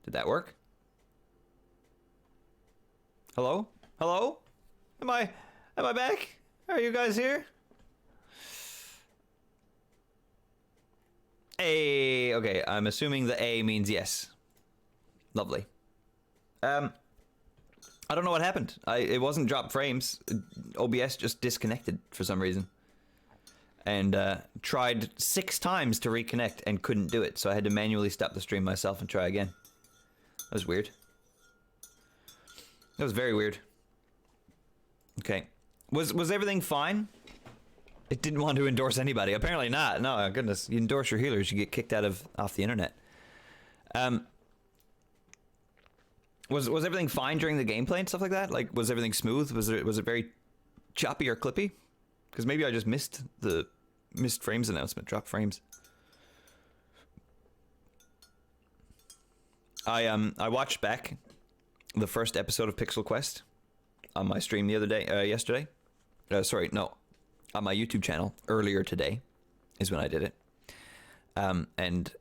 Did that work? Hello? Hello? Am I back? Are you guys here? A. Okay, I'm assuming the A means yes. Lovely. I don't know what happened. It wasn't drop frames. OBS just disconnected for some reason. And tried 6 times to reconnect and couldn't do it. So I had to manually stop the stream myself and try again. That was weird. That was very weird. Okay. Was everything fine? It didn't want to endorse anybody. Apparently not. No, goodness. You endorse your healers, you get kicked off the internet. Was everything fine during the gameplay and stuff like that? Like, was everything smooth? Was it very choppy or clippy? Because maybe I just missed the missed frames announcement. Drop frames. I watched back the first episode of Pixel Quest on my stream the other day, yesterday. Sorry, no, on my YouTube channel earlier today is when I did it. And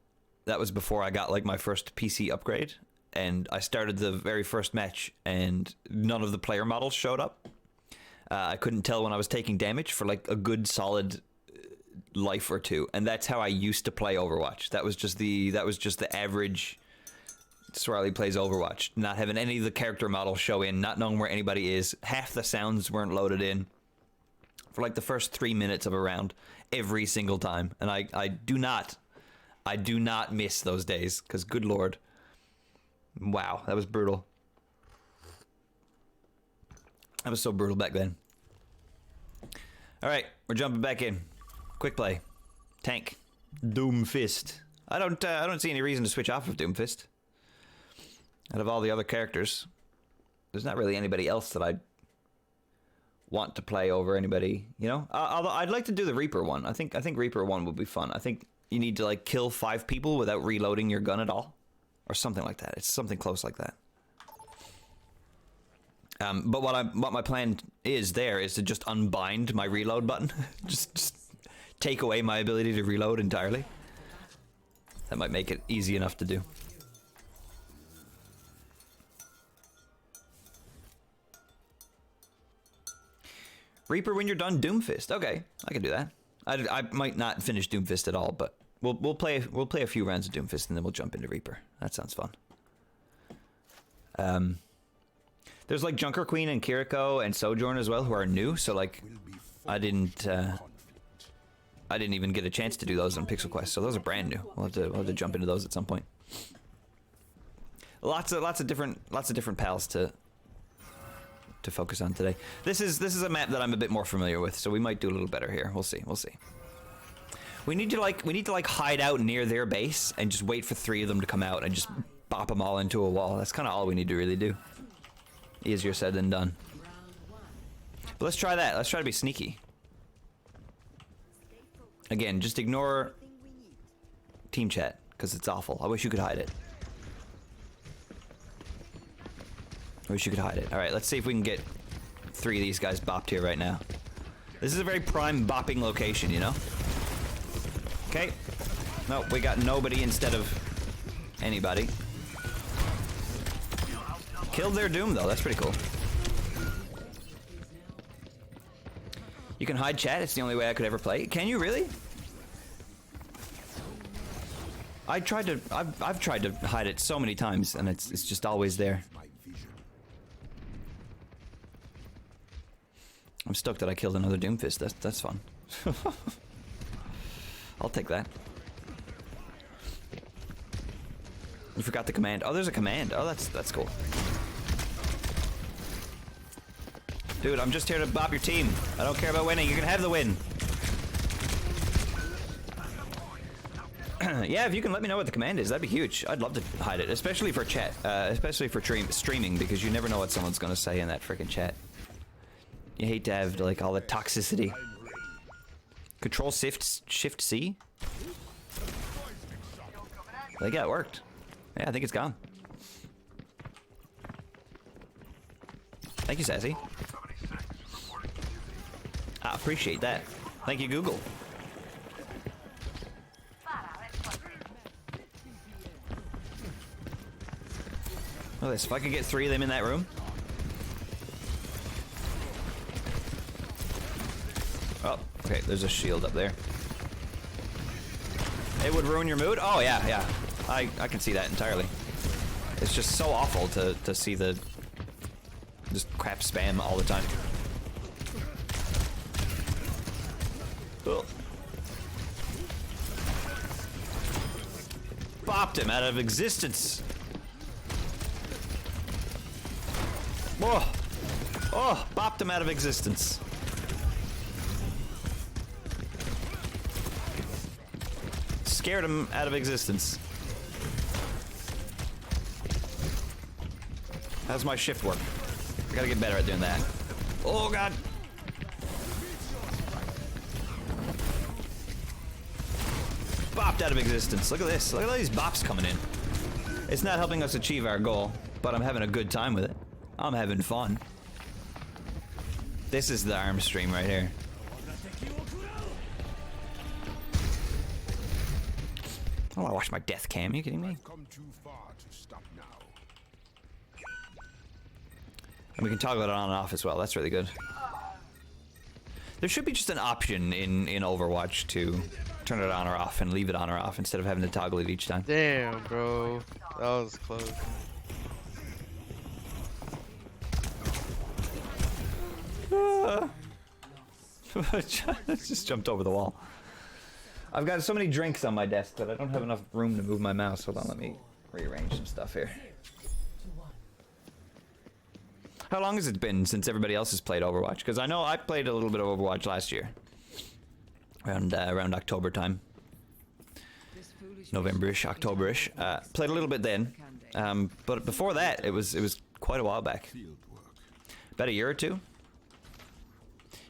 that was before I got like my first PC upgrade, and I started the very first match, and none of the player models showed up. I couldn't tell when I was taking damage for like a good solid life or two, and that's how I used to play Overwatch. That was just the average Swirly plays Overwatch, not having any of the character models show in, not knowing where anybody is. Half the sounds weren't loaded in for like the first 3 minutes of a round every single time, and I do not miss those days, because good lord, wow, that was brutal. That was so brutal back then. All right, we're jumping back in. Quick play, tank, Doomfist. I don't see any reason to switch off of Doomfist. Out of all the other characters, there's not really anybody else that I'd want to play over anybody, you know? Although I'd like to do the Reaper one. I think Reaper one would be fun. I think you need to like kill 5 people without reloading your gun at all, or something like that. It's something close like that. But what my plan is to just unbind my reload button, just take away my ability to reload entirely. That might make it easy enough to do. Reaper when you're done Doomfist. Okay, I can do that. I might not finish Doomfist at all, but we'll play a few rounds of Doomfist and then we'll jump into Reaper. That sounds fun. There's like Junker Queen and Kiriko and Sojourn as well, who are new. So like, I didn't even get a chance to do those on Pixel Quest. So those are brand new. We'll have to jump into those at some point. Lots of different pals to focus on today. This is a map that I'm a bit more familiar with, so we might do a little better here. We'll see. We need to hide out near their base and just wait for 3 of them to come out and just bop them all into a wall. That's kind of all we need to really do. Easier said than done. But let's try that. Let's try to be sneaky. Again, just ignore team chat because it's awful. I wish you could hide it. I wish you could hide it. All right, let's see if we can get 3 of these guys bopped here right now. This is a very prime bopping location, you know? Okay. No, we got nobody instead of anybody. Killed their Doom, though. That's pretty cool. You can hide chat. It's the only way I could ever play. Can you really? I've tried to hide it so many times, and it's just always there. I'm stoked that I killed another Doomfist. That's fun. I'll take that. You forgot the command. Oh, there's a command. Oh, that's cool. Dude, I'm just here to bop your team. I don't care about winning. You can have the win. Yeah, if you can let me know what the command is, that'd be huge. I'd love to hide it, especially for chat, especially for streaming, because you never know what someone's gonna say in that freaking chat. You hate to have like all the toxicity. Control Shift C. I think that worked. Yeah, I think it's gone. Thank you, Sassy. I appreciate that. Thank you, Google. Look at this. If I could get 3 of them in that room. Oh, okay. There's a shield up there. It would ruin your mood? Oh, yeah, yeah. I can see that entirely. It's just so awful to see the... just crap spam all the time. Oh. Bopped him out of existence. Oh, oh, bopped him out of existence. Scared him out of existence. How's my shift work? I gotta get better at doing that. Oh god. Bopped out of existence. Look at this. Look at all these bops coming in. It's not helping us achieve our goal, but I'm having a good time with it. I'm having fun. This is the arm stream right here. I want to watch my death cam. Are you kidding me? And we can toggle it on and off as well. That's really good. There should be just an option in Overwatch to turn it on or off and leave it on or off instead of having to toggle it each time. Damn, bro. That was close. Just jumped over the wall. I've got so many drinks on my desk that I don't have enough room to move my mouse. Hold on, let me rearrange some stuff here. How long has it been since everybody else has played Overwatch? Because I know I played a little bit of Overwatch last year. Around October time. November-ish, October-ish. Played a little bit then. But before that, it was quite a while back. About a year or two.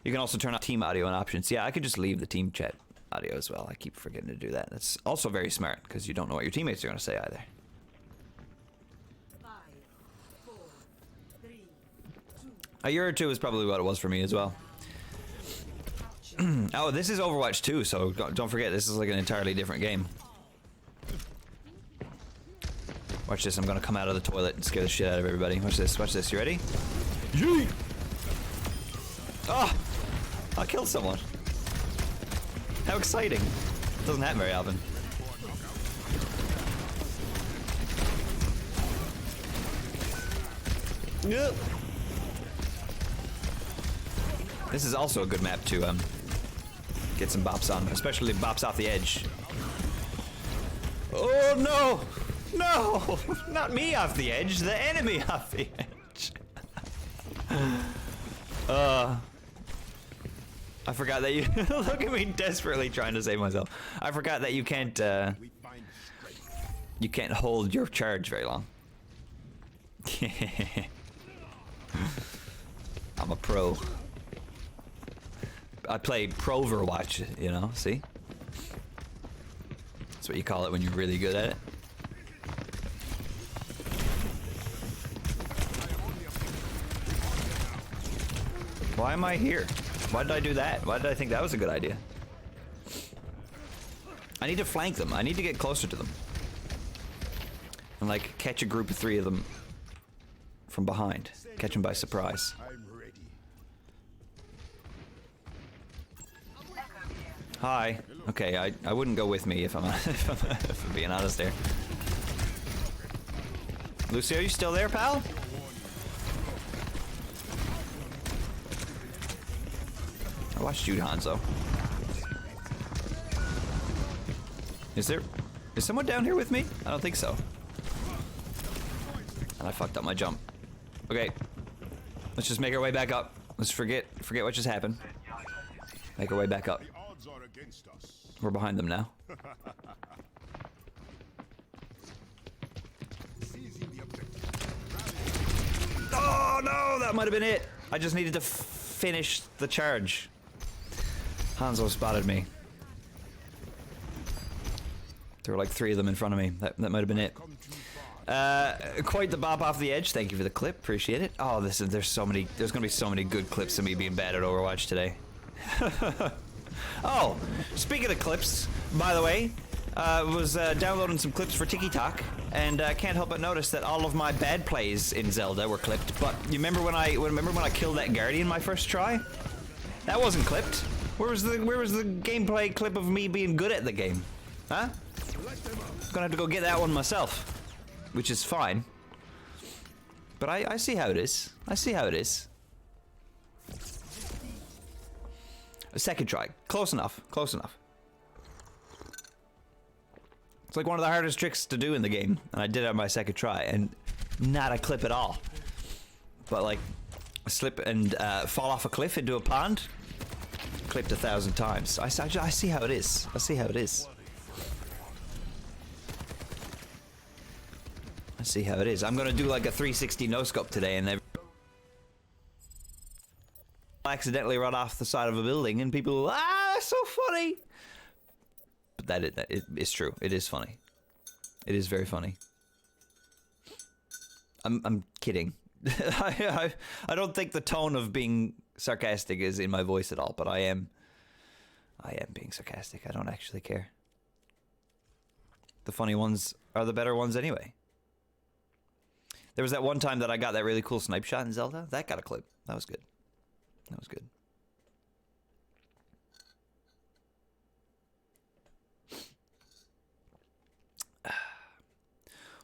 You can also turn on team audio and options. Yeah, I could just leave the team chat audio as well. I keep forgetting to do that. That's also very smart, because you don't know what your teammates are going to say either. 5, 4, 3, 2. A year or two is probably what it was for me as well. Oh, this is Overwatch 2, so don't forget, this is like an entirely different game. Watch this, I'm gonna come out of the toilet and scare the shit out of everybody. Watch this, you ready? Yeet! Oh! I killed someone. How exciting. Doesn't happen very often. Yep. This is also a good map to get some bops on, especially bops off the edge. Oh no! No! Not me off the edge, the enemy off the edge. I forgot that you look at me desperately trying to save myself. I forgot that you can't hold your charge very long. I'm a pro. I play Pro-Overwatch, you know, see? That's what you call it when you're really good at it. Why am I here? Why did I do that? Why did I think that was a good idea? I need to flank them. I need to get closer to them. And like catch a group of 3 of them from behind. Catch them by surprise. Hi. Okay, I wouldn't go with me if I'm if I'm being honest there. Lucio, you still there, pal? I watched you, Hanzo. Is someone down here with me? I don't think so. And I fucked up my jump. Okay. Let's just make our way back up. Let's forget what just happened. Make our way back up. We're behind them now. Oh no, that might have been it. I just needed to finish the charge. Hanzo spotted me. There were like 3 of them in front of me. That might have been it. Quite the bop off the edge. Thank you for the clip. Appreciate it. Oh, there's gonna be so many good clips of me being bad at Overwatch today. Oh, speaking of clips, by the way, Was downloading some clips for TikTok, and can't help but notice that all of my bad plays in Zelda were clipped. But you remember when I killed that Guardian my first try? That wasn't clipped. Where was the gameplay clip of me being good at the game? Huh? I'm gonna have to go get that one myself, which is fine. But I see how it is. I see how it is. A second try. Close enough. Close enough. It's like one of the hardest tricks to do in the game, and I did it on my second try, and not a clip at all. But like, slip and fall off a cliff into a pond, clipped 1,000 times. I see how it is. I see how it is. I see how it is. I'm gonna do like a 360 no-scope today, and accidentally run off the side of a building, and people will, that's so funny. But that is true. It is funny. It is very funny. I'm kidding. I don't think the tone of being sarcastic is in my voice at all, but I am being sarcastic. I don't actually care. The funny ones are the better ones anyway. There was that one time that I got that really cool snipe shot in Zelda. That got a clip. That was good. That was good.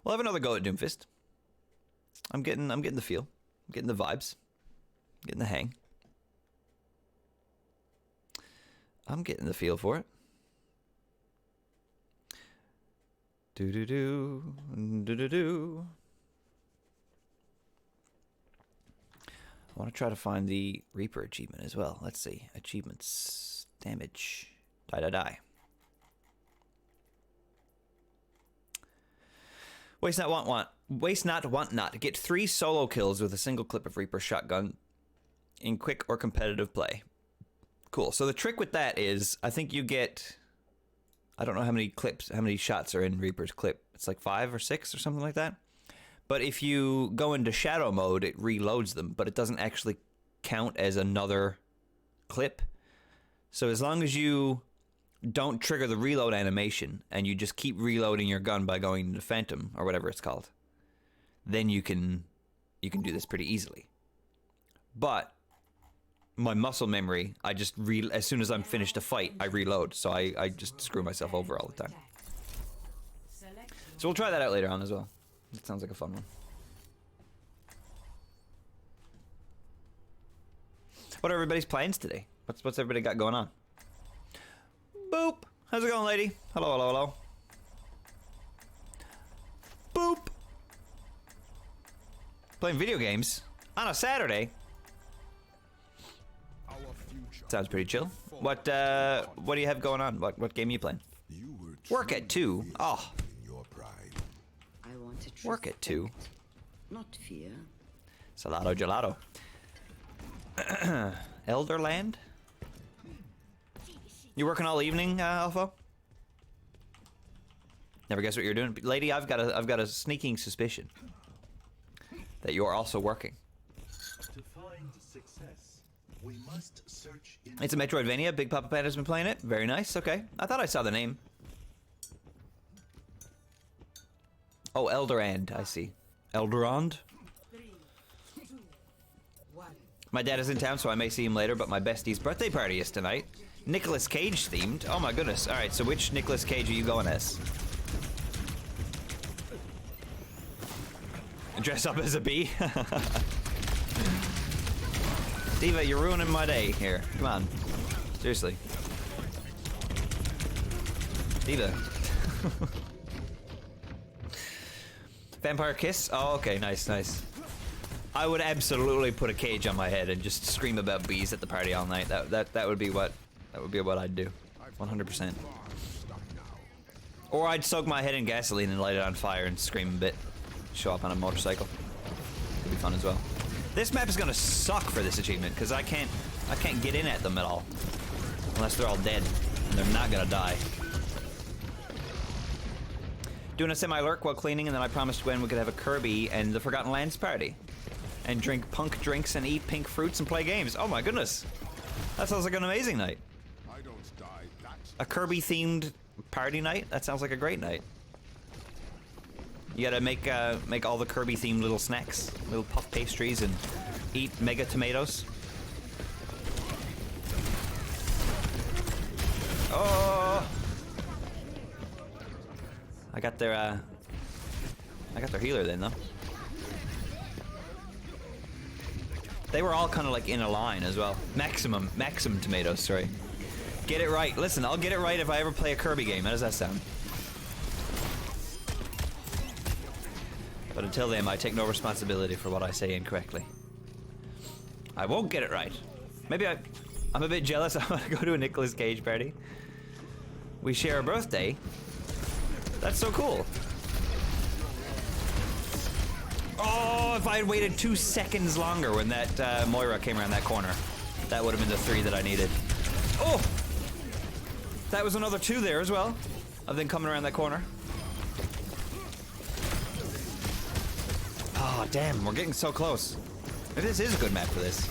We'll have another go at Doomfist. I'm getting the feel. I'm getting the vibes. I'm getting the hang. I'm getting the feel for it. Do. I want to try to find the Reaper achievement as well. Let's see. Achievements. Damage. Die. Waste not, want not. Get 3 solo kills with a single clip of Reaper shotgun in quick or competitive play. Cool. So the trick with that is, I think you get, I don't know how many shots are in Reaper's clip. It's like 5 or 6 or something like that. But if you go into shadow mode, it reloads them, but it doesn't actually count as another clip. So as long as you don't trigger the reload animation and you just keep reloading your gun by going into Phantom or whatever it's called, then you can do this pretty easily. But my muscle memory, I just as soon as I'm finished a fight, I reload, so I just screw myself over all the time. So we'll try that out later on as well. It sounds like a fun one. What are everybody's plans today? What's everybody got going on? Boop! How's it going, lady? Hello. Boop! Playing video games on a Saturday. Sounds pretty chill. What do you have going on? What game are you playing? Work at 2. Oh. Work at 2. Not fear. Salado gelato. Elderland? You working all evening, Alpha? Never guess what you're doing, lady. I've got a sneaking suspicion that you are also working. To find success, we must search in. It's a Metroidvania. Big Papa Panda's been playing it. Very nice. Okay, I thought I saw the name. Oh, Elderand. I see. Elderand. 3, 2, 1. My dad is in town, so I may see him later. But my bestie's birthday party is tonight. Nicolas Cage themed. Oh my goodness. All right. So which Nicolas Cage are you going as? Dress up as a bee. Diva, you're ruining my day here. Come on. Seriously. Diva. Vampire kiss? Oh, okay. Nice. I would absolutely put a cage on my head and just scream about bees at the party all night. That would be what I'd do. 100%. Or I'd soak my head in gasoline and light it on fire and scream a bit. Show up on a motorcycle. It'd be fun as well. This map is gonna suck for this achievement because I can't get in at them at all. Unless they're all dead. And they're not gonna die. Doing a semi-lurk while cleaning, and then I promised Gwen we could have a Kirby and the Forgotten Lands party. And drink punk drinks and eat pink fruits and play games. Oh my goodness. That sounds like an amazing night. A Kirby-themed Party night? That sounds like a great night. You gotta make all the Kirby themed little snacks, little puff pastries, and eat mega tomatoes. Oh! I got their healer then though. They were all kind of like in a line as well. Maximum tomatoes, sorry. Get it right. Listen, I'll get it right if I ever play a Kirby game. How does that sound? But until then, I take no responsibility for what I say incorrectly. I won't get it right. Maybe I'm a bit jealous. I want to go to a Nicolas Cage party. We share a birthday. That's so cool. Oh, if I had waited 2 seconds longer when that Moira came around that corner, that would have been the 3 that I needed. Oh! That was another 2 there as well, of them coming around that corner. Oh, damn, we're getting so close. Maybe this is a good map for this.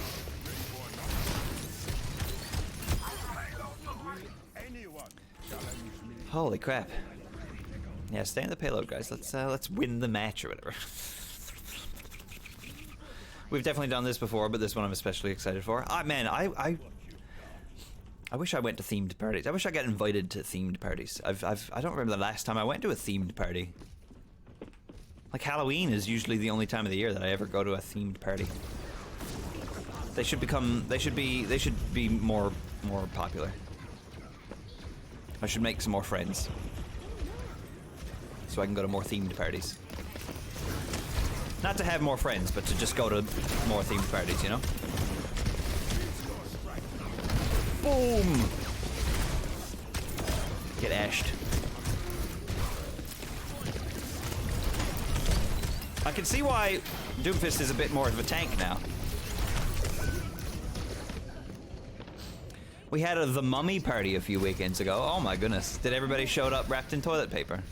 Holy crap. Yeah, stay in the payload, guys. Let's win the match or whatever. We've definitely done this before, but this one I'm especially excited for. Man, I wish I went to themed parties. I wish I got invited to themed parties. I don't remember the last time I went to a themed party. Like Halloween is usually the only time of the year that I ever go to a themed party. They should be more popular. I should make some more friends, so I can go to more themed parties. Not to have more friends, but to just go to more themed parties, you know? Boom! Get ashed. I can see why Doomfist is a bit more of a tank now. We had the Mummy party a few weekends ago. Oh my goodness. Did everybody show up wrapped in toilet paper?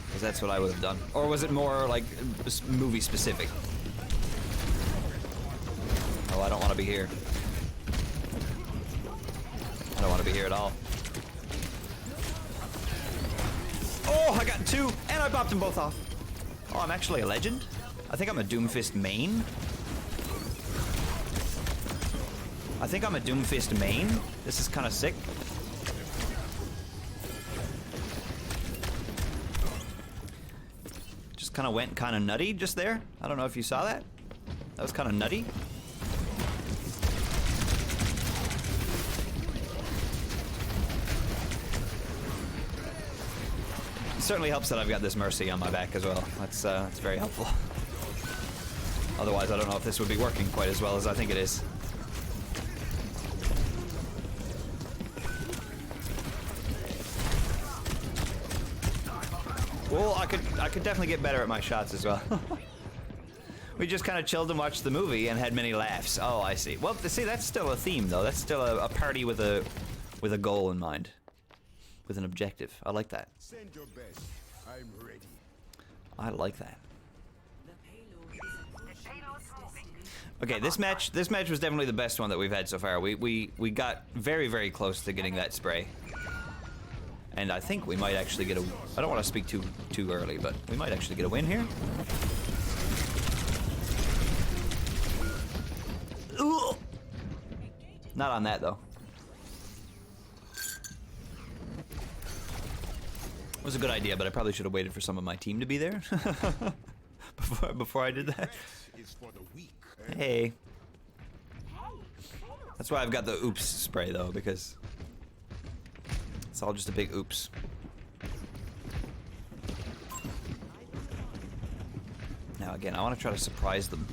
Because that's what I would have done. Or was it more like movie specific? Oh, I don't want to be here. I don't want to be here at all. Oh, I got 2, and I popped them both off. Oh, I'm actually a legend? I think I'm a Doomfist main. I think I'm a Doomfist main. This is kind of sick. Just kind of went kind of nutty just there. I don't know if you saw that. That was kind of nutty. It certainly helps that I've got this Mercy on my back as well. That's very helpful. Otherwise, I don't know if this would be working quite as well as I think it is. Well, I could definitely get better at my shots as well. We just kind of chilled and watched the movie and had many laughs. Oh, I see. Well, see, that's still a theme, though. That's still a party with a goal in mind, with an objective. I like that. Send your best. I'm ready. I like that. The payload is approaching its destination. Okay, this match was definitely the best one that we've had so far. We got very, very close to getting that spray. And I think we might actually get a... I don't want to speak too early, but we might actually get a win here. Ooh. Not on that, though. It was a good idea, but I probably should have waited for some of my team to be there before I did that. Is for the weak. Hey. That's why I've got the oops spray, though, because... it's all just a big oops. Now again, I want to try to surprise them.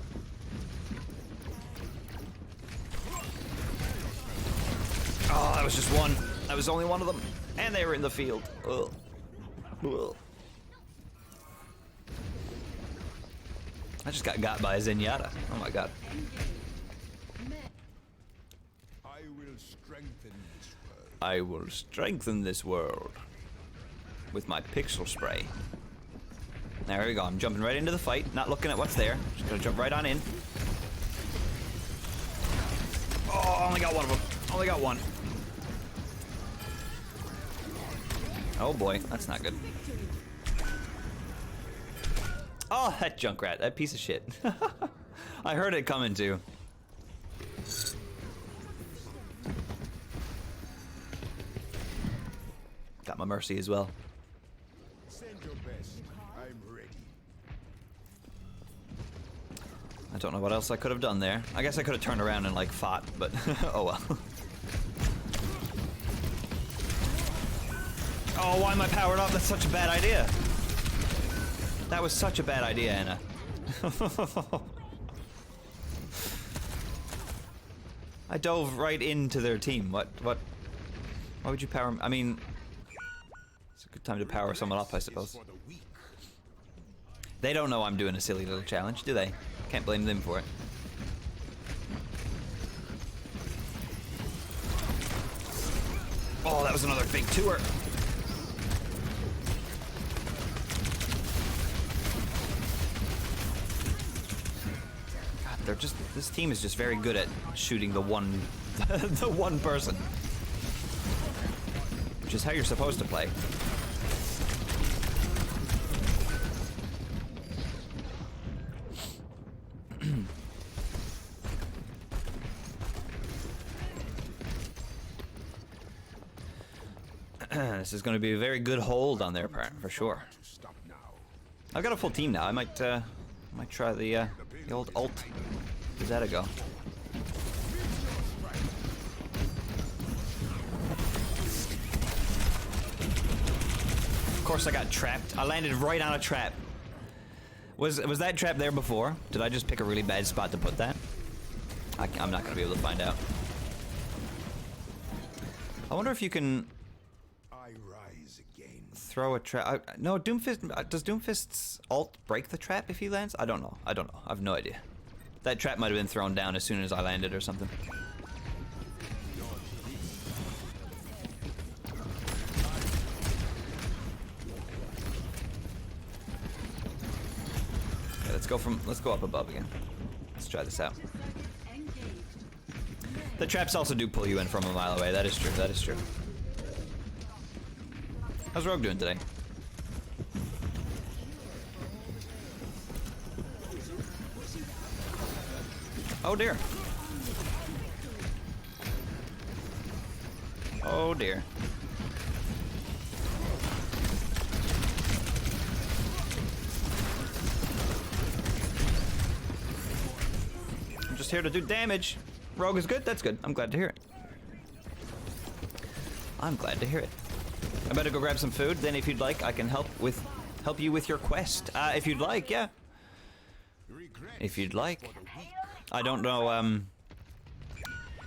Oh, that was just one. That was only one of them. And they were in the field. Ugh. Ugh. I just got by a Zenyatta. Oh my god. I will strengthen this world. I will strengthen this world with my pixel spray. Now here we go. I'm jumping right into the fight, not looking at what's there. Just gonna jump right on in. Oh, I only got one of them. Only got one. Oh boy, that's not good. Oh, that Junkrat, that piece of shit. I heard it coming too. Got my mercy as well. Send your best. I'm ready. I don't know what else I could have done there. I guess I could have turned around and like fought, but oh well. Oh, why am I powered up? That's such a bad idea. That was such a bad idea, Anna. I dove right into their team. What? Why would you power? I mean, it's a good time to power someone up, I suppose. For the weak. They don't know I'm doing a silly little challenge, do they? Can't blame them for it. Oh, that was another big tour. God, they're just, this team is just very good at shooting the one, the one person. Which is how you're supposed to play. This is going to be a very good hold on their part, for sure. Stop now. I've got a full team now. I might try the old ult. Give that a go. Of course, I got trapped. I landed right on a trap. Was that trap there before? Did I just pick a really bad spot to put that? I'm not going to be able to find out. I wonder if you can I rise again. throw a trap. No, Doomfist. Does Doomfist's ult break the trap if he lands? I don't know. I have no idea. That trap might have been thrown down as soon as I landed or something. Okay, let's go up above again. Let's try this out. The traps also do pull you in from a mile away. That is true. That is true. How's Rogue doing today? Oh dear. Oh dear. I'm just here to do damage. Rogue is good? That's good. I'm glad to hear it. I'm glad to hear it. I better go grab some food. Then if you'd like, I can help you with your quest. If you'd like, yeah. If you'd like. I don't know,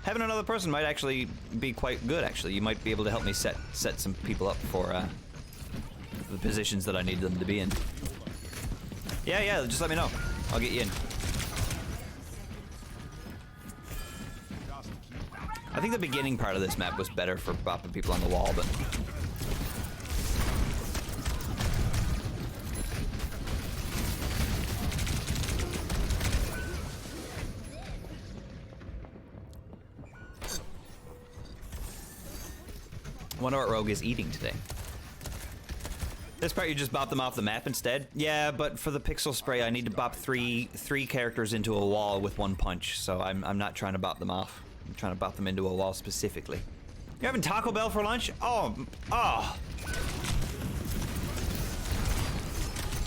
having another person might actually be quite good, actually. You might be able to help me set some people up for, the positions that I need them to be in. Yeah, just let me know. I'll get you in. I think the beginning part of this map was better for bopping people on the wall, but... I wonder what Rogue is eating today. This part you just bop them off the map instead? Yeah, but for the pixel spray I need to bop three characters into a wall with one punch, so I'm not trying to bop them off. I'm trying to bop them into a wall specifically. You having Taco Bell for lunch? Oh.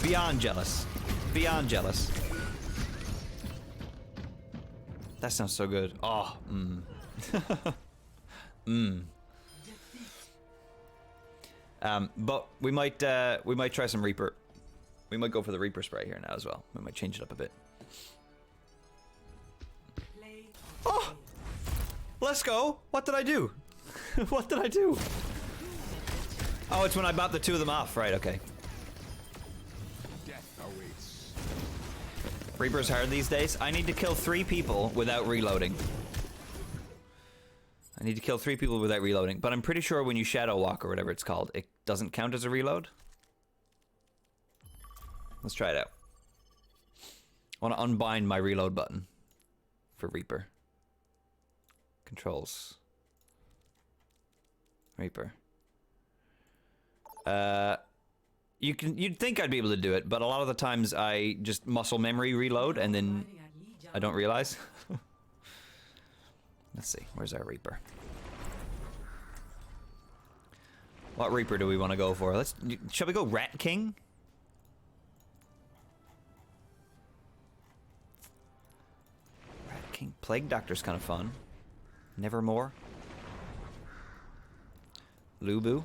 Beyond jealous. Beyond jealous. That sounds so good. Oh, but we might try some Reaper. We might go for the Reaper spray here now as well. We might change it up a bit. Oh! Let's go! What did I do? What did I do? Oh, it's when I bought the two of them off. Right, okay. Death awaits. Reaper's hard these days. I need to kill 3 people without reloading. I need to kill 3 people without reloading, but I'm pretty sure when you shadow walk or whatever it's called, it doesn't count as a reload. Let's try it out. I want to unbind my reload button for Reaper. Controls. Reaper. You'd think I'd be able to do it, but a lot of the times I just muscle memory reload and then I don't realize. Let's see, where's our Reaper? What Reaper do we want to go for? Shall we go Rat King? Rat King. Plague Doctor's kind of fun. Nevermore. Lubu.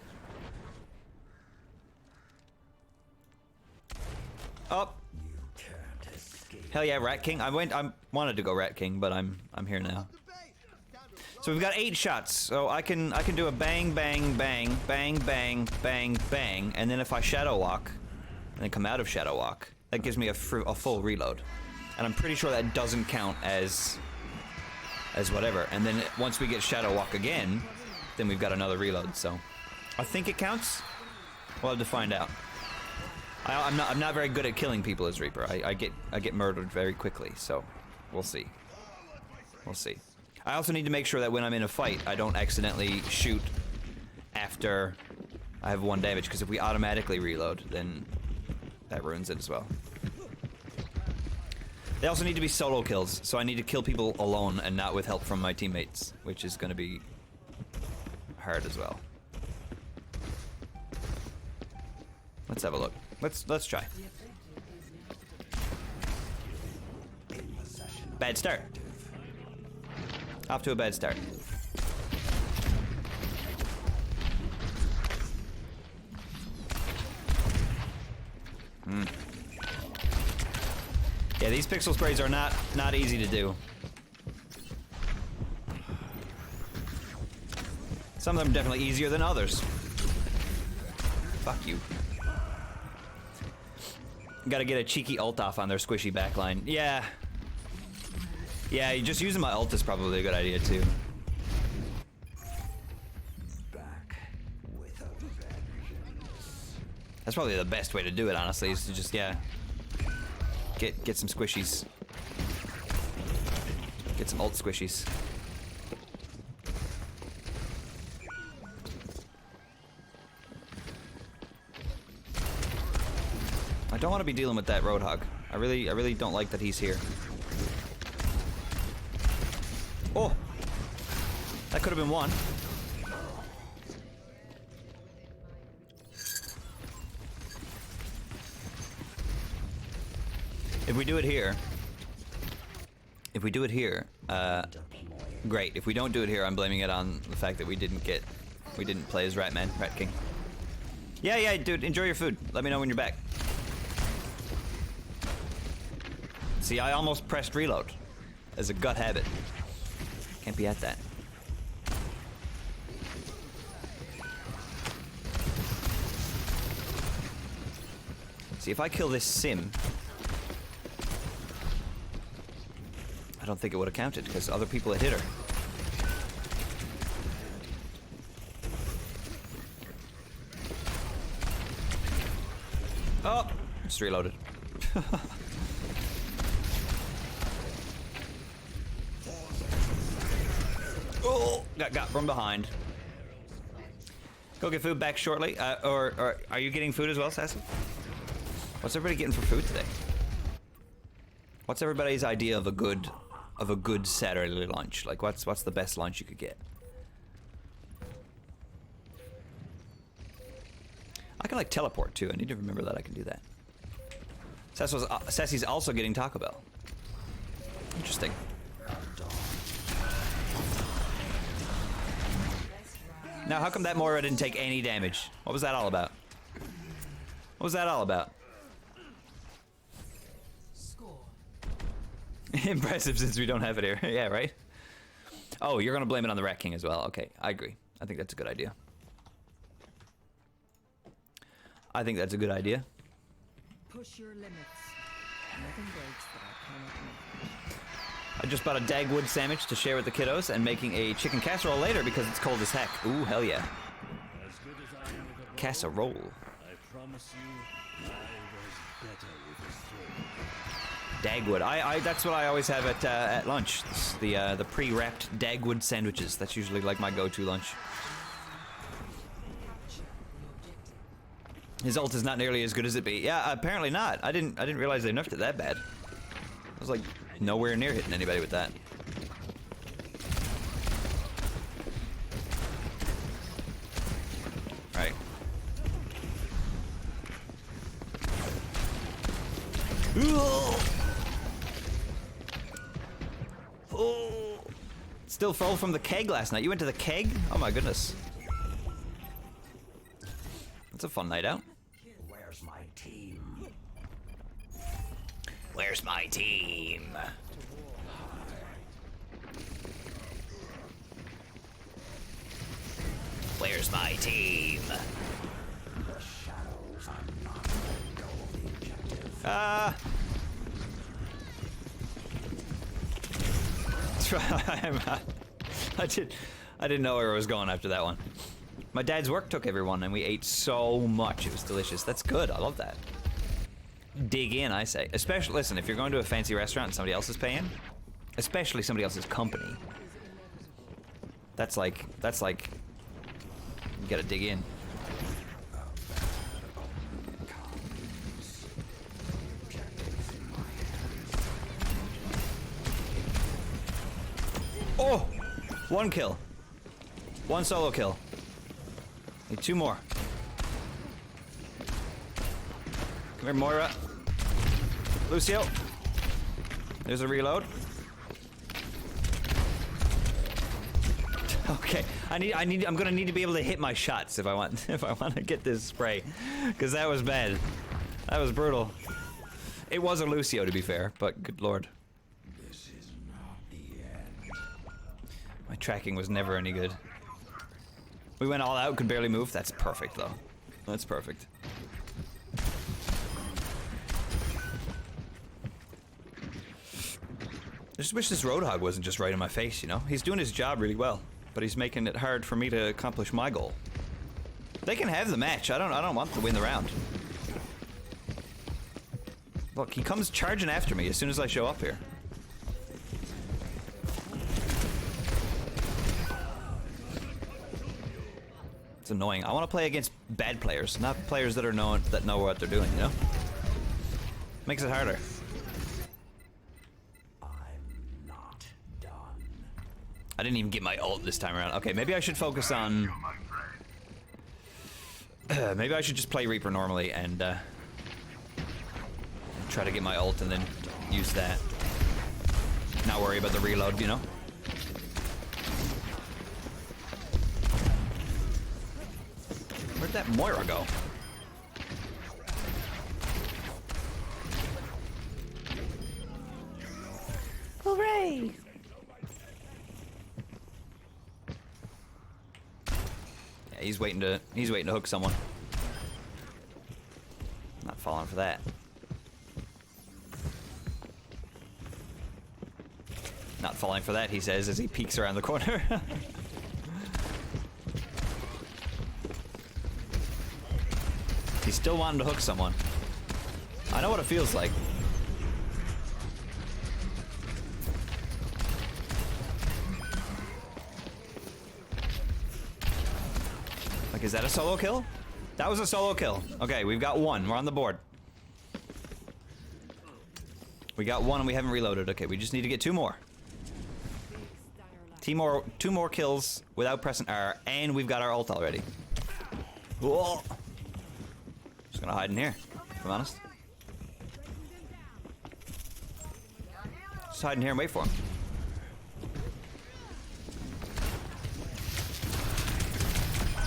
Oh. Hell yeah, Rat King. I wanted to go Rat King, but I'm here now. So we've got 8 shots. So I can do a bang, bang, bang, bang, bang, bang, bang, and then if I Shadow Walk, and then come out of Shadow Walk, that gives me a full reload. And I'm pretty sure that doesn't count as whatever. And then once we get Shadow Walk again, then we've got another reload. So I think it counts. We'll have to find out. I'm not very good at killing people as Reaper. I get murdered very quickly. So we'll see. We'll see. I also need to make sure that when I'm in a fight, I don't accidentally shoot after I have 1 damage, because if we automatically reload, then that ruins it as well. They also need to be solo kills, so I need to kill people alone and not with help from my teammates, which is going to be hard as well. Let's have a look. Let's try. Bad start. Off to a bad start. Yeah, these pixel sprays are not easy to do. Some of them are definitely easier than others. Fuck you. Gotta get a cheeky ult off on their squishy backline. Yeah. Yeah, just using my ult is probably a good idea too. Back with a vengeance. That's probably the best way to do it, honestly, is to just, yeah, get some squishies. Get some ult squishies. I don't want to be dealing with that Roadhog. I really don't like that he's here. Oh! That could have been one. If we do it here... great. If we don't do it here, I'm blaming it on the fact that we didn't play as Rat King. Yeah, dude, enjoy your food. Let me know when you're back. See, I almost pressed reload as a gut habit. Can't be at that. See, if I kill this sim, I don't think it would have counted because other people had hit her. Oh, just reloaded. Oh, got from behind. Go get food back shortly. Or are you getting food as well, Sassy? What's everybody getting for food today? What's everybody's idea of a good Saturday lunch? Like, what's the best lunch you could get? I can like teleport too. I need to remember that I can do that. Sassy's also getting Taco Bell. Interesting. Now, how come that Moira didn't take any damage? What was that all about? What was that all about? Score. Impressive since we don't have it here. Yeah, right? Oh, you're gonna blame it on the Rat King as well. Okay, I agree. I think that's a good idea. Push your limits. Nothing breaks that I cannot make. I just bought a Dagwood sandwich to share with the kiddos and making a chicken casserole later because it's cold as heck. Ooh, hell yeah. As good as I am with a bow, Casserole. I promise you, I was better with a sword. Dagwood. I that's what I always have at lunch. The pre-wrapped Dagwood sandwiches. That's usually like my go-to lunch. His ult is not nearly as good as it be. Yeah, apparently not. I didn't realize they nerfed it that bad. I was like nowhere near hitting anybody with that. Right. Oh. Still full from the keg last night. You went to the keg? Oh my goodness. That's a fun night out. Where's my team? Where's my team? Where's my team? The shadows are not letting go of the objective. I didn't know where I was going after that one. My dad's work took everyone and we ate so much. It was delicious. That's good. I love that. Dig in, I say. Especially, listen, if you're going to a fancy restaurant and somebody else is paying, especially somebody else's company, that's like, you gotta dig in. Oh! One kill. One solo kill. Need two more. Come here, Moira. Lucio. There's a reload. Okay, I'm gonna need to be able to hit my shots if I want to get this spray, because that was bad. That was brutal. It was a Lucio, to be fair, but good lord. This is not the end. My tracking was never any good. We went all out, could barely move. That's perfect, though. That's perfect. I just wish this Roadhog wasn't just right in my face, you know? He's doing his job really well, but he's making it hard for me to accomplish my goal. They can have the match. I don't want to win the round. Look, he comes charging after me as soon as I show up here. It's annoying. I want to play against bad players, not players that know what they're doing, you know? Makes it harder. I'm not done. I didn't even get my ult this time around. Okay, maybe I should focus on... maybe I should just play Reaper normally and try to get my ult and then use that. Not worry about the reload, you know? Where'd that Moira go? Hooray! Yeah, he's waiting to hook someone. Not falling for that. Not falling for that, he says as he peeks around the corner. He's still wanting to hook someone. I know what it feels like. Like, is that a solo kill? That was a solo kill. Okay, we've got one. We're on the board. We got one and we haven't reloaded. Okay, we just need to get two more. Two more kills without pressing R, and we've got our ult already. Whoa. Just gonna hide in here, if I'm honest. Just hide in here and wait for him.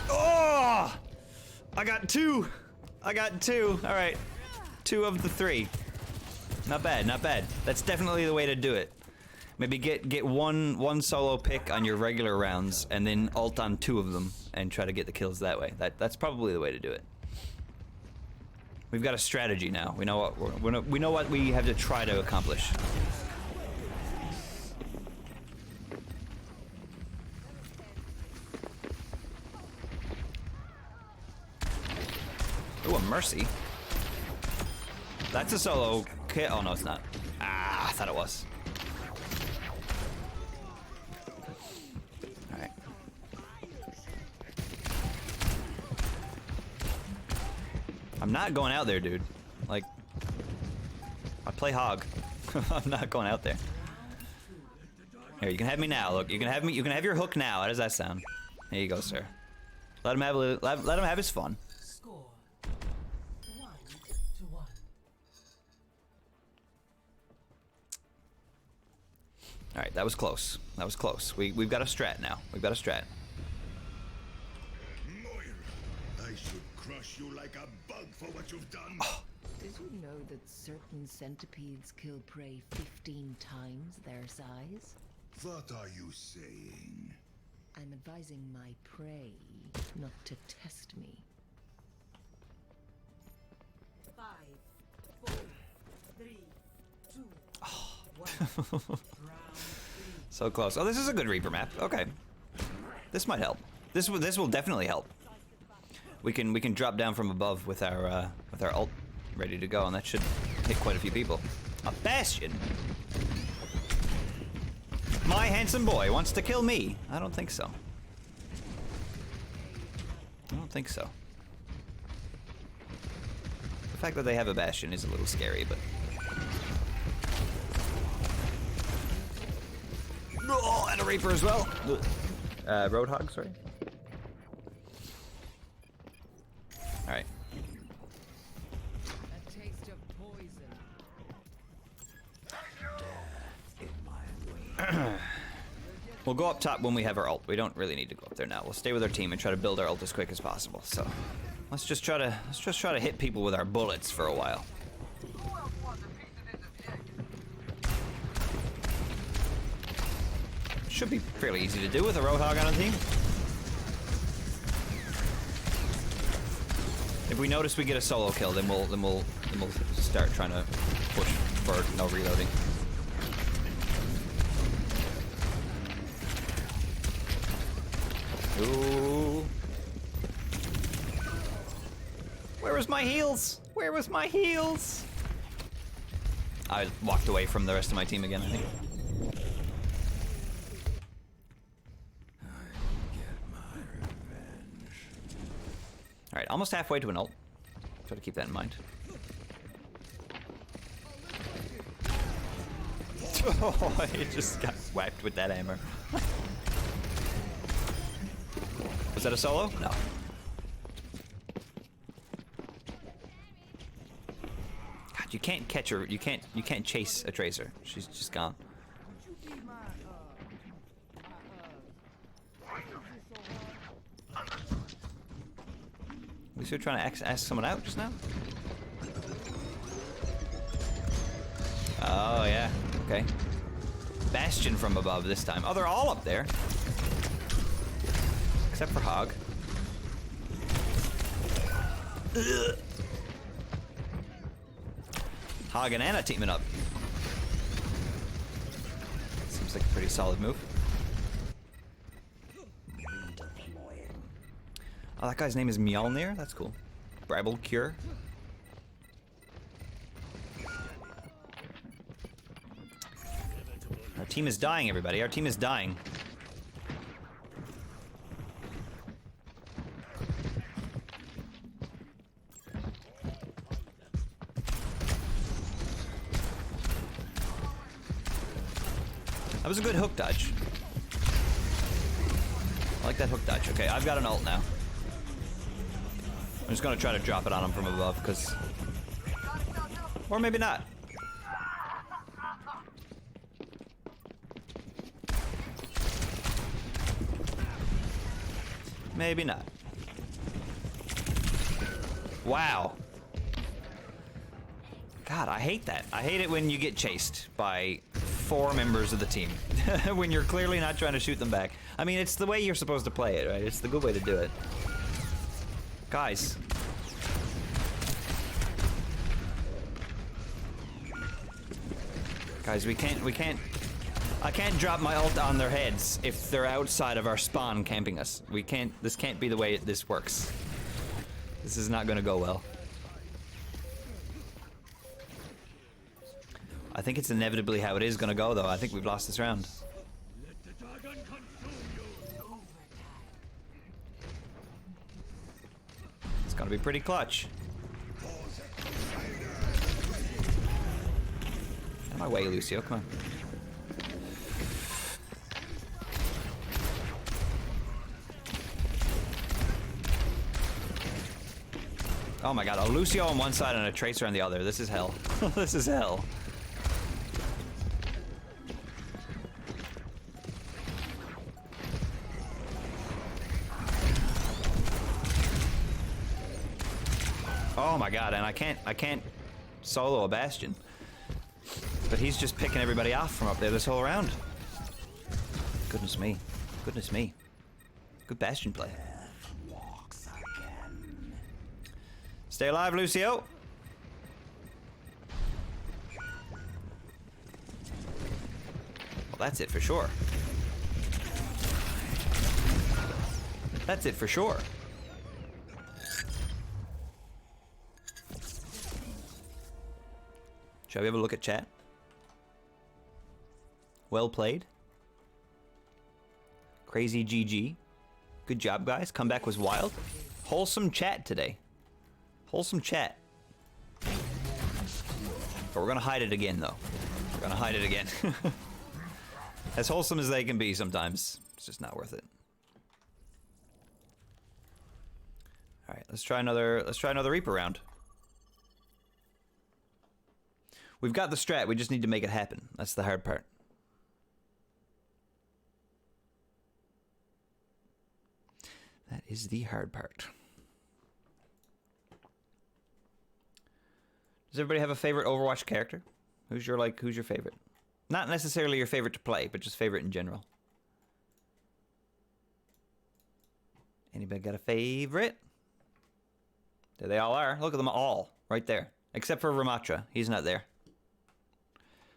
Oh! I got two! I got two. Alright. 2 of the 3. Not bad, not bad. That's definitely the way to do it. Maybe get one solo pick on your regular rounds and then ult on 2 of them and try to get the kills that way. That's probably the way to do it. We've got a strategy now. We know what we know what we have to try to accomplish. Ooh, a Mercy. That's a solo kill. Oh no, it's not. Ah, I thought it was. Alright. not going out there, dude. Like, I play hog. I'm not going out there. Here, you can have me now. Look, you can have me. You can have your hook now. How does that sound? There you go, sir. Let him have let him have his fun. Score 1-1. All right, that was close. That was close. We've got a strat now. We've got a strat. Moira, I should crush you like a bug for what you've done. Did you know that certain centipedes kill prey 15 times their size? What are you saying? I'm advising my prey not to test me. 5, 4, 3, 2, 1. Round 3. So close. Oh, this is a good Reaper map. Okay, this might help. This will definitely help. We can drop down from above with our ult ready to go, and that should hit quite a few people. A Bastion. My handsome boy wants to kill me. I don't think so. I don't think so. The fact that they have a Bastion is a little scary, but... Oh, and a Reaper as well. Roadhog, sorry. Alright. A taste of poison. We'll go up top when we have our ult. We don't really need to go up there now. We'll stay with our team and try to build our ult as quick as possible. So let's just try to hit people with our bullets for a while. Should be fairly easy to do with a Roadhog on a team. If we notice we get a solo kill, then we'll start trying to push for no reloading. Ooh. Where was my heals? Where was my heals? I walked away from the rest of my team again, I think. Alright, almost halfway to an ult. Try to keep that in mind. Oh, it just got whacked with that hammer. Was that a solo? No. God, you can't catch her. You can't chase a Tracer. She's just gone. At least you're trying to ask someone out just now. Oh yeah. Okay. Bastion from above this time. Oh, they're all up there. Except for Hog. Ugh. Hog and Anna teaming up. Seems like a pretty solid move. Oh, that guy's name is Mjolnir? That's cool. Bribble Cure. Our team is dying, everybody. Our team is dying. That was a good hook dodge. I like that hook dodge. Okay, I've got an ult now. I'm just gonna try to drop it on him from above, because... Or maybe not. Maybe not. Wow. God, I hate that. I hate it when you get chased by 4 members of the team. When you're clearly not trying to shoot them back. I mean, it's the way you're supposed to play it, right? It's the good way to do it. Guys. Guys, we can't... I can't drop my ult on their heads if they're outside of our spawn camping us. We can't... This can't be the way this works. This is not gonna go well. I think it's inevitably how it is gonna go, though. I think we've lost this round. It's gonna be pretty clutch. On my way, Lucio. Come on. Oh my god, a Lucio on one side and a Tracer on the other. This is hell. This is hell. Oh my god, and I can't solo a Bastion. But he's just picking everybody off from up there this whole round. Goodness me. Goodness me. Good Bastion play. Stay alive, Lucio. Well, that's it for sure. That's it for sure. Shall we have a look at chat? Well played. Crazy GG. Good job, guys. Comeback was wild. Wholesome chat today. Wholesome chat. But we're gonna hide it again, though. We're gonna hide it again. As wholesome as they can be sometimes. It's just not worth it. Alright, let's try another Reaper round. We've got the strat, we just need to make it happen. That's the hard part. That is the hard part. Does everybody have a favorite Overwatch character? Who's your favorite? Not necessarily your favorite to play, but just favorite in general. Anybody got a favorite? There they all are. Look at them all right there. Except for Ramatra. He's not there.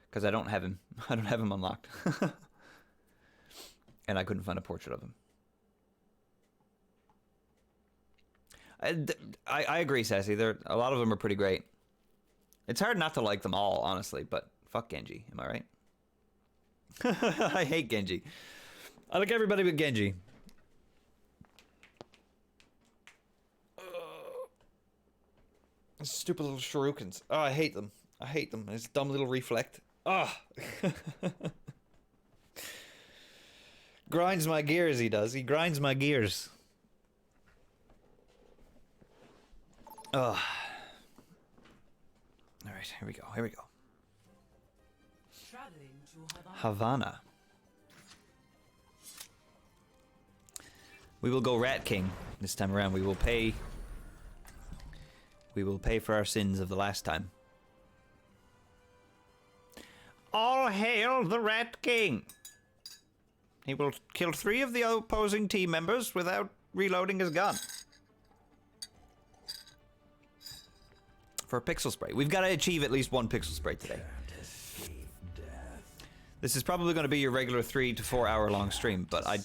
Because I don't have him. I don't have him unlocked. And I couldn't find a portrait of him. I agree, Sassy. A lot of them are pretty great. It's hard not to like them all, honestly, but fuck Genji. Am I right? I hate Genji. I like everybody but Genji. Stupid little shurikens. Oh, I hate them. I hate them. His dumb little reflect. Oh. Grinds my gears, he does. He grinds my gears. Oh. Alright, here we go. Here we go. Traveling to Havana. We will go Rat King this time around. We will pay for our sins of the last time. All hail the Rat King! He will kill 3 of the opposing team members without reloading his gun. For a pixel spray. We've got to achieve at least 1 pixel spray today. This is probably going to be your regular 3 to 4 hour long stream, but I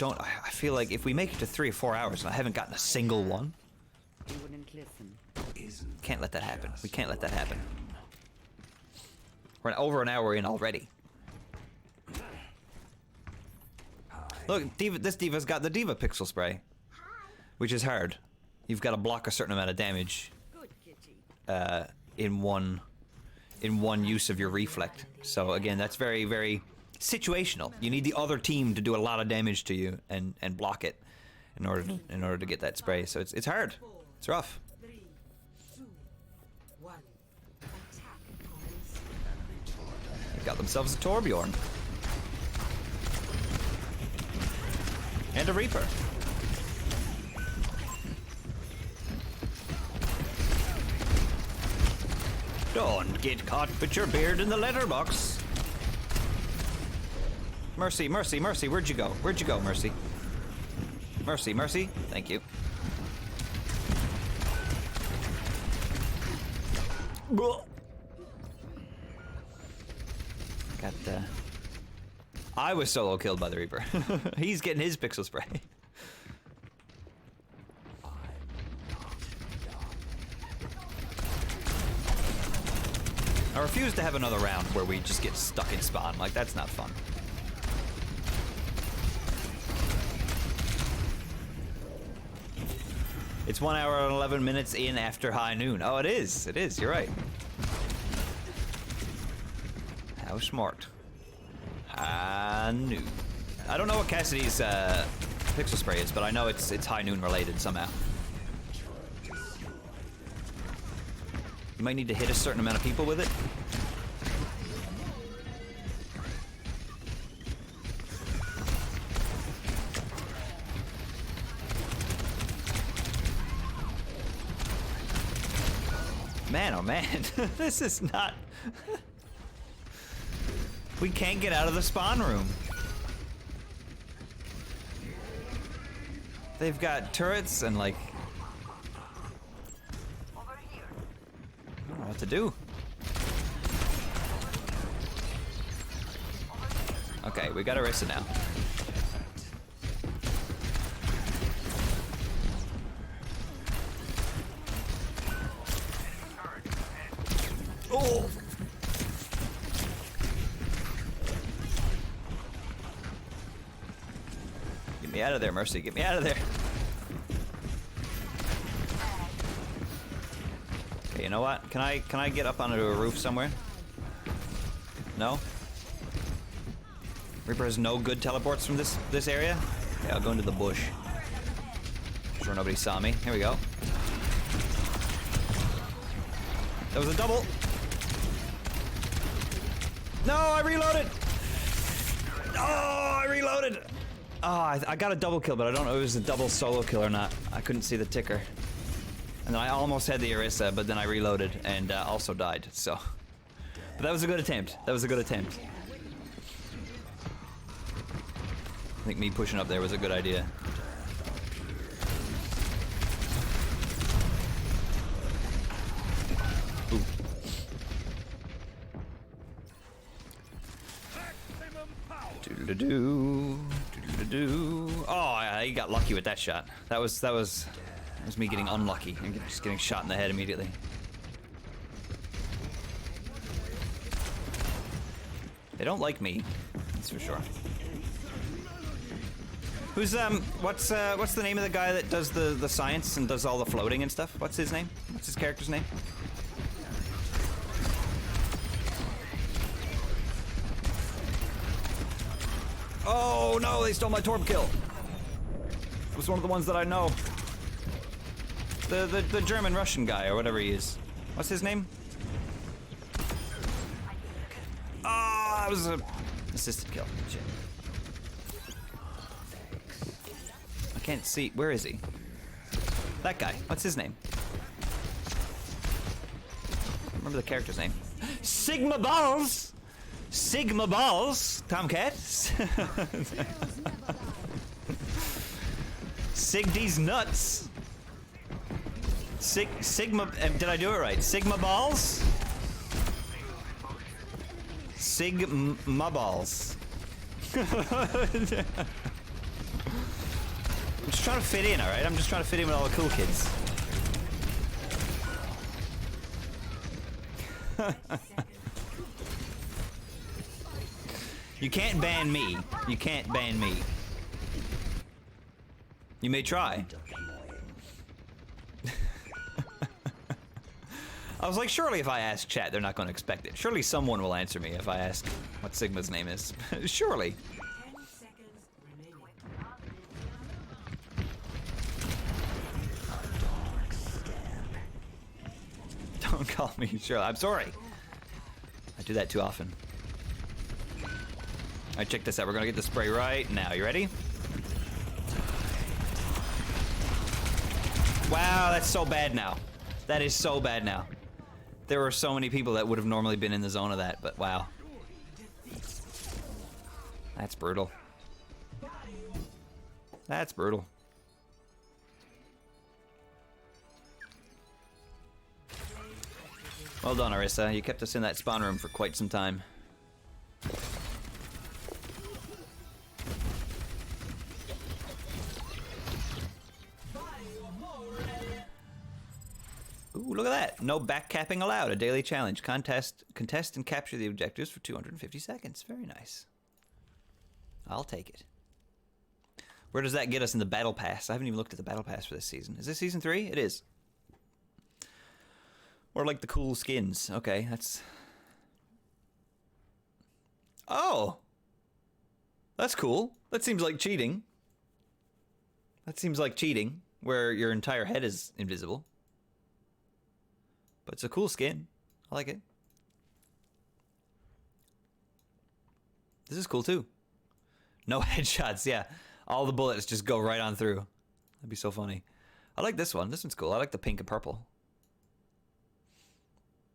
feel like if we make it to 3 or 4 hours and I haven't gotten a single one, You wouldn't listen. can't let that happen. We can't let that happen. We're over an hour in already. Look, this Diva's got the Diva pixel spray, which is hard. You've got to block a certain amount of damage in one use of your reflect. So again, that's very, very situational. You need the other team to do a lot of damage to you and block it in order to get that spray. So it's hard. It's rough. 3, 2, 1. Attack. They've got themselves a Torbjorn. And a Reaper. Don't get caught with your beard in the letterbox. Mercy, Mercy, Mercy, where'd you go? Where'd you go, Mercy? Mercy, Mercy, thank you. Got, I was solo killed by the Reaper. He's getting his pixel spray. I refuse to have another round where we just get stuck in spawn. Like, that's not fun. It's 1 hour and 11 minutes in after high noon. Oh, it is. It is. You're right. How smart. I knew. I don't know what Cassidy's pixel spray is, but I know it's high noon related somehow. You might need to hit a certain amount of people with it. Man, oh man, this is not... We can't get out of the spawn room. They've got turrets and like... I don't know what to do. Okay, we got Orisa now. Oh! Get me out of there, Mercy. Get me out of there. Okay, you know what? Can I get up onto a roof somewhere? No? Reaper has no good teleports from this area? Okay, I'll go into the bush. Sure nobody saw me. Here we go. That was a double. No, I reloaded! Oh, I reloaded! Oh, I got a double kill, but I don't know if it was a double solo kill or not. I couldn't see the ticker. And then I almost had the Orisa, but then I reloaded and also died, so. But that was a good attempt. That was a good attempt. I think me pushing up there was a good idea. Ooh. Doodle-doo, doodle-doo. Oh, he got lucky with that shot. That was me getting unlucky and just getting shot in the head immediately. They don't like me, that's for sure. Who's what's the name of the guy that does the science and does all the floating and stuff? What's his name? What's his character's name? Oh no, they stole my torp kill. It was one of the ones that I know. The German Russian guy or whatever he is. What's his name? Oh, that was a assisted kill. Shit. I can't see. Where is he? That guy. What's his name? I don't remember the character's name. Sigma Balls! Sigma Balls! Tomcat? Sigdy's nuts! Sigma... did I do it right? Sigma Balls? Sigma Balls. I'm just trying to fit in, alright? I'm just trying to fit in with all the cool kids. You can't ban me. You can't ban me. You may try. I was like, surely if I ask chat, they're not going to expect it. Surely someone will answer me if I ask what Sigma's name is. Surely. 10 seconds remaining. Don't call me Shirley. I'm sorry. I do that too often. Alright, check this out. We're gonna get the spray right now. You ready? Wow, that's so bad now. That is so bad now. There were so many people that would have normally been in the zone of that, but wow. That's brutal. That's brutal. Well done, Orisa. You kept us in that spawn room for quite some time. Ooh, look at that. No backcapping allowed. A daily challenge. Contest and capture the objectives for 250 seconds. Very nice. I'll take it. Where does that get us in the battle pass? I haven't even looked at the battle pass for this season. Is this season 3? It is. Or like the cool skins. Okay, that's Oh. That's cool. That seems like cheating. That seems like cheating, where your entire head is invisible. But it's a cool skin. I like it. This is cool too. No headshots, yeah. All the bullets just go right on through. That'd be so funny. I like this one. This one's cool. I like the pink and purple.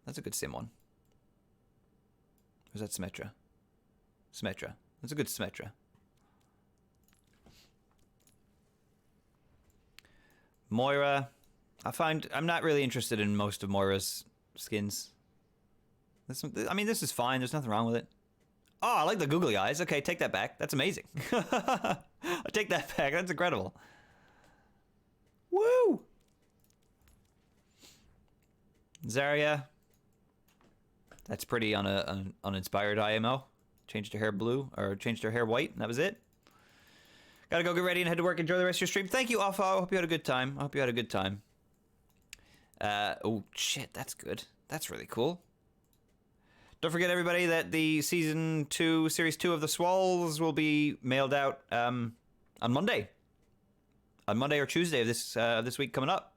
That's a good sim one. Or is that Symmetra? Symmetra. That's a good Symmetra. Moira. I'm not really interested in most of Moira's skins. This is fine. There's nothing wrong with it. Oh, I like the googly eyes. Okay, take that back. That's amazing. I take that back. That's incredible. Woo! Zarya. That's pretty uninspired IMO. Changed her hair blue, or changed her hair white, and that was it. Gotta go get ready and head to work. Enjoy the rest of your stream. Thank you, Alpha. I hope you had a good time. Oh, shit, that's good. That's really cool. Don't forget, everybody, that the Season 2, Series 2 of the Swalls will be mailed out on Monday. On Monday or Tuesday of this week coming up.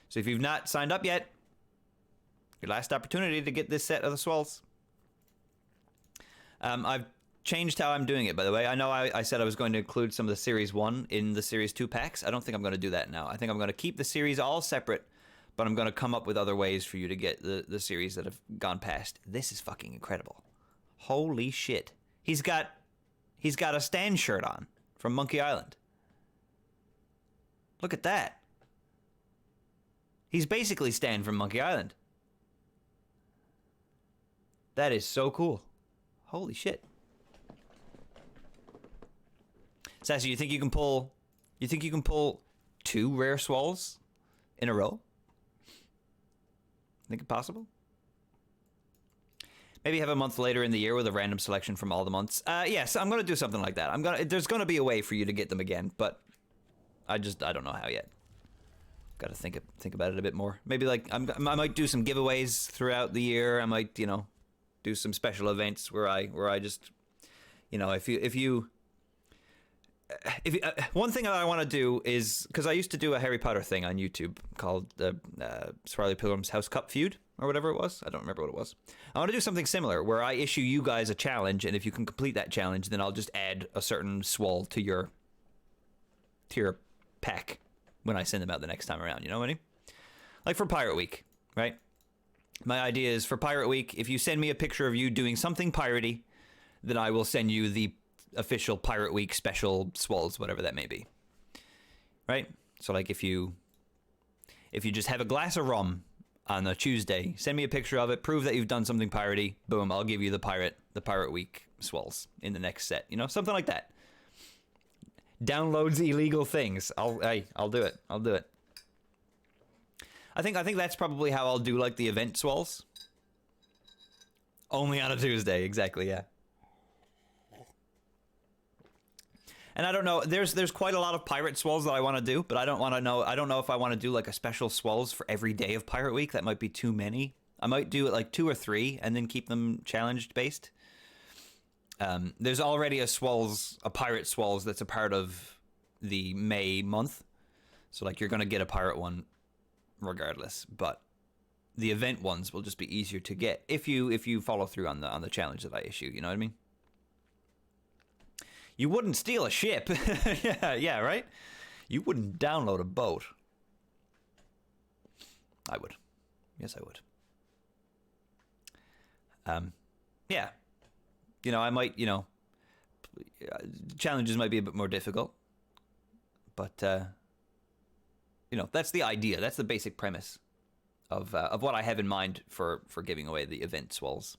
So if you've not signed up yet, your last opportunity to get this set of the Swalls. I've changed how I'm doing it, by the way. I know I said I was going to include some of the Series 1 in the Series 2 packs. I don't think I'm going to do that now. I think I'm going to keep the series all separate, but I'm going to come up with other ways for you to get the series that have gone past. This is fucking incredible. Holy shit. He's got a Stan shirt on from Monkey Island. Look at that. He's basically Stan from Monkey Island. That is so cool. Holy shit. Sassy, you think you can pull 2 rare Swalls in a row? Think it possible? Maybe have a month later in the year with a random selection from all the months. Yes, I'm gonna do something like that. There's gonna be a way for you to get them again, but I don't know how yet. Got to think about it a bit more. Maybe I might do some giveaways throughout the year. I might, do some special events where I just, one thing that I want to do is, because I used to do a Harry Potter thing on YouTube called the Swirly Pilgrim's House Cup Feud, or whatever it was. I don't remember what it was. I want to do something similar, where I issue you guys a challenge, and if you can complete that challenge, then I'll just add a certain Swall to your pack when I send them out the next time around. You know what I mean? Like for Pirate Week, right? My idea is for Pirate Week, if you send me a picture of you doing something piratey, then I will send you the official Pirate Week special Swalls, whatever that may be. Right? So like if you just have a glass of rum on a Tuesday, send me a picture of it, prove that you've done something piratey, boom, I'll give you the Pirate Week Swalls in the next set. Something like that. Downloads illegal things. I'll do it. I'll do it. I think that's probably how I'll do like the event Swalls. Only on a Tuesday, exactly, yeah. And I don't know, there's quite a lot of pirate Swalls that I want to do, but I don't know if I want to do like a special Swalls for every day of Pirate Week. That might be too many. I might do it like 2 or 3 and then keep them challenged based. There's already a pirate Swalls that's a part of the May month. So like you're going to get a pirate one regardless, but the event ones will just be easier to get if you follow through on the challenge that I issue, you know what I mean? You wouldn't steal a ship. yeah, right? You wouldn't download a boat. I would. Yes, I would. Yeah. I might, challenges might be a bit more difficult. But, that's the idea. That's the basic premise of what I have in mind for giving away the event Swalls.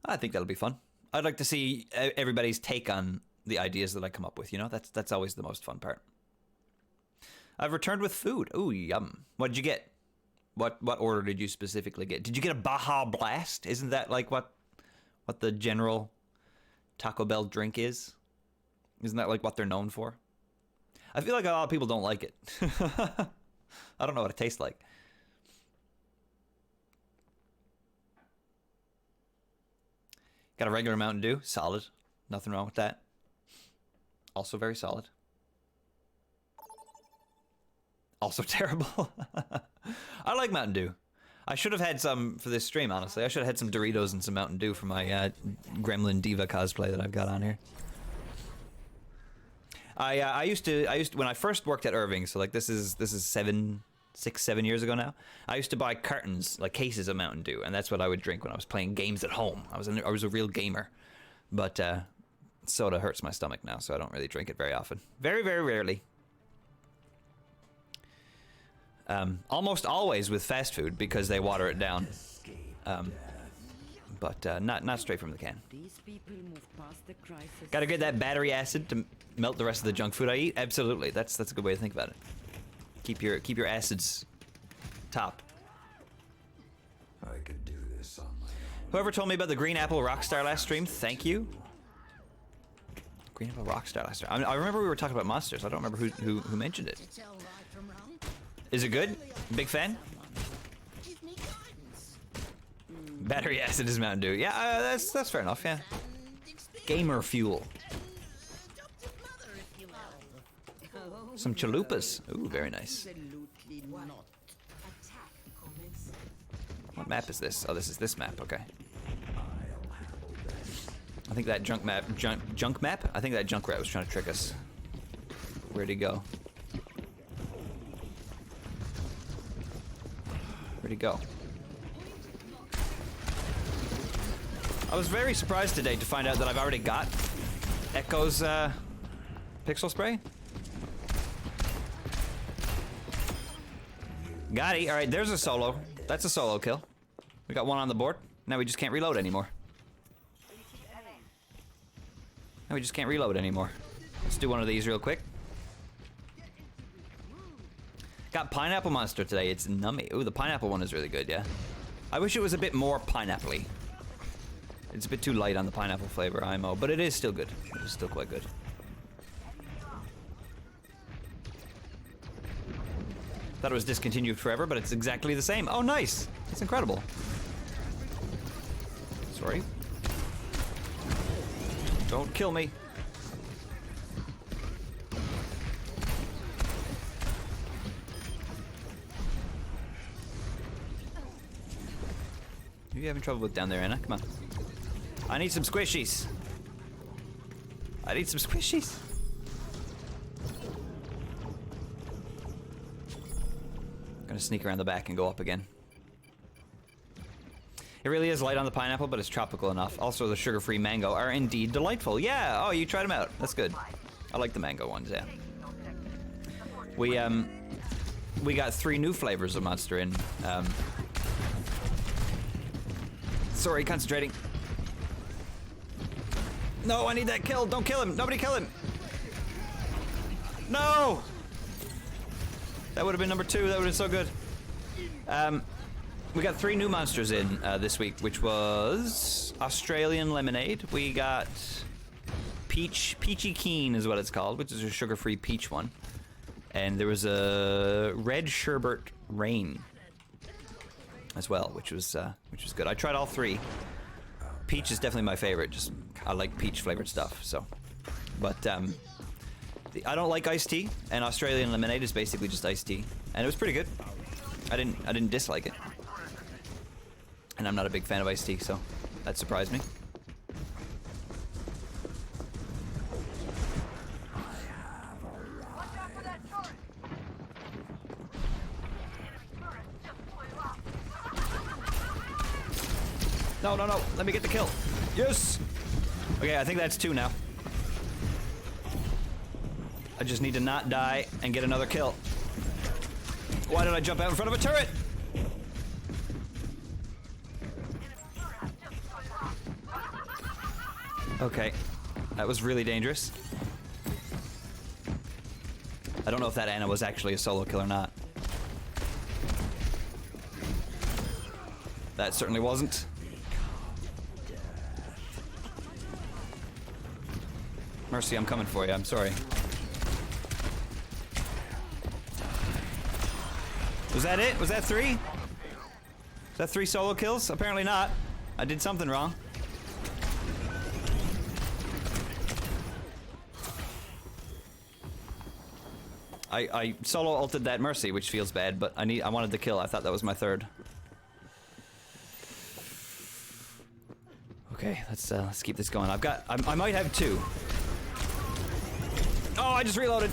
I think that'll be fun. I'd like to see everybody's take on the ideas that I come up with, That's always the most fun part. I've returned with food. Ooh, yum. What did you get? What order did you specifically get? Did you get a Baja Blast? Isn't that like what the general Taco Bell drink is? Isn't that like what they're known for? I feel like a lot of people don't like it. I don't know what it tastes like. Got a regular Mountain Dew. Solid. Nothing wrong with that. Also very solid. Also terrible. I like Mountain Dew. I should have had some for this stream, honestly. I should have had some Doritos and some Mountain Dew for my Gremlin Diva cosplay that I've got on here. I used to when I first worked at Irving, so like this is 6, 7 years ago now. I used to buy cartons, like cases of Mountain Dew, and that's what I would drink when I was playing games at home. I was a real gamer, but soda hurts my stomach now, so I don't really drink it very often. Very, very rarely. Almost always with fast food because they water it down. But not straight from the can. These people move past the crisis. Gotta get that battery acid to melt the rest of the junk food I eat. Absolutely, that's a good way to think about it. Keep your acids top. I could do this on my own. Whoever told me about the Green Apple Rockstar last stream, thank you. Green Apple Rockstar last stream. I remember we were talking about monsters. I don't remember who mentioned it. Is it good? Big fan? Battery acid is Mountain Dew. Yeah, that's fair enough. Yeah. Gamer fuel. Some chalupas. Ooh, very nice. What map is this? Oh, this is this map. Okay. I think that junk map. I think that junk rat was trying to trick us. Where'd he go? Where'd he go? I was very surprised today to find out that I've already got Echo's pixel spray. Got it. All right, there's a solo. That's a solo kill. We got one on the board. Now we just can't reload anymore. Now we just can't reload anymore. Let's do one of these real quick. Got Pineapple Monster today. It's nummy. Ooh, the pineapple one is really good, yeah. I wish it was a bit more pineapple-y. It's a bit too light on the pineapple flavor, IMO, but it is still good. It is still quite good. Thought it was discontinued forever, but it's exactly the same. Oh, nice. That's incredible. Sorry. Don't kill me. Who are you having trouble with down there, Anna? Come on. I need some squishies. I need some squishies. Gonna sneak around the back and go up again. It really is light on the pineapple, but it's tropical enough. Also, the sugar-free mango are indeed delightful. Yeah, oh, you tried them out. That's good. I like the mango ones, yeah. We got 3 new flavors of Monster in. Sorry, concentrating. No, I need that kill. Don't kill him. Nobody kill him. No! That would have been number 2. That would have been so good. We got 3 new monsters in this week, which was Australian Lemonade. We got Peachy Keen is what it's called, which is a sugar-free peach one. And there was a Red Sherbet Rain as well, which was good. I tried all 3. Peach is definitely my favorite. Just I like peach flavored stuff. So, but I don't like iced tea, and Australian Lemonade is basically just iced tea, and it was pretty good. I didn't dislike it, and I'm not a big fan of iced tea, so that surprised me. No, no, no. Let me get the kill. Yes! Okay, I think that's 2 now. I just need to not die and get another kill. Why did I jump out in front of a turret? Okay. That was really dangerous. I don't know if that Anna was actually a solo kill or not. That certainly wasn't. Mercy, I'm coming for you. I'm sorry. Was that it? Was that 3? Was that 3 solo kills? Apparently not. I did something wrong. I solo ulted that Mercy, which feels bad, but I wanted the kill. I thought that was my third. Okay, let's keep this going. I might have 2. Oh, I just reloaded.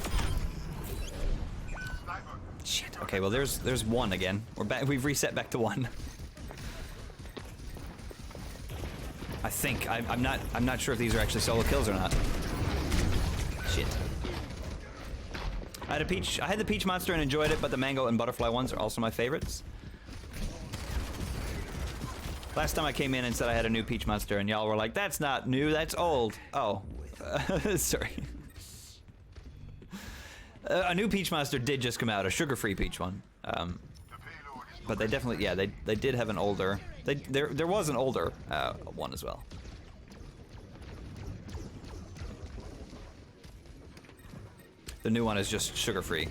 Shit. Okay, well there's 1 again. We're back. We've reset back to 1. I think I'm not sure if these are actually solo kills or not. Shit. I had the peach monster and enjoyed it, but the mango and butterfly ones are also my favorites. Last time I came in and said I had a new peach monster, and y'all were like, "That's not new, that's old." Oh, sorry. A new peach monster did just come out, a sugar-free peach one. But they definitely, yeah, they did have an older. There was an older one as well. The new one is just sugar-free.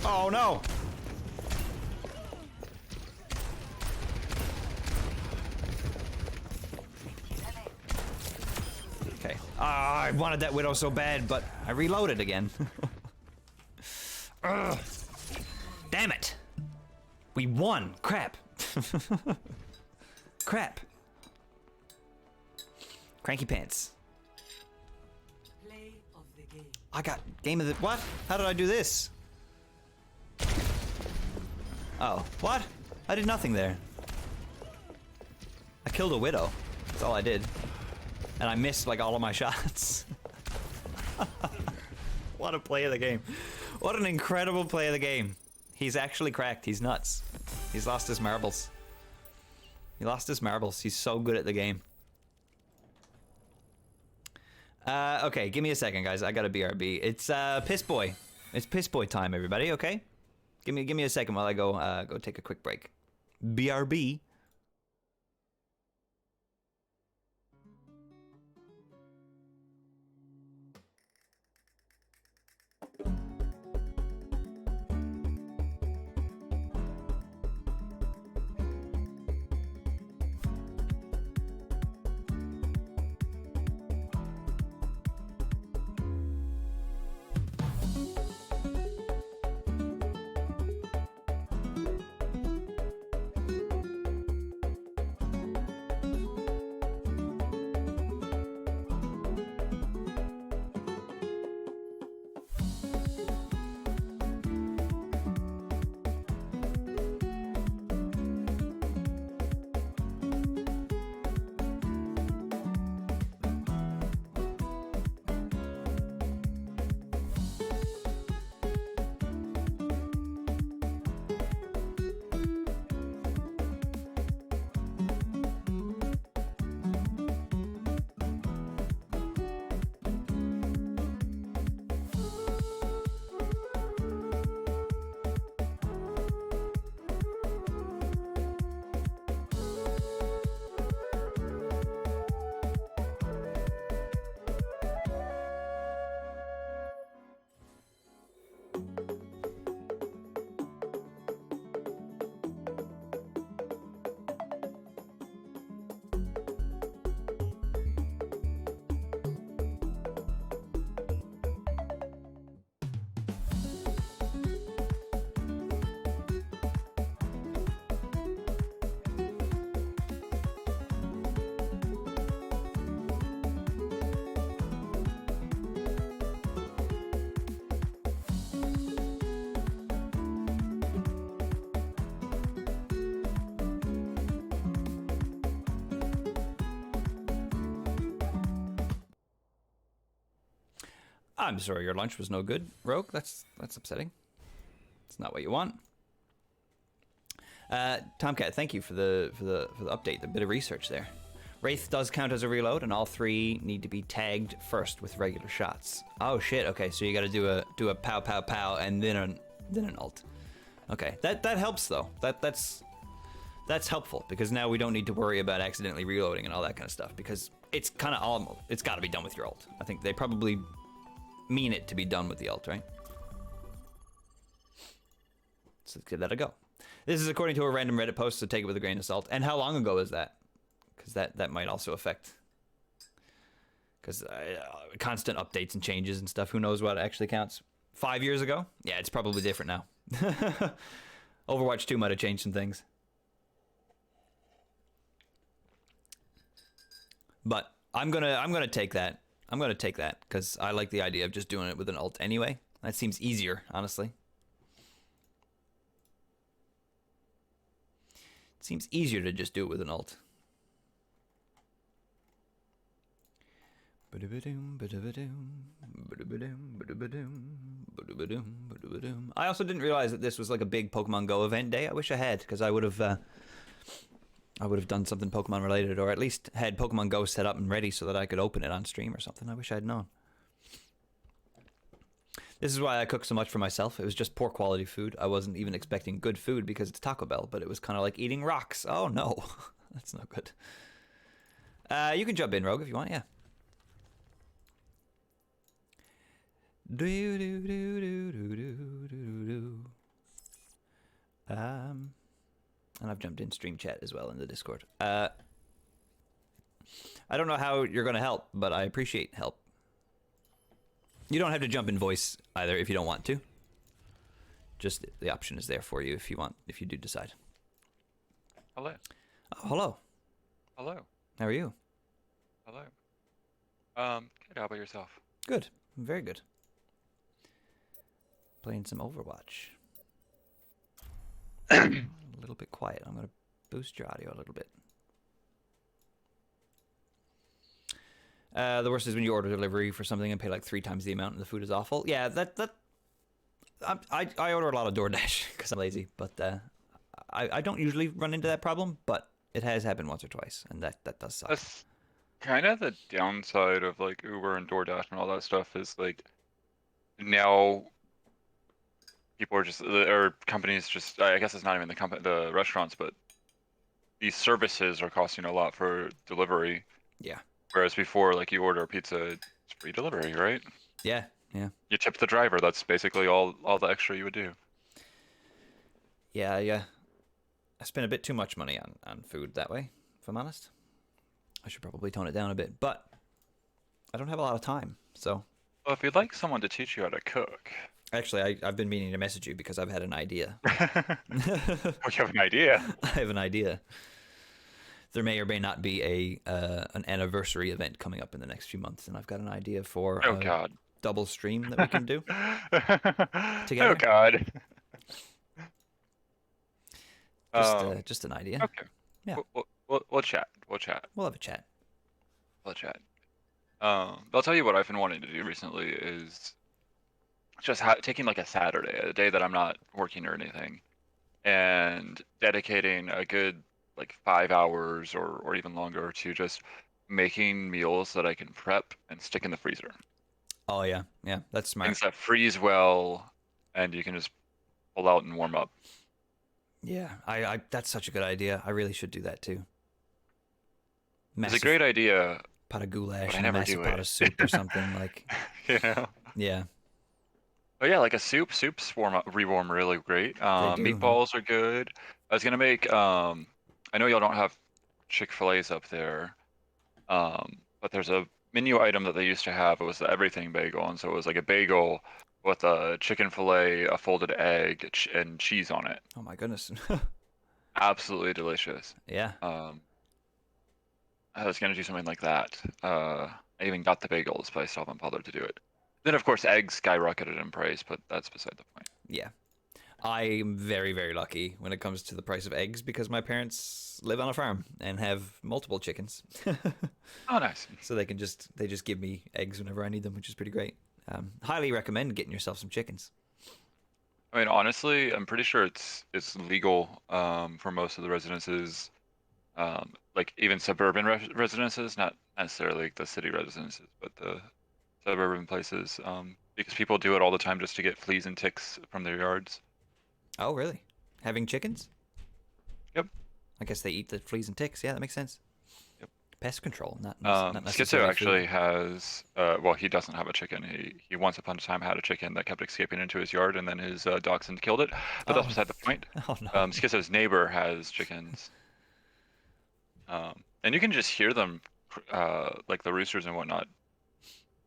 Oh no! Okay. I wanted that Widow so bad, but I reloaded again. Ugh. Damn it! We won! Crap! Crap! Cranky pants. Play of the game. I got game of the... What? How did I do this? Oh, what? I did nothing there. I killed a Widow. That's all I did. And I missed, like, all of my shots. What a play of the game. What an incredible play of the game. He's actually cracked. He's nuts. He's lost his marbles. He lost his marbles. He's so good at the game. Okay, give me a second, guys. I got a BRB. It's Piss Boy. It's Piss Boy time, everybody. Okay, give me a second while I go take a quick break. BRB. I'm sorry your lunch was no good, Rogue. That's upsetting. It's not what you want. Tomcat, thank you for the update, the bit of research there. Wraith does count as a reload, and all 3 need to be tagged first with regular shots. Oh shit! Okay, so you got to do a pow pow pow and then an ult. Okay, that helps though. That's helpful because now we don't need to worry about accidentally reloading and all that kind of stuff because it's kind of it's got to be done with your ult. I think they probably mean it to be done with the ult, right? So let's give that a go. This is according to a random Reddit post, so take it with a grain of salt. And how long ago is that? Because that might also affect because constant updates and changes and stuff. Who knows what actually counts? 5 years ago? Yeah, it's probably different now. Overwatch 2 might have changed some things. But I'm gonna take that. I'm gonna take that because I like the idea of just doing it with an ult anyway. That seems easier, honestly. It seems easier to just do it with an ult. I also didn't realize that this was like a big Pokemon Go event day. I wish I had, because I would have done something Pokemon related, or at least had Pokemon Go set up and ready so that I could open it on stream or something. I wish I'd known. This is why I cook so much for myself. It was just poor quality food. I wasn't even expecting good food because it's Taco Bell, but it was kind of like eating rocks. Oh no, that's not good. You can jump in, Rogue, if you want. Yeah. And I've jumped in stream chat as well in the Discord. I don't know how you're gonna help, but I appreciate help. You don't have to jump in voice either if you don't want to. Just the option is there for you if you want, if you do decide. Hello. Oh, hello. Hello. How are you? Hello. Good. How about yourself? Good. Very good. Playing some Overwatch. A little bit quiet. I'm going to boost your audio a little bit. The worst is when you order delivery for something and pay like 3 times the amount and the food is awful. Yeah, I order a lot of DoorDash because I'm lazy, but I don't usually run into that problem, but it has happened once or twice, and that does suck. That's kind of the downside of like Uber and DoorDash and all that stuff is like now people are just, or companies just, I guess it's not even the restaurants, but these services are costing a lot for delivery. Yeah. Whereas before, like you order a pizza, it's free delivery, right? Yeah, yeah. You tip the driver. That's basically all the extra you would do. Yeah, yeah. I spend a bit too much money on food that way, if I'm honest. I should probably tone it down a bit, but I don't have a lot of time, so. Well, if you'd like someone to teach you how to cook. Actually, I've been meaning to message you because I've had an idea. Oh, you have an idea? I have an idea. There may or may not be an anniversary event coming up in the next few months, and I've got an idea for Oh God. double stream that we can do together. Oh God. Just an idea. Okay. Yeah. We'll chat. We'll chat. We'll have a chat. We'll chat. I'll tell you what I've been wanting to do recently is just taking like a Saturday, a day that I'm not working or anything, and dedicating a good like 5 hours or even longer to just making meals that I can prep and stick in the freezer. Oh yeah, yeah, that's smart. Things that freeze well and you can just pull out and warm up. Yeah, I that's such a good idea. I really should do that too. It's a great idea. Pot of goulash but I and a never massive do pot it. of soup or something like. You know? Yeah. Oh yeah, like a soups rewarm really great. They do. Meatballs are good. I was gonna make I know y'all don't have Chick-fil-A's up there, but there's a menu item that they used to have. It was the everything bagel, and so it was like a bagel with a chicken fillet, a folded egg, and cheese on it. Oh my goodness. Absolutely delicious. Yeah. I was gonna do something like that. I even got the bagels, but I still haven't bothered to do it. Then of course eggs skyrocketed in price, but that's beside the point. Yeah. I'm very, very lucky when it comes to the price of eggs because my parents live on a farm and have multiple chickens. Oh, nice. So they just give me eggs whenever I need them, which is pretty great. Highly recommend getting yourself some chickens. I mean, honestly, I'm pretty sure it's legal for most of the residences, like even suburban residences, not necessarily the city residences, but the suburban places, because people do it all the time just to get fleas and ticks from their yards. Oh, really? Having chickens? Yep. I guess they eat the fleas and ticks. Yeah, that makes sense. Yep. Pest control, not Schizo necessarily actually food. has, well, he doesn't have a chicken. He once upon a time had a chicken that kept escaping into his yard, and then his dachshund killed it. But that's Oh. beside the point. Oh no. Schizo's neighbor has chickens, and you can just hear them, like the roosters and whatnot,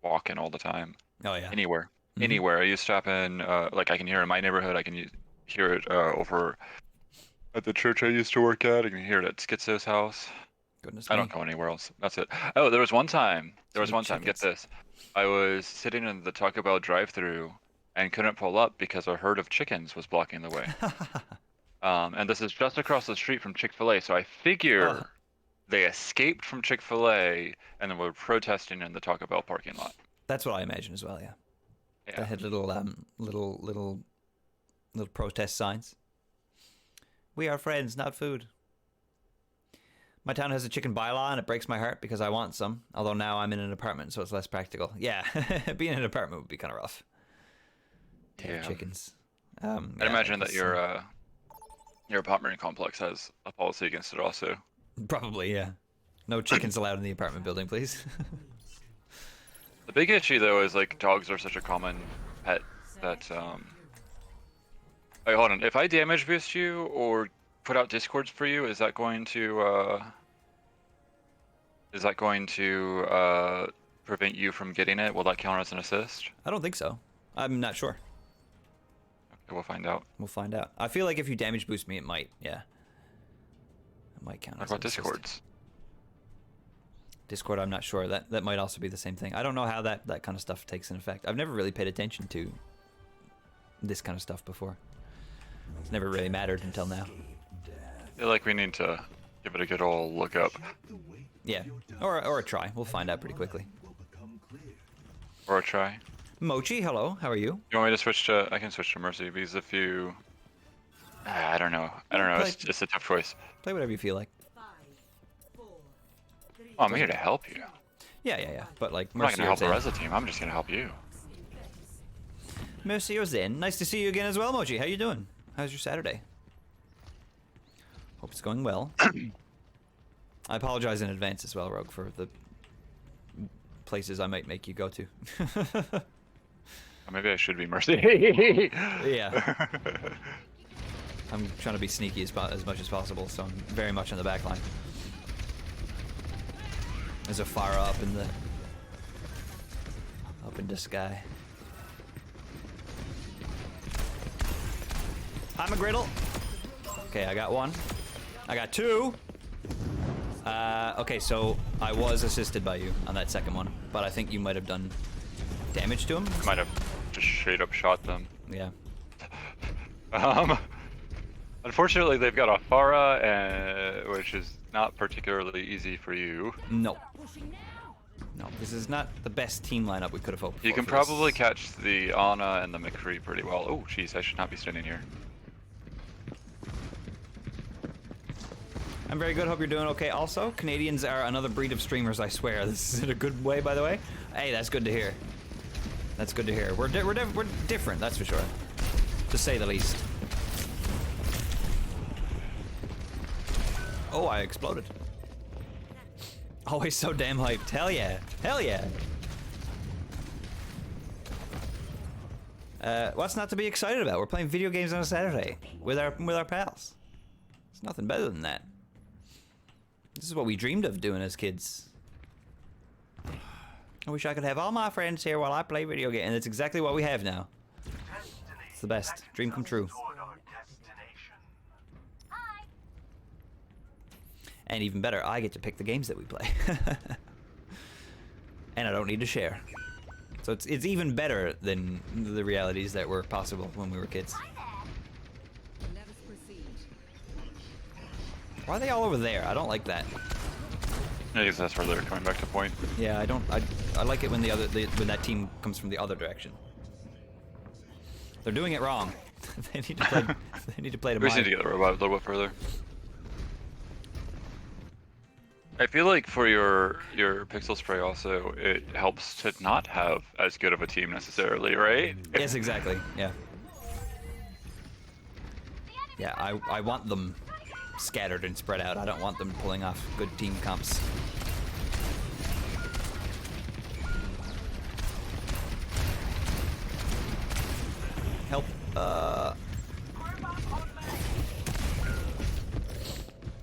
walking all the time. Oh yeah. Anywhere. Mhm. Anywhere. I used to happen, like I can hear it in my neighborhood, I can hear it over at the church I used to work at, I can hear it at Schizo's house. Goodness I me. don't go anywhere else. That's it. Oh, there was one time. Sweet Get chickens. this. I was sitting in the Taco Bell drive-thru and couldn't pull up because a herd of chickens was blocking the way. And this is just across the street from Chick-fil-A, so I figure Oh, they escaped from Chick-fil-A and then were protesting in the Taco Bell parking lot. that's what I imagine as well. Yeah. They Yeah. had little protest signs. We are friends, not food. My town has a chicken bylaw, and it breaks my heart because I want some. Although now I'm in an apartment, so it's less practical. Yeah, being in an apartment would be kind of rough. To have Yeah. chickens. I'd Yeah, imagine that it's, your apartment complex has a policy against it also. probably, yeah. No chickens allowed in the apartment building, please. The big issue though is like dogs are such a common pet that Wait, hold on. If I damage boost you or put out discords for you, is that going to prevent you from getting it? Will that count as an assist? I don't think so. I'm not sure. Okay, we'll find out. We'll find out. I feel like if you damage boost me, it might. Yeah. It might count What as about an assist. discords? Discord, I'm not sure. That might also be the same thing. I don't know how that kind of stuff takes an effect. I've never really paid attention to this kind of stuff before. It's never really mattered until now. I feel like we need to give it a good old look up. Yeah, or a try. We'll find out pretty quickly. Or a try. Mochi, hello. How are you? You want me to switch to? I can switch to Mercy because if you, I don't know. It's a tough choice. Play whatever you feel like. 5, 4, 3, Oh, I'm here to help you. Yeah. But like I'm not Mercy gonna or help the Zen. rest of the team. I'm just gonna help you. Mercy or Zen. Nice to see you again as well, Mochi. How you doing? How's your Saturday? Hope it's going well. I apologize in advance as well, Rogue, for the places I might make you go to. Or maybe I should be Mercy. Yeah. I'm trying to be sneaky as much as possible, so I'm very much on the back line. There's a fire up in the sky. I'm a griddle. Okay, I got one. I got two. Okay, so I was assisted by you on that second one, but I think you might have done damage to him. Might have just straight up shot them. Yeah. Unfortunately, they've got a Pharah, which is not particularly easy for you. No. No, this is not the best team lineup we could have hoped for. You can for probably this. catch the Ana and the McCree pretty well. Oh, jeez, I should not be standing here. I'm very good. Hope you're doing okay. Also, Canadians are another breed of streamers. I swear. This is in a good way, by the way. Hey, that's good to hear. That's good to hear. We're different. That's for sure, to say the least. Oh, I exploded. Always so damn hyped. Hell yeah. Hell yeah. What's not to be excited about? We're playing video games on a Saturday with our pals. There's nothing better than that. This is what we dreamed of doing as kids. I wish I could have all my friends here while I play video games, and it's exactly what we have now. It's the best. Dream come true. And even better, I get to pick the games that we play. And I don't need to share. So it's even better than the realities that were possible when we were kids. Let us proceed. Why are they all over there? I don't like that. I guess that's where they're coming back to point. Yeah, I don't. I like it when when that team comes from the other direction. They're doing it wrong. They need to play. They need to play to We just need to mine. get the robot a little bit further. I feel like for your pixel spray also, it helps to not have as good of a team necessarily, right? Yes, exactly. Yeah. Yeah, I want them scattered and spread out. I don't want them pulling off good team comps. Help.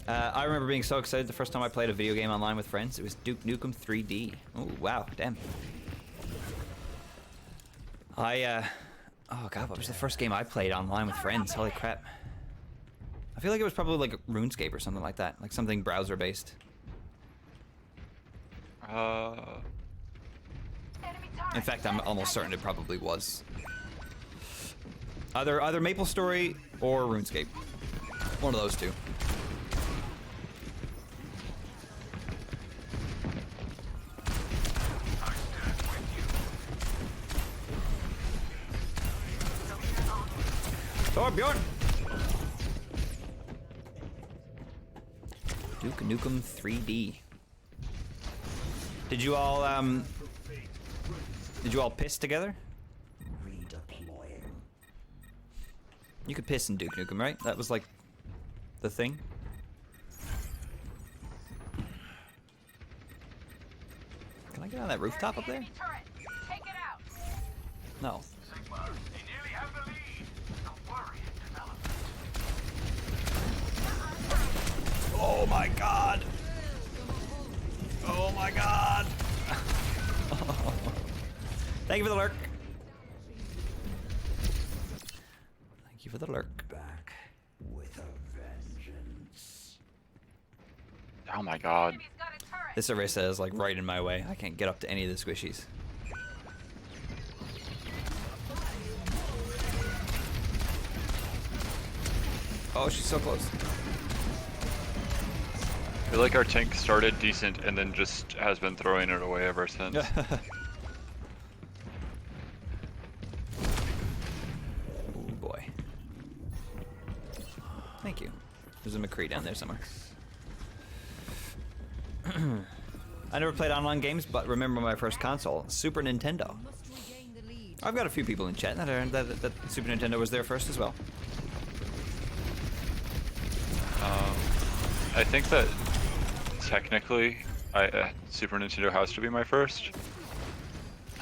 I remember being so excited the first time I played a video game online with friends. It was Duke Nukem 3D. Oh, wow, damn. Oh god, what was the first game I played online with friends? Holy crap. I feel like it was probably like RuneScape or something like that. Like something browser based. In fact, I'm almost certain it probably was. Either MapleStory or RuneScape. One of those two. Torbjorn! Duke Nukem 3D. Did you all piss together? Redeploying. You could piss in Duke Nukem, right? That was like the thing. Can I get on that rooftop up there? No. Oh my god! Oh my god! Thank you for the lurk. Thank you for the lurk. Back with a vengeance. Oh my god. This Orisa is like right in my way. I can't get up to any of the squishies. Oh, she's so close. I feel like our tank started decent and then just has been throwing it away ever since. Oh boy. Thank you. There's a McCree down there somewhere. I never played online games, but remember my first console, Super Nintendo. Must regain the lead. I've got a few people in chat that Super Nintendo was there first as well. I think that technically, Super Nintendo has to be my first.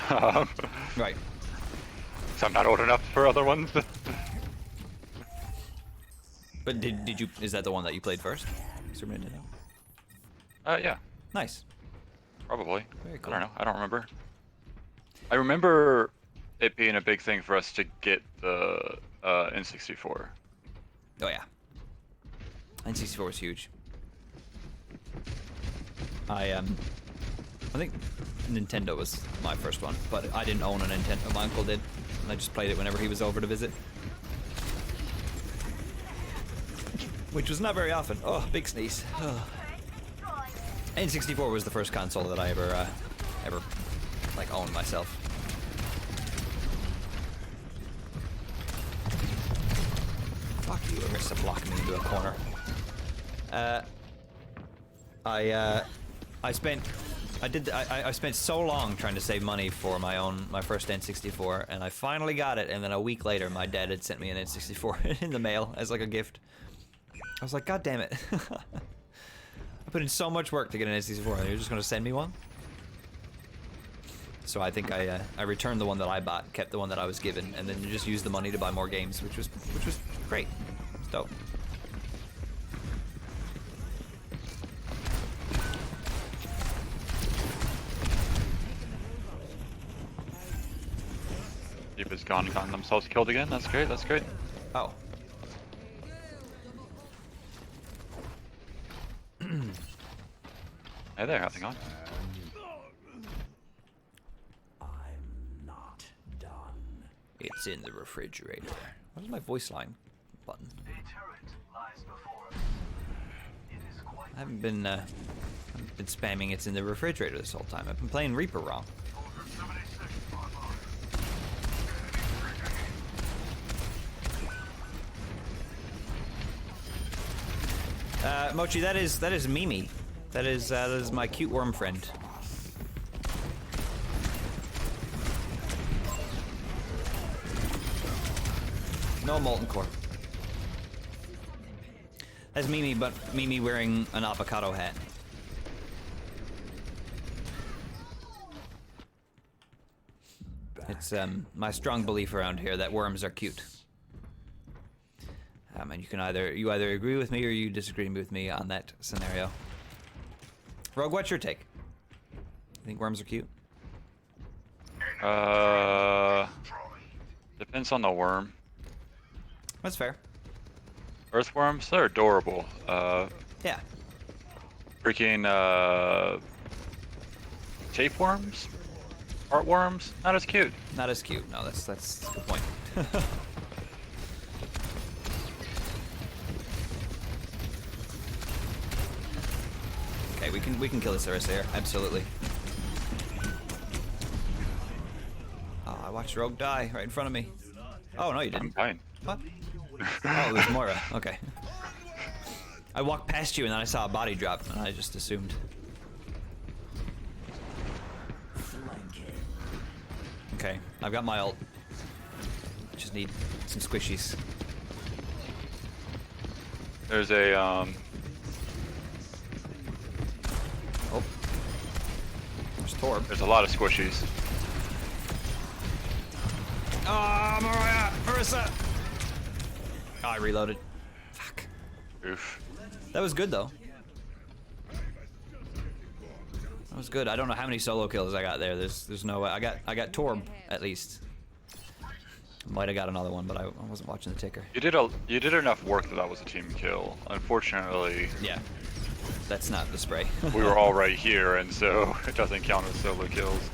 Right. So I'm not old enough for other ones. But did you? Is that the one that you played first? Super Nintendo. Yeah, Nice. probably. Very I cool. don't know. I don't remember. I remember it being a big thing for us to get the N64. Oh yeah. N64 was huge. I think Nintendo was my first one, but I didn't own a Nintendo. My uncle did, and I just played it whenever he was over to visit. Which was not very often. Oh, big sneeze. Oh. N64 was the first console that I ever like owned myself. Fuck you, Orisa blocking me into a corner. I spent so long trying to save money for my first N64, and I finally got it. And then a week later, my dad had sent me an N64 in the mail as like a gift. I was like, God damn it! I put in so much work to get an N64, and you're just gonna send me one? So I think I returned the one that I bought, kept the one that I was given, and then just used the money to buy more games, which was great. It's dope. Deep is gone, gotten themselves killed again. That's great. That's great. Oh. Hey there, how's it going? I'm not done. It's in the refrigerator. What is my voice line button? I haven't been spamming it's in the refrigerator this whole time. I've been playing Reaper wrong. Mochi, that is Mimi. That is my cute worm friend. No molten core. That's Mimi, but Mimi wearing an avocado hat. It's my strong belief around here that worms are cute. And you either agree with me or you disagree with me on that scenario. Rogue, what's your take? You think worms are cute? Depends on the worm. That's fair. Earthworms, they're adorable. Yeah. Freaking tapeworms, heartworms, not as cute. Not as cute. No, that's a good point. Okay, we can kill this Aristare, absolutely. Oh, I watched Rogue die right in front of me. Oh no, you I'm didn't. fine. What? Oh, it was Moira. Okay. I walked past you and then I saw a body drop and I just assumed. Okay, I've got my ult. Just need some squishies. There's a Oh. There's Torb. there's a lot of squishies. Oh, Mariah! Marissa! Oh, I reloaded. Fuck. Oof. That was good though. That was good. I don't know how many solo kills I got there. There's no way. I got Torb at least. Might have got another one, but I wasn't watching the ticker. You did enough work that was a team kill. Unfortunately, Yeah. That's not the spray. we were all right here, and so it doesn't count as solo kills.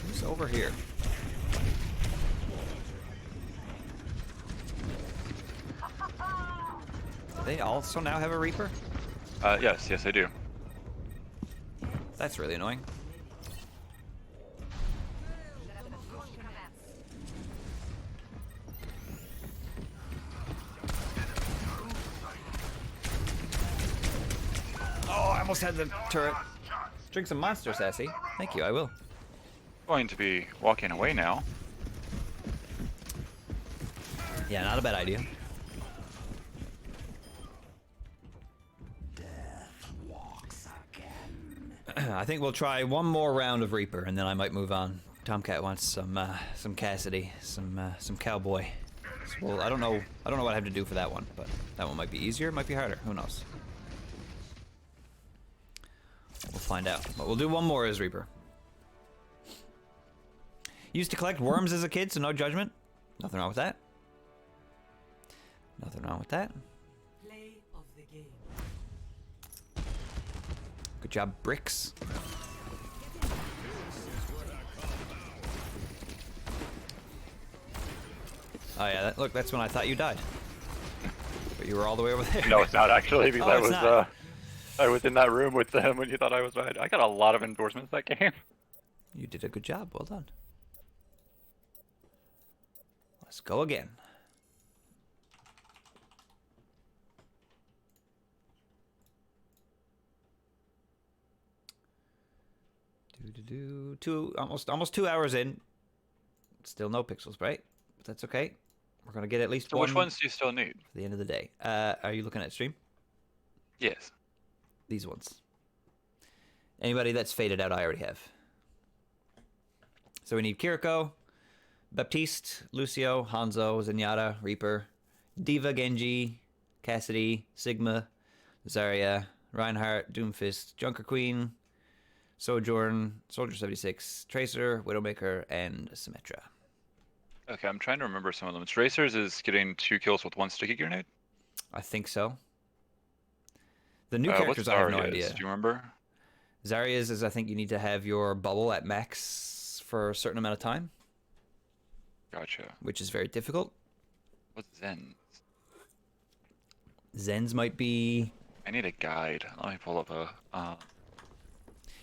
Who's over here? Do they also now have a Reaper? Yes, I do. That's really annoying. Oh, I almost had the turret. Drink some Monster, Sassy. Thank you, I will. Going to be walking away now. Yeah, not a bad idea. I think we'll try one more round of Reaper, and then I might move on. Tomcat wants some Cassidy, some cowboy. So I don't know what I have to do for that one, but that one might be easier, might be harder. Who knows? We'll find out. But we'll do one more as Reaper. Used to collect worms as a kid, so no judgment. Nothing wrong with that. Nothing wrong with that. Play of the game. Good job, Bricks. Oh yeah, look, that's when I thought you died. But you were all the way over there. No, it's not actually, because Oh, I it's was not. I was in that room with them when you thought I was right. I got a lot of endorsements that game. You did a good job. Well done. Let's go again. Almost 2 hours in. Still no pixels, right? But that's okay. We're gonna get at least So one which ones do you still need? for the end of the day. Are you looking at stream? Yes. These ones. Anybody that's faded out, I already have. So we need Kiriko, Baptiste, Lucio, Hanzo, Zenyatta, Reaper, Diva, Genji, Cassidy, Sigma, Zarya, Reinhardt, Doomfist, Junker Queen, Sojourn, Soldier 76, Tracer, Widowmaker, and Symmetra. Okay, I'm trying to remember some of them. Tracers is getting 2 kills with 1 sticky grenade. I think so. The new What's characters, I have no Zarya's? idea. Do you remember? Zarya's is, I think you need to have your bubble at max for a certain amount of time, Gotcha. which is very difficult. What's Zen? Zen's might be... I need a guide. Let me pull up a.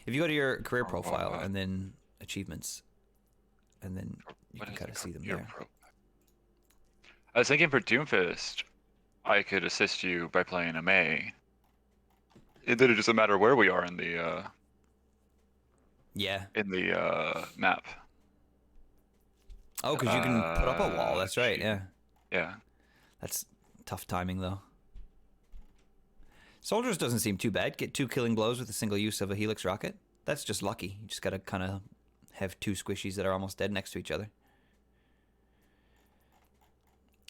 If you go to your career Oh, profile wow. and then achievements, and then you What can is kind it? of see them Career there. pro- I was thinking for Doomfist, I could assist you by playing a Mei. It doesn't matter where we are in the Yeah. map. Oh, because you can put up a wall. That's right. shoot. Yeah. Yeah. That's tough timing, though. Soldiers doesn't seem too bad. Get 2 killing blows with a single use of a Helix rocket. That's just lucky. You just gotta kind of have 2 squishies that are almost dead next to each other.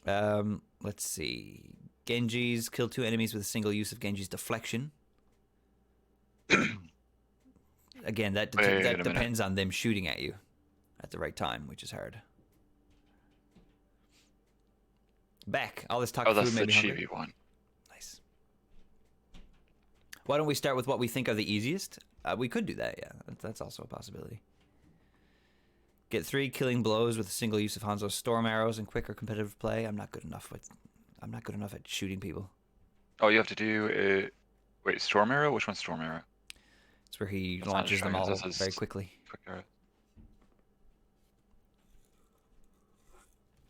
Let's see. Genji's kill 2 enemies with a single use of Genji's deflection. Again, that Wait a that minute. depends on them shooting at you at the right time, which is hard. Back. All this talk Oh, of that's food the made me hungry. chibi one. Nice. Why don't we start with what we think are the easiest? We could do that, yeah. That's also a possibility. Get 3 killing blows with a single use of Hanzo's storm arrows and quicker competitive play. I'm not good enough at shooting people. Oh, you have to do it. Wait, Storm Arrow? Which one's Storm Arrow? It's where he That's not launches them shotgun, all this is very quickly. Quick arrow.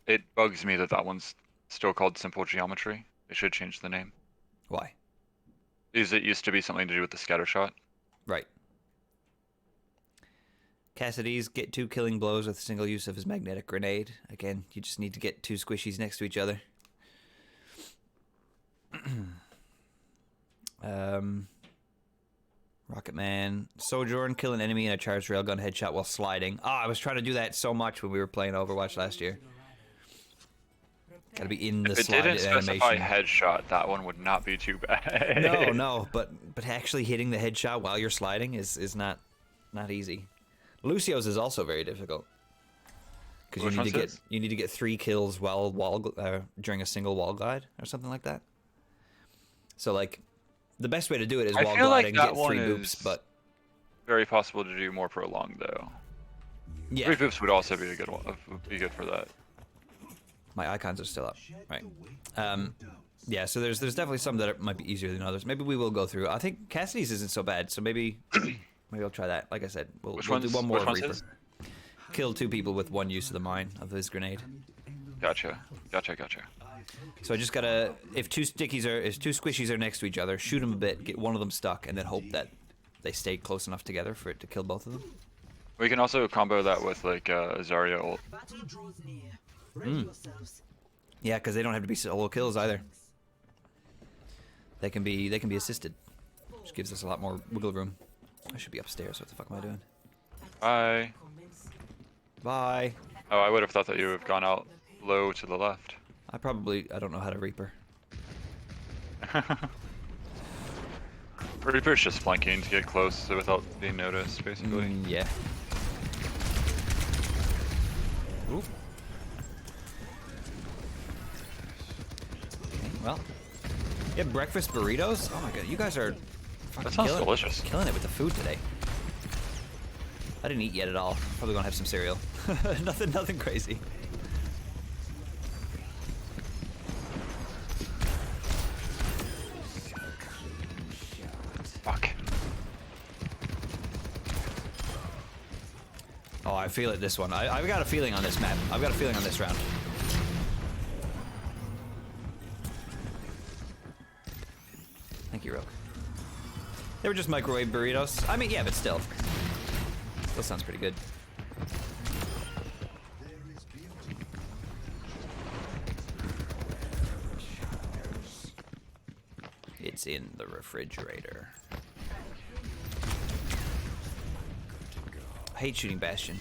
It bugs me that one's still called Simple Geometry. They should change the name. Why? Because it used to be something to do with the scatter shot. Right. Cassidy's get 2 killing blows with a single use of his magnetic grenade. Again, you just need to get 2 squishies next to each other. Rocket Man. Sojourn, kill an enemy in a charged railgun headshot while sliding. I was trying to do that so much when we were playing Overwatch last year. Gotta be in the If it slide didn't specify animation. headshot, that one would not be too bad. No, but actually hitting the headshot while you're sliding is not easy. Lucio's is also very difficult because you need to get 3 kills while during a single wall glide or something like that. So like, the best way to do it is I wall feel like gliding, that get one 3 boops, is but very possible to do more prolonged though. yeah, 3 boops would also be a good one. Would be good for that. my icons are still up, right? Yeah, so there's definitely some that might be easier than others. Maybe we will go through. I think Cassidy's isn't so bad, so maybe I'll try that. Like I said, we'll do one more which one's Reaper. his? Kill 2 people with 1 use of the mine of his grenade. Gotcha. So I just gotta, if 2 squishies are next to each other, shoot them a bit, get one of them stuck, and then hope that they stay close enough together for it to kill both of them. We can also combo that with like Zarya ult. Battle draws near. Ready yourselves. Yeah, because they don't have to be solo kills either. They can be assisted, which gives us a lot more wiggle room. I should be upstairs. What the fuck am I doing? Bye. Bye. Oh, I would have thought that you would have gone out low to the left. I don't know how to Reaper. Reaper's just flanking to get close without being noticed, basically. Yeah. Ooh. Okay, well. You have breakfast burritos? Oh my god, you guys are fucking That sounds delicious. killing it with the food today. I didn't eat yet at all. Probably gonna have some cereal. nothing crazy. Fuck. Oh, I feel it this one. I've got a feeling on this map. I've got a feeling on this round. Thank you, Rogue. They were just microwave burritos. I mean, yeah, but still. Still sounds pretty good. It's in the refrigerator. I hate shooting Bastion.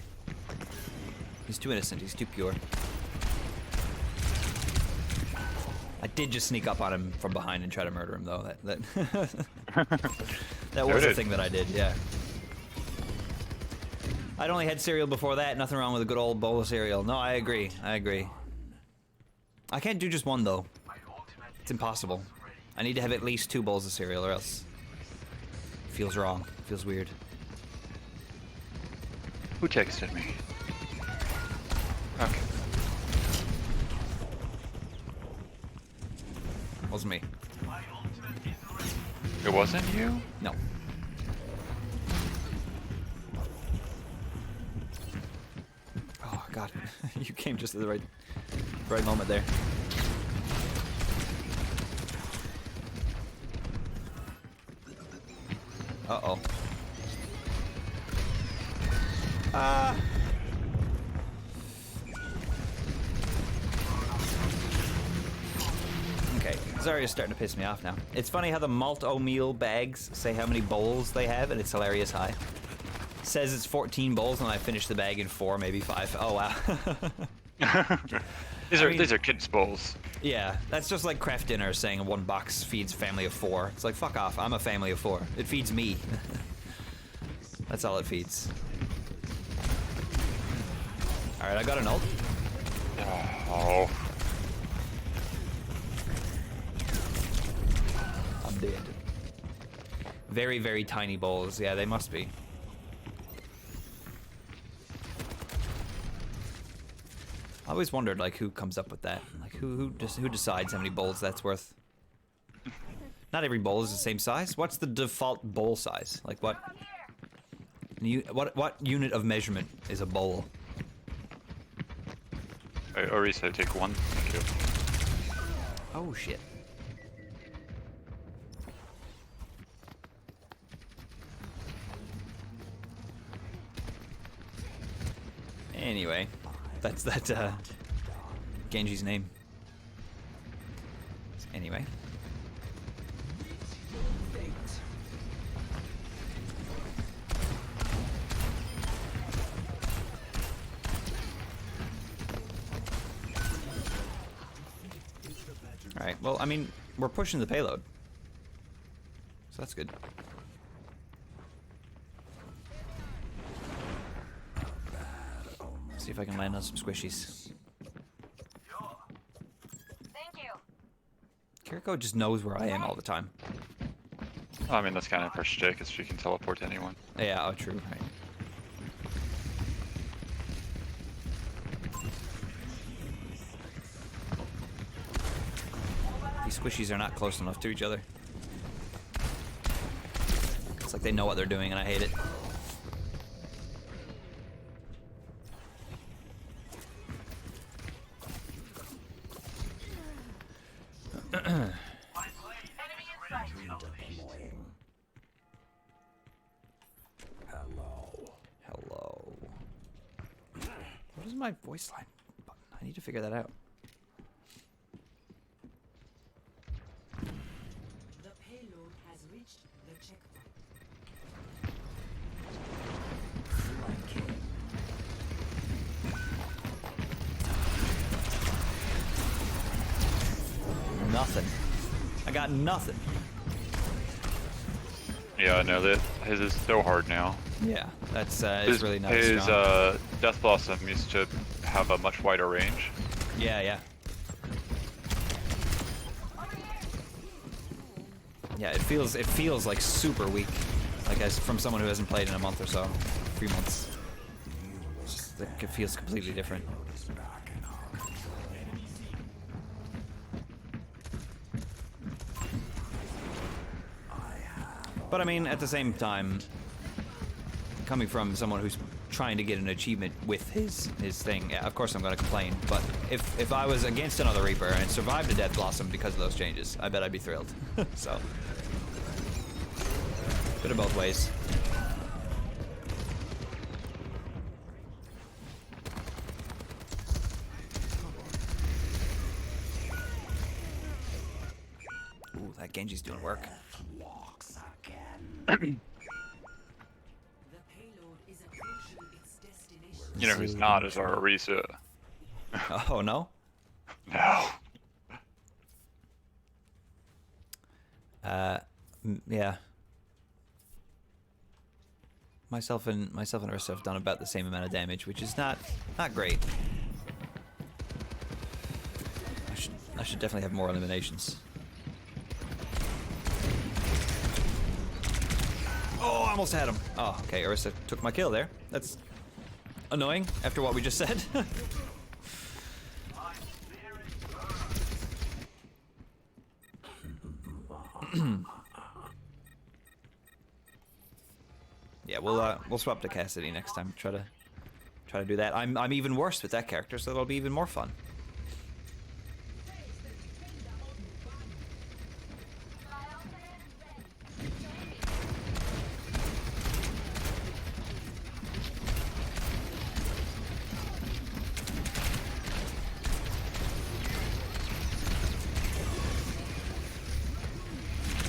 He's too innocent. He's too pure. I did just sneak up on him from behind and try to murder him, though. That was a thing that I did, yeah. I'd only had cereal before that. Nothing wrong with a good old bowl of cereal. No, I agree. I can't do just one, though. It's impossible. I need to have at least 2 bowls of cereal, or else it feels wrong. It feels weird. Who texted me? Okay. Wasn't me. It wasn't you? No. Oh god, you came just at the right moment there. Uh-oh. Ah. Okay, Zarya's starting to piss me off now. It's funny how the malt oatmeal bags say how many bowls they have, and it's hilarious high. Says it's 14 bowls, and I finished the bag in 4, maybe 5. Oh, wow. These are kids' bowls. Yeah, that's just like Kraft Dinner saying one box feeds family of 4. It's like, fuck off, I'm a family of 4. It feeds me. That's all it feeds. Alright, I got an ult. Oh. I'm dead. Very, very tiny bowls. Yeah, they must be. I always wondered, like, who comes up with that? Like, who decides how many bowls that's worth? Not every bowl is the same size. What's the default bowl size? Like, what unit of measurement is a bowl? Hey, Orisa, take one. Thank you. Oh shit. Anyway, that's Genji's name. Anyway. Alright, well, I mean, we're pushing the payload. So that's good. See if I can land on some squishies. Thank you. Kiriko just knows where I am all the time. I mean, that's kind of her shtick, is she can teleport to anyone. Yeah, oh true, right. These squishies are not close enough to each other. It's like they know what they're doing and I hate it. Hello. What is my voice line button? I need to figure that out. The payload has reached the checkpoint. Nothing. I got nothing. Yeah, no, that his is so hard now. Yeah, that's it's really not His strong. Death Blossom used to have a much wider range. Yeah, yeah. Yeah, it feels like super weak. Like as from someone who hasn't played in a month or so, 3 months. It's just, like, it feels completely different. But I mean, at the same time, coming from someone who's trying to get an achievement with his thing, yeah, of course I'm going to complain. But if I was against another Reaper and survived a Death Blossom because of those changes, I bet I'd be thrilled. So, bit of both ways. Ooh, that Genji's doing work. The payload is approaching its destination. You know who's not is our Orisa. Oh no? No. Yeah. Myself and Ursa have done about the same amount of damage, which is not great. I should definitely have more eliminations. Oh, I almost had him. Oh, okay, Ursa took my kill there. That's annoying after what we just said. Yeah, we'll swap to Cassidy next time. Try to do that. I'm even worse with that character, so it'll be even more fun.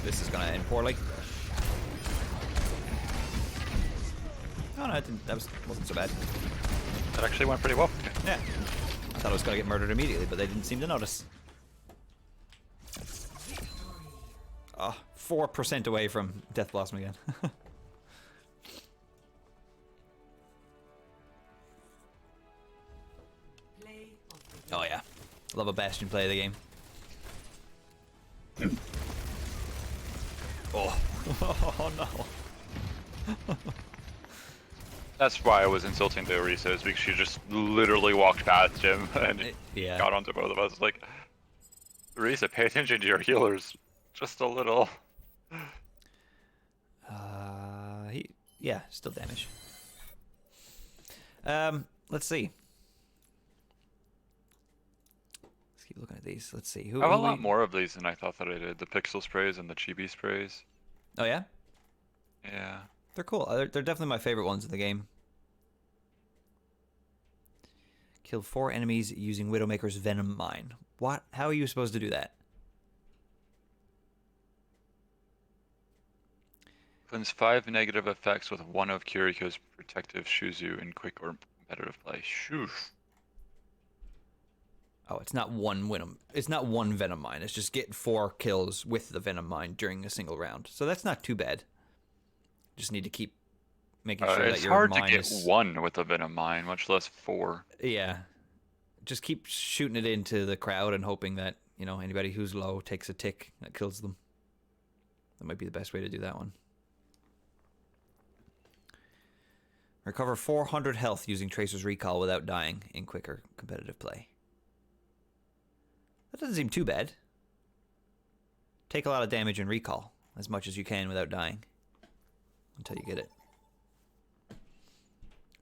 This is gonna end poorly. Oh no, that wasn't so bad. That actually went pretty well. Yeah, I thought I was going to get murdered immediately, but they didn't seem to notice. Oh, 4% away from Death Blossom again. Oh yeah, love a Bastion play of the game. Oh, oh no. That's why I was insulting the Orisa, is because she just literally walked past him and Yeah. got onto both of us. Like, Orisa, pay attention to your healers just a little. Yeah, still damage. Let's see. Let's keep looking at these. Let's see. I have a lot more of these than I thought that I did. The pixel sprays and the chibi sprays. Oh yeah? Yeah. They're cool. They're definitely my favorite ones in the game. Kill 4 enemies using Widowmaker's Venom Mine. What? How are you supposed to do that? Cleanse 5 negative effects with one of Kiriko's protective Shuzu in quick or competitive play. Shoosh. Oh, it's not one Venom. It's not one Venom Mine. It's just get 4 kills with the Venom Mine during a single round. So that's not too bad. Just need to keep making sure that It's your hard to mine get is... one with a Venom Mine, much less 4. Yeah. Just keep shooting it into the crowd and hoping that, you know, anybody who's low takes a tick that kills them. That might be the best way to do that one. Recover 400 health using Tracer's Recall without dying in quicker competitive play. That doesn't seem too bad. Take a lot of damage in Recall, as much as you can without dying. Until you get it.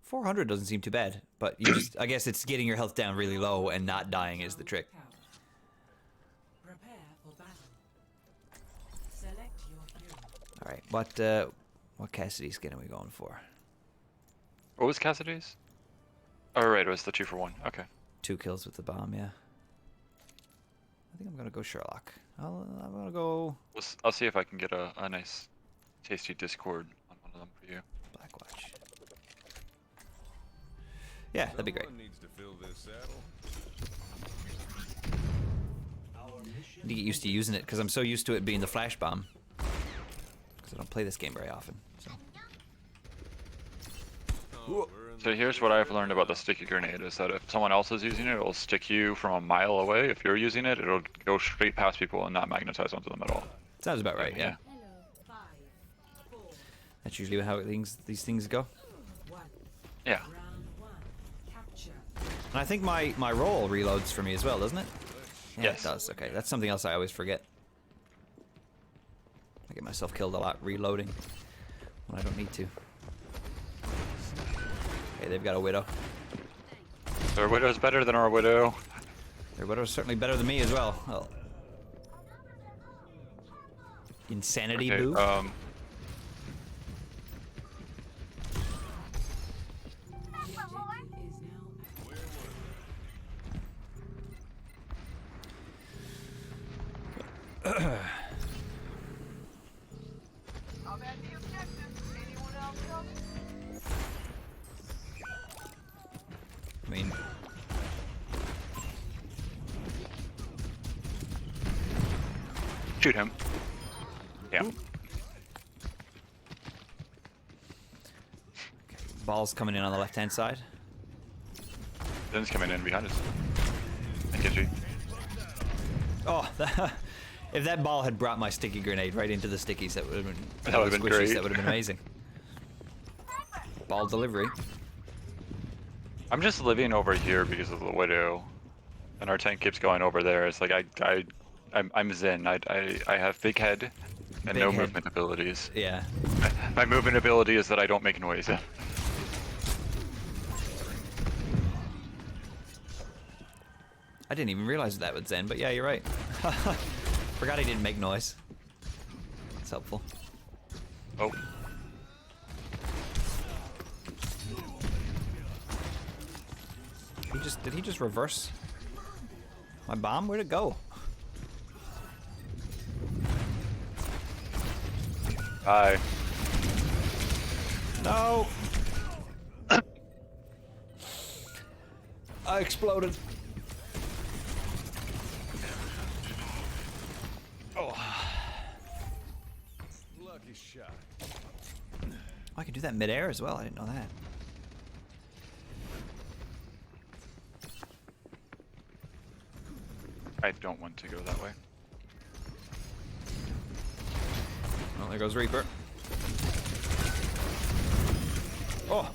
400 doesn't seem too bad, but you just, I guess it's getting your health down really low and not dying is the trick. Prepare for battle. Select your hero. Alright, what Cassidy skin are we going for? What was Cassidy's? Oh, right, it was the 2 for 1. Okay. 2 kills with the bomb, yeah. I think I'm gonna go Sherlock. I'm gonna go I'll see if I can get a nice, tasty Discord on one of them for you. Blackwatch. Yeah, that'd be great. Needs to fill this saddle. Need to get used to using it because I'm so used to it being the flash bomb. Because I don't play this game very often. So. So here's what I've learned about the sticky grenade, is that if someone else is using it, it'll stick you from a mile away. If you're using it, it'll go straight past people and not magnetize onto them at all. Sounds about right, yeah. Hello. 5, 4, That's usually how these things go. 1. Yeah. Round 1. Capture. And I think my roll reloads for me as well, doesn't it? Yeah, Yes. it does. Okay, that's something else I always forget. I get myself killed a lot reloading when I don't need to. Okay, they've got a Widow. Their Widow's better than our Widow. Their Widow's certainly better than me as well. Oh. Insanity Okay, move? Is now I mean... Shoot him. Yeah. Ball's coming in on the left-hand side. Zen's coming in behind us. And Genji. Oh, if that ball had brought my sticky grenade right into the stickies, that would have been... That would've been great. That would have been amazing. Ball delivery. I'm just living over here because of the Widow. And our tank keeps going over there. It's like I'm Zen. I have big head and Big no head. movement abilities. Yeah. My movement ability is that I don't make noise. I didn't even realize that with Zen, but yeah, you're right. Forgot he didn't make noise. It's helpful. Oh. Did he just reverse my bomb? Where'd it go? Hi. No! I exploded. Lucky shot. Oh, I can do that mid-air as well. I didn't know that. I don't want to go that way. Oh, there goes Reaper. Oh!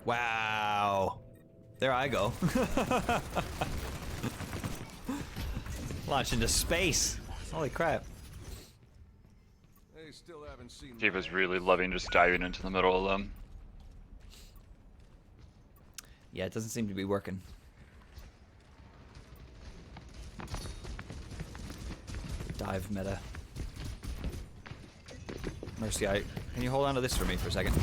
Wow. There I go. Launch into space. Holy crap. They still haven't seen Diva's really loving just diving into the middle of them. Yeah, it doesn't seem to be working. Dive meta. Mercy, can you hold on to this for me for a second?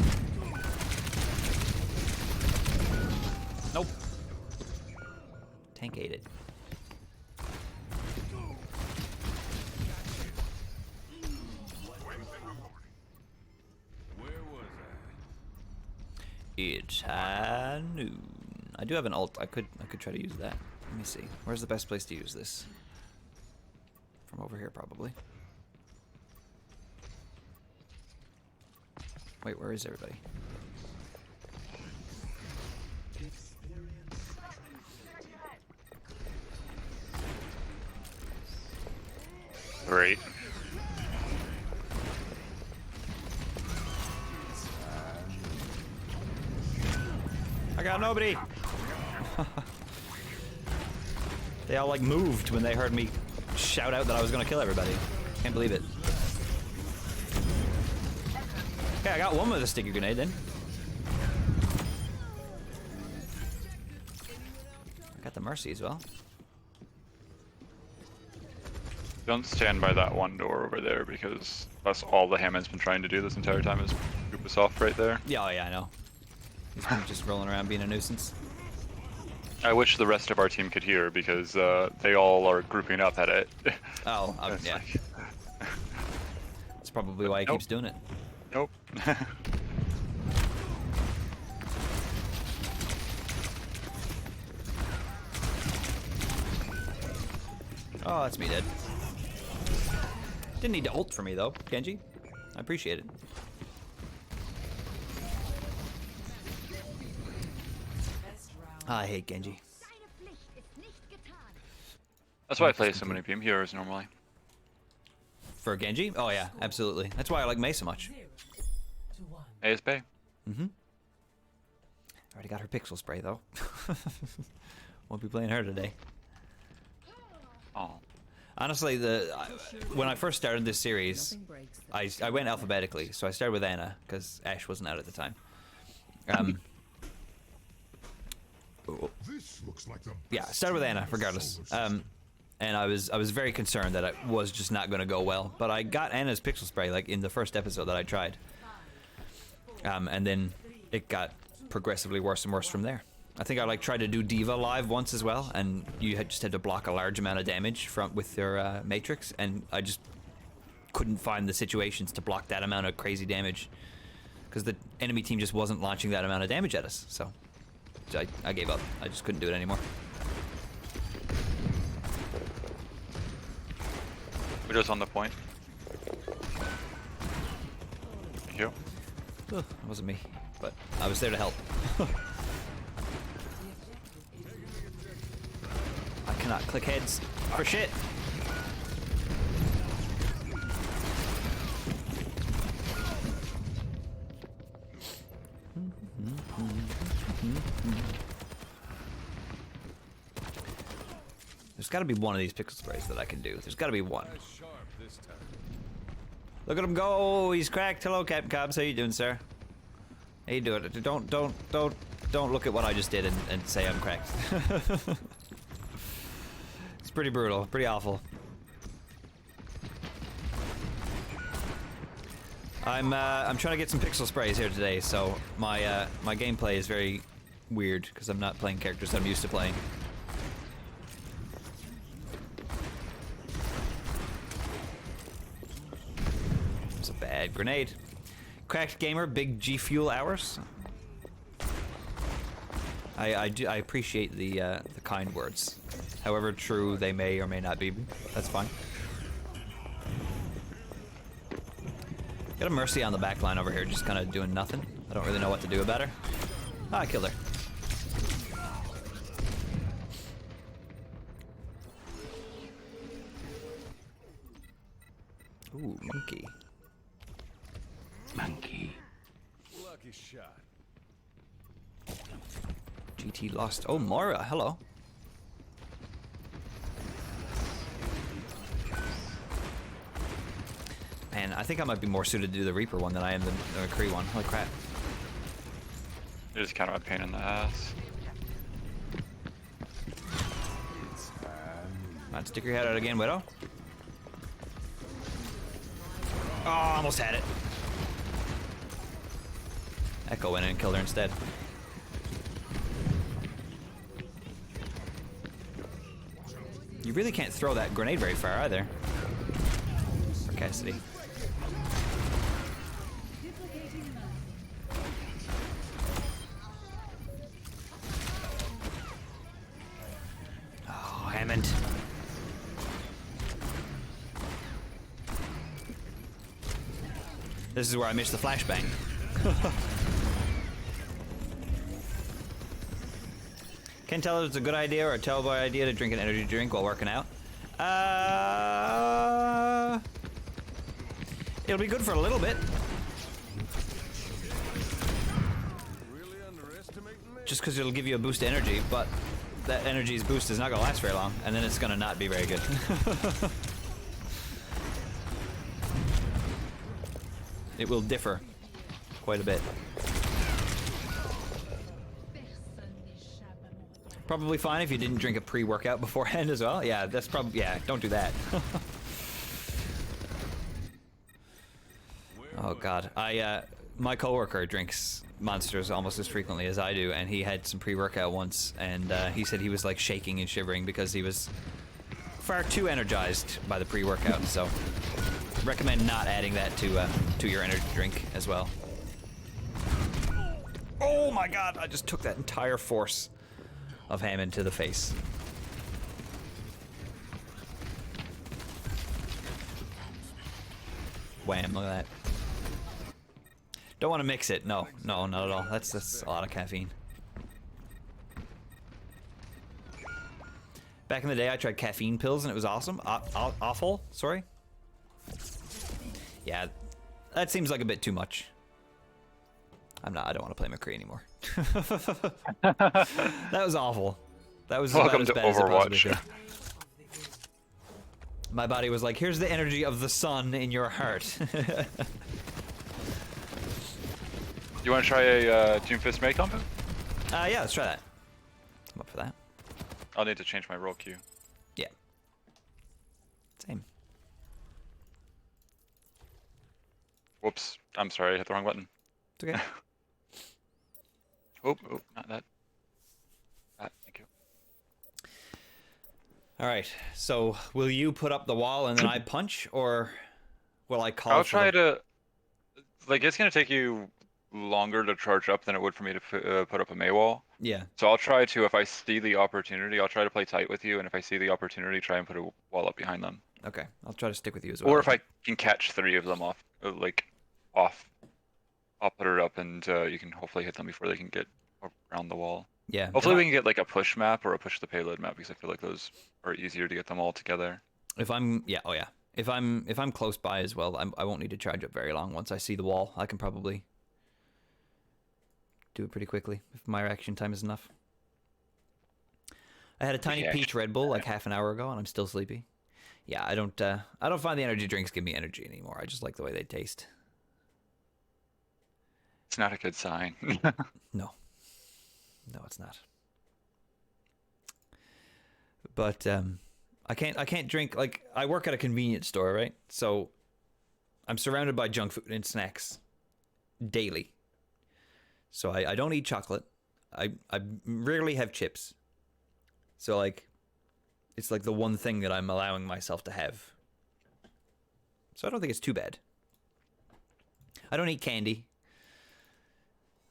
Nope. Tank ate it. Where was It's high noon. I do have an ult. I could try to use that. Let me see. Where's the best place to use this? From over here, probably. Wait, where is everybody? Great. I got nobody. They all like moved when they heard me shout out that I was gonna kill everybody. Can't believe it. Okay, I got one with a sticky grenade then. I got the Mercy as well. Don't stand by that one door over there because that's all the Hammond's been trying to do this entire time is scoop us off right there. Yeah, oh yeah, I know. He's been just rolling around being a nuisance. I wish the rest of our team could hear because they all are grouping up at it. Oh, It's yeah. like- That's probably why he Nope. keeps doing it. Nope. Oh, that's me dead. Didn't need to ult for me though, Genji. I appreciate it. I hate Genji. That's why I play so many PM heroes normally. For Genji? Oh yeah, absolutely. That's why I like Mei so much. ASP. Mm-hmm. Already got her pixel spray though. Won't be playing her today. Oh. Honestly, when I first started this series, I went alphabetically. So I started with Anna because Ashe wasn't out at the time. This looks like the Yeah, I started with Anna regardless. And I was very concerned that it was just not going to go well. But I got Anna's pixel spray like in the first episode that I tried. And then it got progressively worse and worse from there. I think I like tried to do Diva live once as well, and you just had to block a large amount of damage with your Matrix, and I just couldn't find the situations to block that amount of crazy damage because the enemy team just wasn't launching that amount of damage at us. So I gave up. I just couldn't do it anymore. We're just on the point. Thank you. Ugh, it wasn't me, but I was there to help. I cannot click heads for shit. There's got to be one of these pixel sprays that I can do. There's got to be one. sharp this time? Look at him go! He's cracked. Hello, Captain Cobbs. How you doing, sir? How you doing? Don't look at what I just did and say I'm cracked. It's pretty brutal, pretty awful. I'm trying to get some pixel sprays here today, so my my gameplay is very weird because I'm not playing characters that I'm used to playing. It's a bad grenade. Cracked gamer, big G Fuel hours. I appreciate the kind words. However true they may or may not be. That's fine. Got a Mercy on the back line over here, just kind of doing nothing. I don't really know what to do about her. Ah, I killed her. Ooh, monkey. Monkey. Lucky shot. GT lost. Oh, Moira, hello. Man, I think I might be more suited to do the Reaper one than I am the McCree one. Holy crap. It is kind of a pain in the ass. Might stick your head out again, Widow. Oh, almost had it. Echo went in and killed her instead. You really can't throw that grenade very far either. For Cassidy. Oh, Hammond. This is where I missed the flashbang. Can't tell if it's a good idea or a terrible idea to drink an energy drink while working out. It'll be good for a little bit. Just because it'll give you a boost of energy, but that energy's boost is not going to last very long, and then it's going to not be very good. It will differ quite a bit. Probably fine if you didn't drink a pre-workout beforehand as well. Yeah, that's probably, yeah, don't do that. Oh god, my coworker drinks Monsters almost as frequently as I do, and he had some pre-workout once, and he said he was like shaking and shivering because he was far too energized by the pre-workout, so recommend not adding that to your energy drink as well. Oh my god, I just took that entire force of Hammond to the face. Wham, look at that. Don't want to mix it. No, no, not at all. That's a lot of caffeine. Back in the day, I tried caffeine pills and it was awesome. Awful, sorry. Yeah, that seems like a bit too much. I don't want to play McCree anymore. That was awful. That was Welcome to about as bad as it possibly Overwatch. could. My body was like, here's the energy of the sun in your heart. You want to try a Doomfist May combo? Yeah, let's try that. I'm up for that. I'll need to change my roll queue. Yeah. Same. Whoops. I'm sorry, I hit the wrong button. It's okay. Oh, not that. That, thank you. Alright, so will you put up the wall and then I punch, or will I call I'll for try the... to... Like, it's going to take you longer to charge up than it would for me to put up a May wall. Yeah. So I'll try to, if I see the opportunity, I'll try to play tight with you, and if I see the opportunity, try and put a wall up behind them. Okay, I'll try to stick with you as well. Or if I can catch 3 of them off, I'll put it up, and you can hopefully hit them before they can get around the wall. Yeah. Hopefully we can get like a push map or a push the payload map, because I feel like those are easier to get them all together. If I'm, yeah, oh yeah. If I'm close by as well, I won't need to charge up very long. Once I see the wall, I can probably do it pretty quickly if my reaction time is enough. I had a tiny peach Red Bull like half an hour ago, and I'm still sleepy. Yeah, I don't find the energy drinks give me energy anymore. I just like the way they taste. It's not a good sign. No, it's not. But I can't drink, like, I work at a convenience store, right? So I'm surrounded by junk food and snacks daily. So I don't eat chocolate. I rarely have chips. So like, it's like the one thing that I'm allowing myself to have. So I don't think it's too bad. I don't eat candy.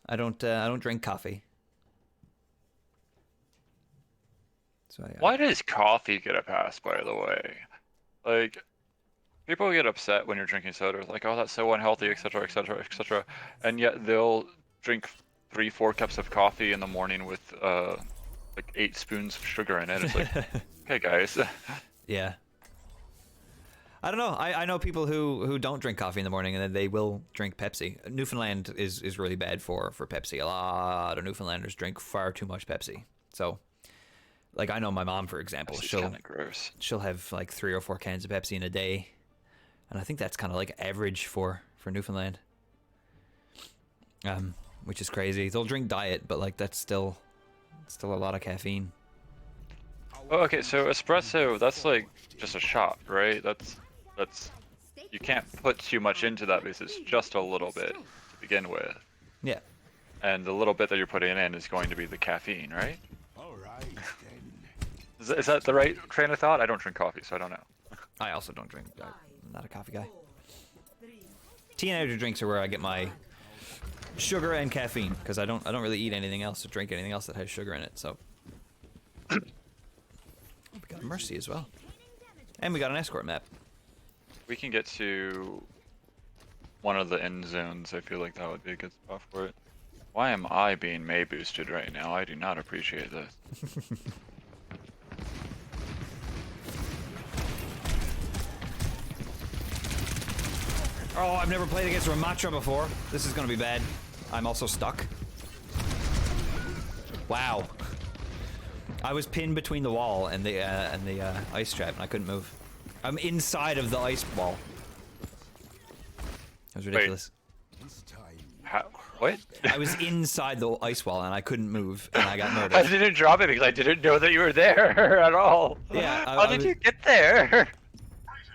I don't drink coffee. So Why does coffee get a pass, by the way? Like, people get upset when you're drinking soda, like, oh, that's so unhealthy, etc., etc., etc., and yet they'll drink 3-4 cups of coffee in the morning with like 8 spoons of sugar in it. It's like, okay, guys. Yeah. I don't know. I know people who don't drink coffee in the morning and then they will drink Pepsi. Newfoundland is really bad for Pepsi. A lot of Newfoundlanders drink far too much Pepsi. So, like, I know my mom, for example, It's kind of gross. she'll have like 3 or 4 cans of Pepsi in a day, and I think that's kind of like average for Newfoundland. Which is crazy. They'll drink diet, but like that's still a lot of caffeine. Oh, okay, so espresso, that's like just a shot, right? That's you can't put too much into that because it's just a little bit to begin with. Yeah. And the little bit that you're putting in is going to be the caffeine, right? All right, then. Is that the right train of thought? I don't drink coffee, so I don't know. I also don't drink. I'm not a coffee guy. Tea and energy drinks are where I get my sugar and caffeine because I don't really eat anything else or drink anything else that has sugar in it. So we got a mercy as well, and we got an escort map. We can get to one of the end zones. I feel like that would be a good spot for it. Why am I being May boosted right now? I do not appreciate this. Oh, I've never played against Ramatra before. This is gonna be bad. I'm also stuck. Wow. I was pinned between the wall and the ice trap, and I couldn't move. I'm inside of the ice wall. That was ridiculous. How? What? I was inside the ice wall and I couldn't move, and I got murdered. I didn't drop it because I didn't know that you were there at all. Yeah. How did you get there?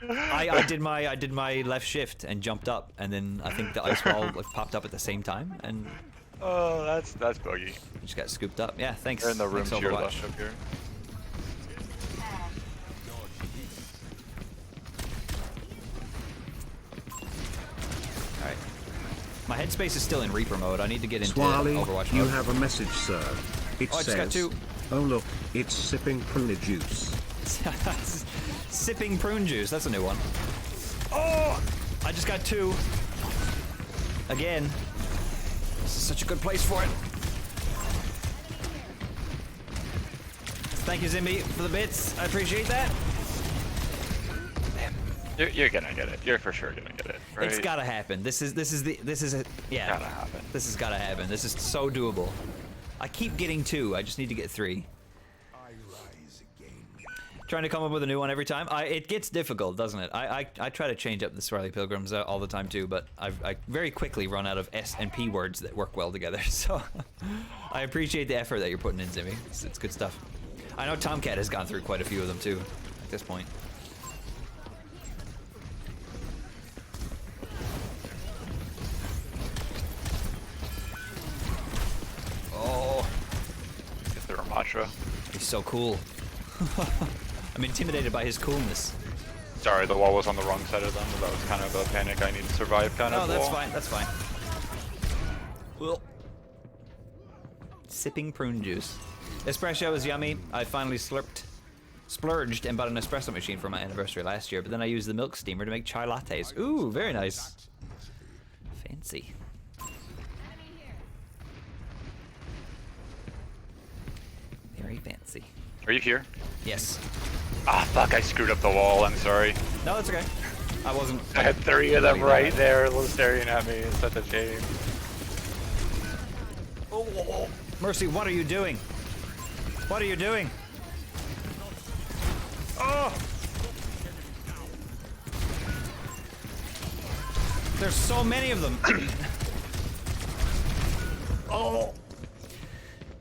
I did my left shift and jumped up, and then I think the ice wall like, popped up at the same time, and Oh, that's buggy. just got scooped up. Yeah, thanks. They're in the room Thanks, to your Overwatch. left up here. All right. My headspace is still in Reaper mode. I need to get into Swally, Overwatch you mode. have a message, sir. It Oh, I just got says, two. "Oh look, it's sipping prune juice." Sipping prune juice. That's a new one. Oh! I just got 2. Again. This is such a good place for it. Thank you, Zimby, for the bits. I appreciate that. You're gonna get it. You're for sure gonna get it. Right? It's gotta happen. This is yeah. Gotta happen. This has gotta happen. This is so doable. I keep getting 2. I just need to get 3. I rise again. Trying to come up with a new one every time. It gets difficult, doesn't it? I try to change up the Swirly Pilgrims all the time too, but I very quickly run out of S and P words that work well together. So I appreciate the effort that you're putting in, Zimmy. It's good stuff. I know Tomcat has gone through quite a few of them too at this point. Oh, Get the Ramatra. he's so cool. I'm intimidated by his coolness. Sorry, the wall was on the wrong side of them. That was kind of a panic. I need to survive kind of. Oh, that's wall. fine. That's fine. Well, sipping prune juice. Espresso is yummy. I finally splurged and bought an espresso machine for my anniversary last year, but then I used the milk steamer to make chai lattes. Ooh, very nice. Fancy. Very fancy. Are you here? Yes. Ah, fuck! I screwed up the wall. I'm sorry. No, that's okay. I wasn't. I had 3 of them right there, staring at me. It's such a shame. Oh, Mercy, what are you doing? What are you doing? Oh! There's so many of them. Oh!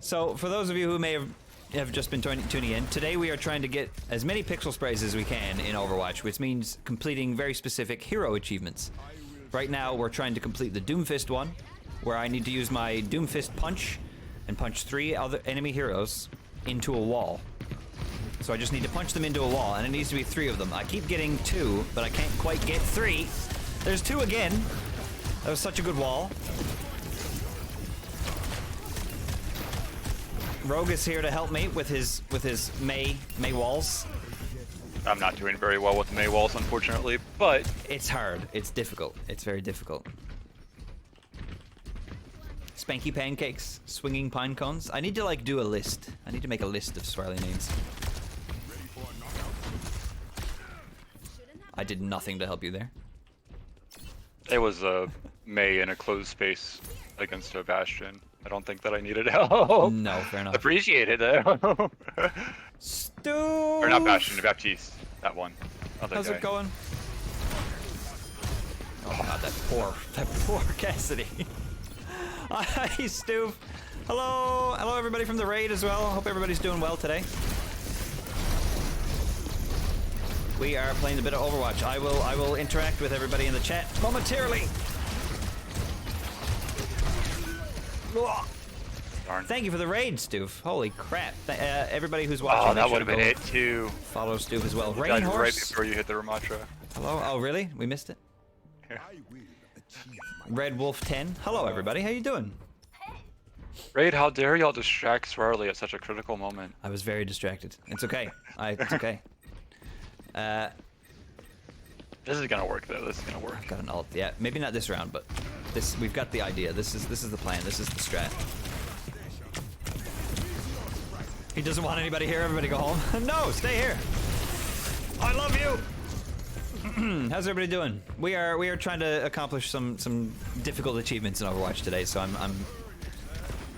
So, for those of you who may have just been tuning in, today we are trying to get as many pixel sprays as we can in Overwatch, which means completing very specific hero achievements. Right now, we're trying to complete the Doomfist one, where I need to use my Doomfist punch and punch 3 other enemy heroes into a wall. So I just need to punch them into a wall, and it needs to be 3 of them. I keep getting 2, but I can't quite get 3. There's 2 again. That was such a good wall. Rogue is here to help me with his May walls. I'm not doing very well with May walls, unfortunately, but It's hard. It's difficult. It's very difficult. Spanky pancakes, swinging pine cones. I need to like do a list. I need to make a list of swirly names. I did nothing to help you there. it was a May in a closed space against a Bastion. I don't think that I needed help. No, fair enough. Appreciate it though. Stu! Or not Bastion, Baptiste. That one. Other How's guy. it going? Oh god, that poor Cassidy. Hi, Stu. Hello everybody from the raid as well. Hope everybody's doing well today. We are playing a bit of Overwatch. I will interact with everybody in the chat momentarily. Darn. Thank you for the raid, Stoof. Holy crap. Everybody who's watching, Oh, that make sure would have to been go it too. follow Stoof as well. Died Rain right Horse. before you hit the Ramatra. Hello. Oh, really? We missed it. Red Wolf 10. Hello, everybody. How you doing? Raid, how dare y'all distract Swirly at such a critical moment? I was very distracted. It's okay. It's okay. This is gonna work though. This is gonna work. I've got an ult. Yeah, maybe not this round, but this we've got the idea. This is the plan. This is the strat. He doesn't want anybody here. Everybody go home. No, stay here. I love you. How's everybody doing? We are trying to accomplish some difficult achievements in Overwatch today, so I'm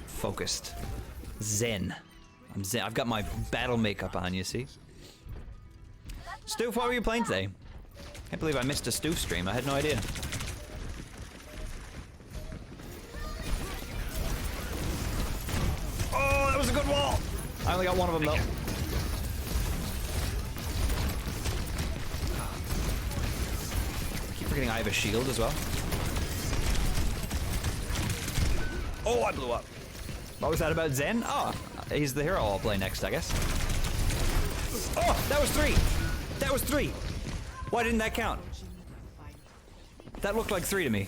focused. Zen. I'm zen. I've got my battle makeup on. You see. Stoof, what were you playing today? Can't believe I missed a Stoof stream. I had no idea. Oh, that was a good wall. I only got one of them though. I keep forgetting I have a shield as well. Oh, I blew up. What was that about Zen? Oh, he's the hero I'll play next, I guess. Oh, that was 3. That was 3. Why didn't that count? That looked like 3 to me.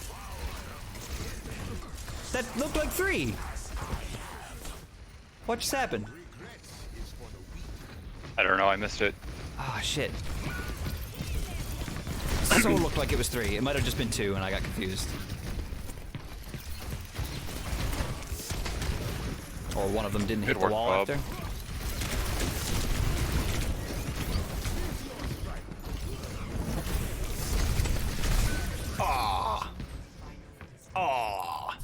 That looked like 3. What just happened? I don't know. I missed it. Ah, shit. So looked like it was 3. It might have just been 2 and I got confused. Or one of them didn't hit Good the work, wall Bob. after. Ah. Ah.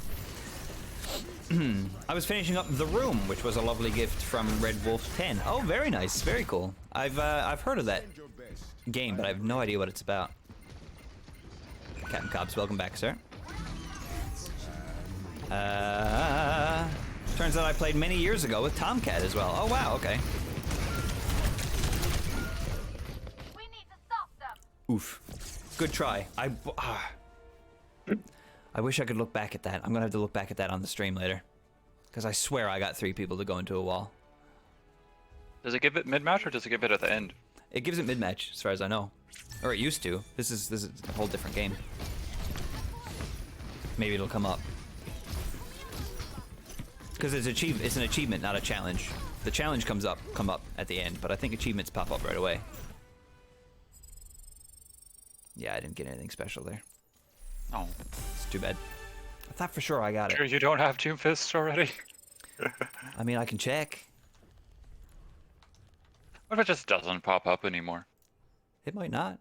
I was finishing up The Room, which was a lovely gift from Red Wolf 10. Oh, very nice, very cool. I've heard of that game, but I have no idea what it's about. Captain Cobbs, welcome back, sir. Turns out I played many years ago with Tomcat as well. Oh wow, okay. We need to stop them. Oof. Good try. I wish I could look back at that. I'm gonna have to look back at that on the stream later. Because I swear I got 3 people to go into a wall. Does it give it mid-match or does it give it at the end? It gives it mid-match, as far as I know. Or it used to. This is a whole different game. Maybe it'll come up. Because it's an achievement, not a challenge. The challenge come up at the end, but I think achievements pop up right away. Yeah, I didn't get anything special there. Oh. It's too bad. I thought for sure I got Sure it. you don't have Doom Fists already? I mean, I can check. What if it just doesn't pop up anymore? It might not.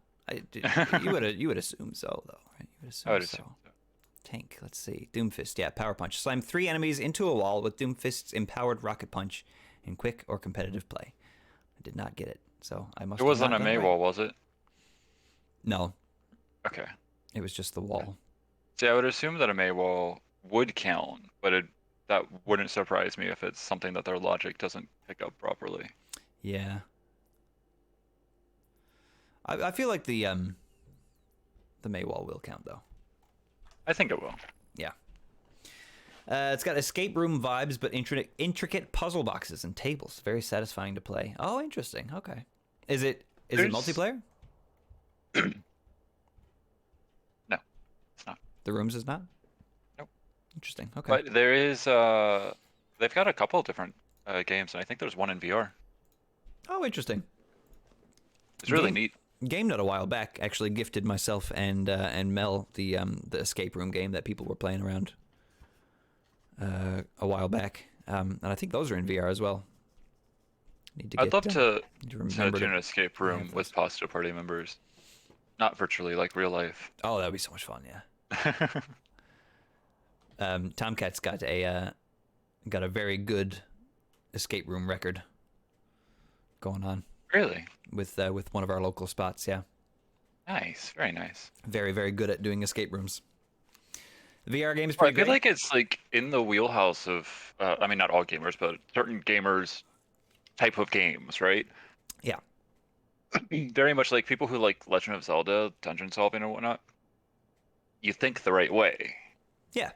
You would assume so, though, right? You would assume I would so. assume so. Tank, let's see. Doomfist, yeah, Power Punch. Slam 3 enemies into a wall with Doomfist's empowered Rocket Punch in quick or competitive play. I did not get it, so I must It have wasn't not a done it May right. wall, was it? No, Okay. it was just the wall. See, I would assume that a May wall would count, but that wouldn't surprise me if it's something that their logic doesn't pick up properly. Yeah. I feel like the May wall will count, though. I think it will. Yeah. It's got escape room vibes, but intricate puzzle boxes and tables. Very satisfying to play. Oh, interesting. Okay. Is it multiplayer? No, it's not. The Rooms is not? Nope. Interesting. Okay. But there is, they've got a couple of different games, and I think there's one in VR. Oh, interesting. It's really Game- neat. GameNut a while back actually gifted myself and Mel the escape room game that people were playing around a while back, and I think those are in VR as well. I'd love to remember do an escape room have with those. Pasta Party members, not virtually, like real life. Oh, that'd be so much fun, yeah. Tomcat's got a very good escape room record going on Really? with one of our local spots. Yeah, Nice. Very nice. very very good at doing escape rooms. The VR game is Well, I pretty feel great. like it's like in the wheelhouse of, I mean, not all gamers, but certain gamers type of games, right? Yeah, Very much like people who like Legend of Zelda, dungeon solving and whatnot. You think the right way. yeah.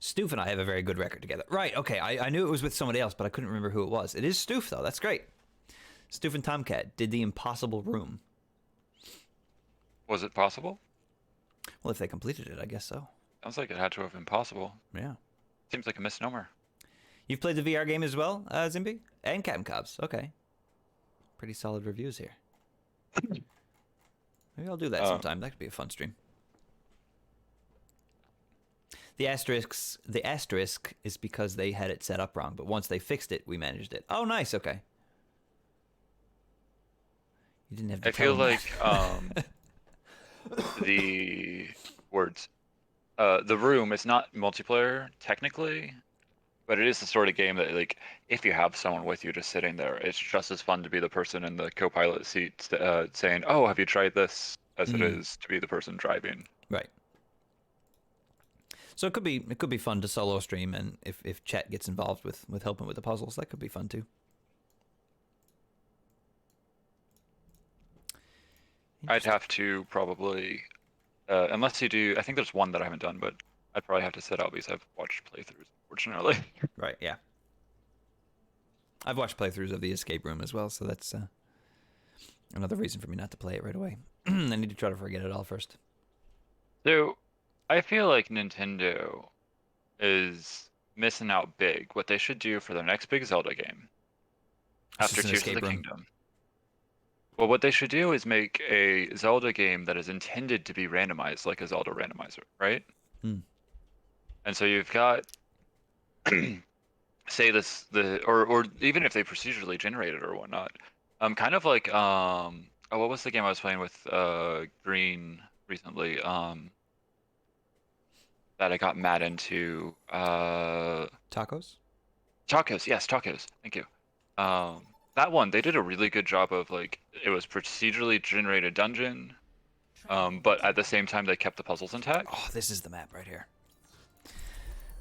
Stoof and I have a very good record together. Right, okay, I knew it was with somebody else, but I couldn't remember who it was. It is Stoof, though. That's great. Stoof and Tomcat did The Impossible Room. Was it possible? Well, if they completed it, I guess so. Sounds like it had to have been possible. Yeah. Seems like a misnomer. You've played the VR game as well, Zimby? And Captain Cobbs. Okay. Pretty solid reviews here. Maybe I'll do that sometime. That could be a fun stream. The asterisk is because they had it set up wrong, but once they fixed it, we managed it. Oh, nice. Okay. You didn't have to I tell feel them like that. the words, the room is not multiplayer technically, but it is the sort of game that, like, if you have someone with you just sitting there, it's just as fun to be the person in the co-pilot seat saying, "Oh, have you tried this?" as it is to be the person driving. Right. So it could be fun to solo stream, and if chat gets involved with helping with the puzzles, that could be fun too. I'd have to probably, unless you do, I think there's one that I haven't done, but I'd probably have to sit out because I've watched playthroughs, unfortunately. Right, yeah. I've watched playthroughs of the escape room as well, so that's another reason for me not to play it right away. I need to try to forget it all first. So, I feel like Nintendo is missing out big. What they should do for their next big Zelda game, It's after just an Tears of the escape room. Kingdom. Well, what they should do is make a Zelda game that is intended to be randomized, like a Zelda randomizer, right? Hmm. And so you've got, say or even if they procedurally generate it or whatnot, kind of like oh, what was the game I was playing with Green recently? That I got mad into. Tacos? Tacos, yes, tacos. Thank you. That one, they did a really good job of, like, it was procedurally generated dungeon, but at the same time they kept the puzzles intact. Oh, this is the map right here.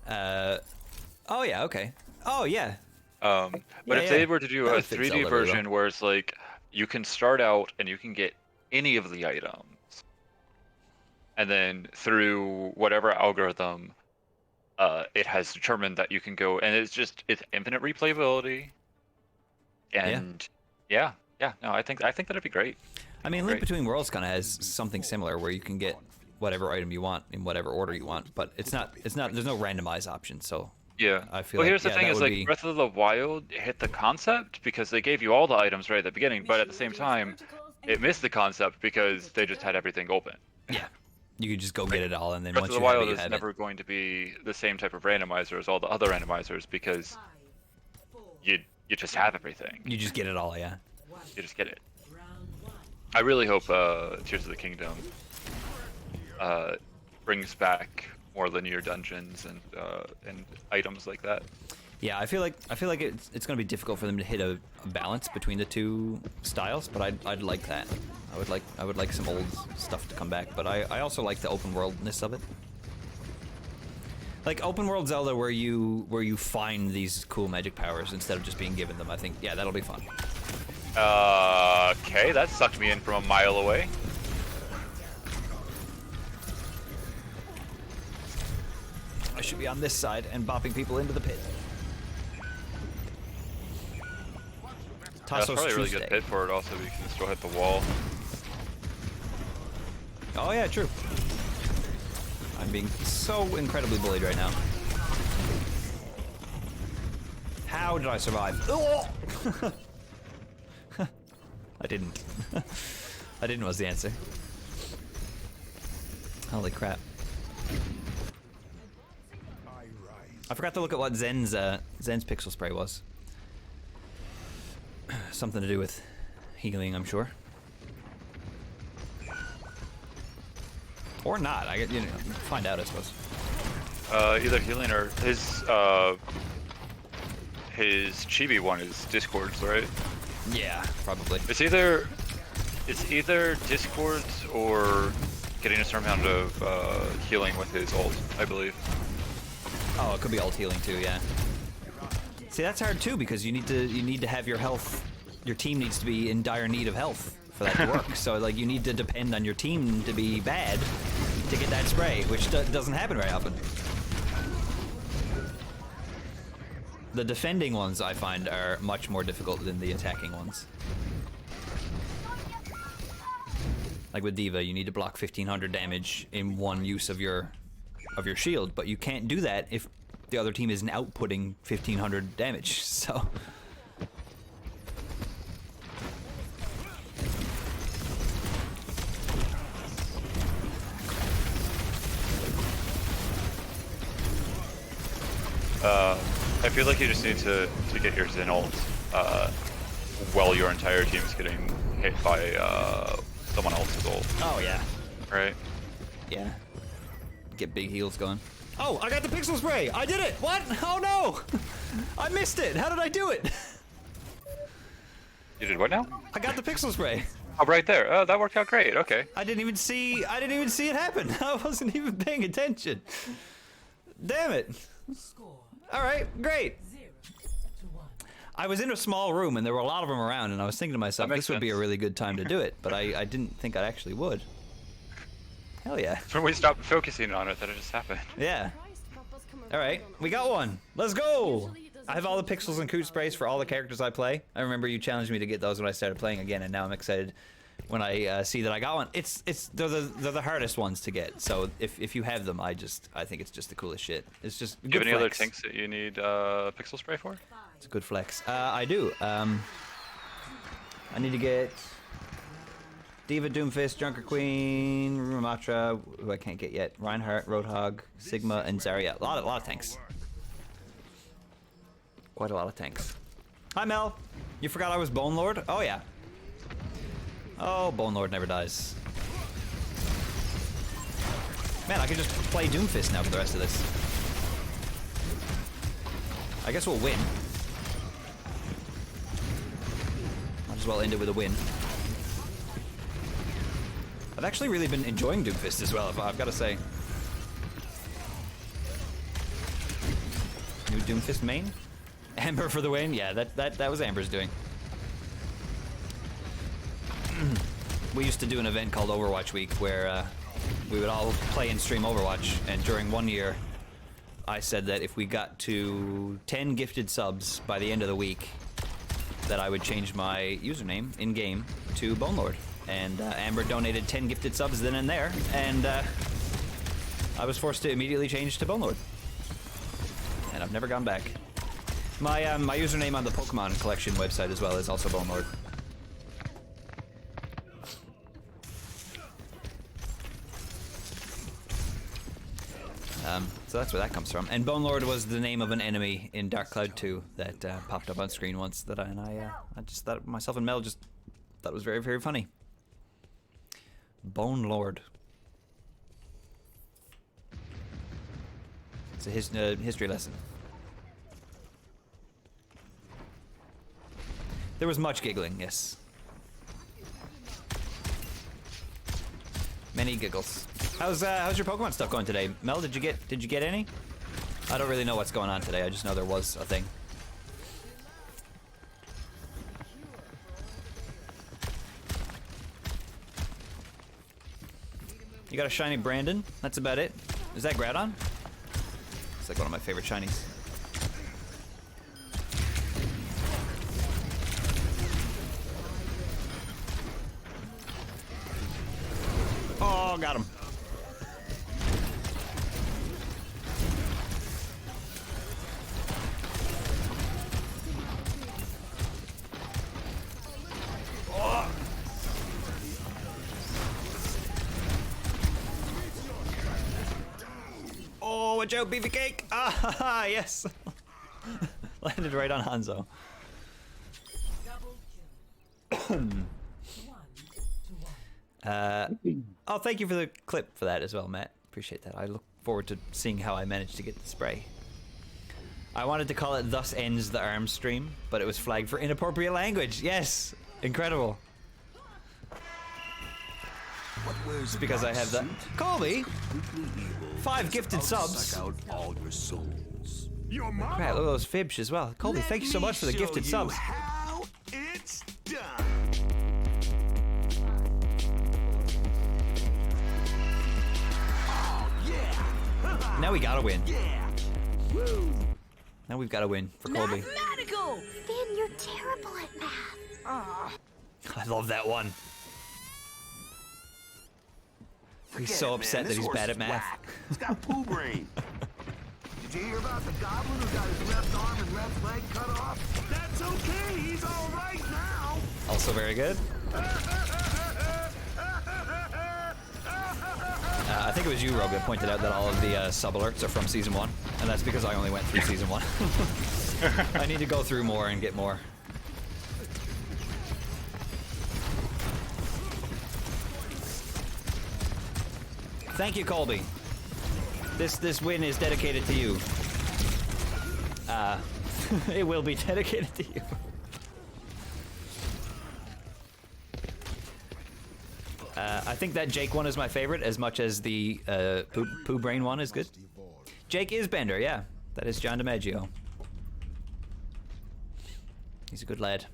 Oh yeah, okay. Oh yeah. But Yeah, if yeah. they were to do That a would fit 3D Zelda really version where it's like you can start out and you can get any of the items, and then through whatever algorithm, it has determined that you can go, and it's infinite replayability. And yeah, no, I think that'd be great. I mean, Link Great. Between Worlds kind of has something similar where you can get whatever item you want in whatever order you want, but it's not. There's no randomized option, so Yeah. I feel Well, like, here's the yeah, thing: that is would like be- Breath of the Wild hit the concept because they gave you all the items right at the beginning, but at the same time, it missed the concept because they just had everything open. Yeah, you could just go get it all, and then Breath once of the you have Wild it, you is have never it. going to be the same type of randomizer as all the other randomizers because you just have everything. You just get it all, yeah. You just get it. I really hope Tears of the Kingdom brings back more linear dungeons and items like that. Yeah, I feel like it's going to be difficult for them to hit a balance between the two styles, but I'd like that. I would like some old stuff to come back, but I also like the open worldness of it. Like open world Zelda where you find these cool magic powers instead of just being given them. I think that'll be fun. Okay, that sucked me in from a mile away. I should be on this side and bopping people into the pit. That's Tassos probably a really good Tuesday. pit for it also because you can still hit the wall. Oh yeah, true. I'm being so incredibly bullied right now. How did I survive? Oh! I didn't. I didn't was the answer. Holy crap. I forgot to look at what Zen's pixel spray was. Something to do with healing, I'm sure. Or not. I get, you know, find out, I suppose. Either healing or his chibi one is Discords, right? Yeah, probably. It's either Discords or getting a certain amount of healing with his ult, I believe. Oh, it could be ult healing too, yeah. See, that's hard too because you need to have your health. Your team needs to be in dire need of health for that to work. So like you need to depend on your team to be bad to get that spray, which doesn't happen very often. The defending ones I find are much more difficult than the attacking ones. Like with D.Va, you need to block 1500 damage in one use of your shield, but you can't do that if the other team isn't outputting 1500 damage. So I feel like you just need to get your Zen ult while your entire team is getting hit by someone else's ult. oh yeah, Right? yeah. Get big heals going. Oh, I got the pixel spray! I did it! What? Oh no! I missed it! How did I do it? You did what now? I got the pixel spray. Oh, right there. Oh, that worked out great. Okay. I didn't even see it happen. I wasn't even paying attention. Damn it. Score All right, great. 0-1. I was in a small room and there were a lot of them around, and I was thinking to myself, That this makes would be a sense. really good time to do it, but I didn't think I actually would. Hell yeah. When we stopped focusing on it, that it just happened. Yeah. All right, we got one. Let's go. I have all the pixels and coot sprays for all the characters I play. I remember you challenged me to get those when I started playing again, and now I'm excited when I see that I got one. They're the hardest ones to get. So if you have them, I think it's just the coolest shit. It's just Do you good have any other flex. tanks that you need pixel spray for? It's a good flex. I do. I need to get D.Va, Doomfist, Junker Queen, Rumatra, who I can't get yet, Reinhardt, Roadhog, Sigma, and Zarya. A lot of tanks. Quite a lot of tanks. Hi Mel. You forgot I was Bone Lord? Oh yeah. Oh, Bone Lord never dies. Man, I could just play Doomfist now for the rest of this. I guess we'll win. Might as well end it with a win. I've actually really been enjoying Doomfist as well, I've got to say. New Doomfist main? Amber for the win? Yeah, that was Amber's doing. We used to do an event called Overwatch Week where we would all play and stream Overwatch, and during one year I said that if we got to 10 gifted subs by the end of the week, that I would change my username in-game to Bone Lord. And Amber donated 10 gifted subs then and there, and I was forced to immediately change to Bone Lord. And I've never gone back. My username on the Pokemon collection website as well is also Bone Lord. So that's where that comes from. And Bone Lord was the name of an enemy in Dark Cloud 2 that popped up on screen once. I just thought myself and Mel just thought it was very, very funny. Bone Lord. It's a history lesson. There was much giggling, yes. Many giggles. How's your Pokemon stuff going today, Mel? Did you get any? I don't really know what's going on today. I just know there was a thing. You got a shiny Brandon. That's about it. Is that Groudon? It's like one of my favorite shinies. Oh, got him. watch out, beefy cake! Ah, yes! Landed right on Hanzo. Oh, thank you for the clip for that as well, Matt. Appreciate that. I look forward to seeing how I managed to get the spray. I wanted to call it "Thus Ends the Arms Stream," but it was flagged for inappropriate language. Yes! Incredible. It's because I have the... Colby! 5 gifted subs. all your souls. Your Crap, mama. look at those fibs as well. Colby, thank you so much for the gifted subs. How it's done. Oh yeah. Now we gotta win. Yeah. Woo. Now we've gotta win for Colby. Mathematical! Finn, you're terrible at math. I love that one. He's so upset that he's bad at math. He's got poo brain. Did you hear about the goblin who got his left arm and left leg cut off? That's okay. He's all right now. Also very good. I think it was you, Rogue, that pointed out that all of the sub alerts are from Season 1. And that's because I only went through Season 1. I need to go through more and get more. Thank you, Colby. This win is dedicated to you. It will be dedicated to you. I think that Jake one is my favorite as much as the Pooh Brain one is good. Jake is Bender, yeah. That is John DiMaggio. He's a good lad.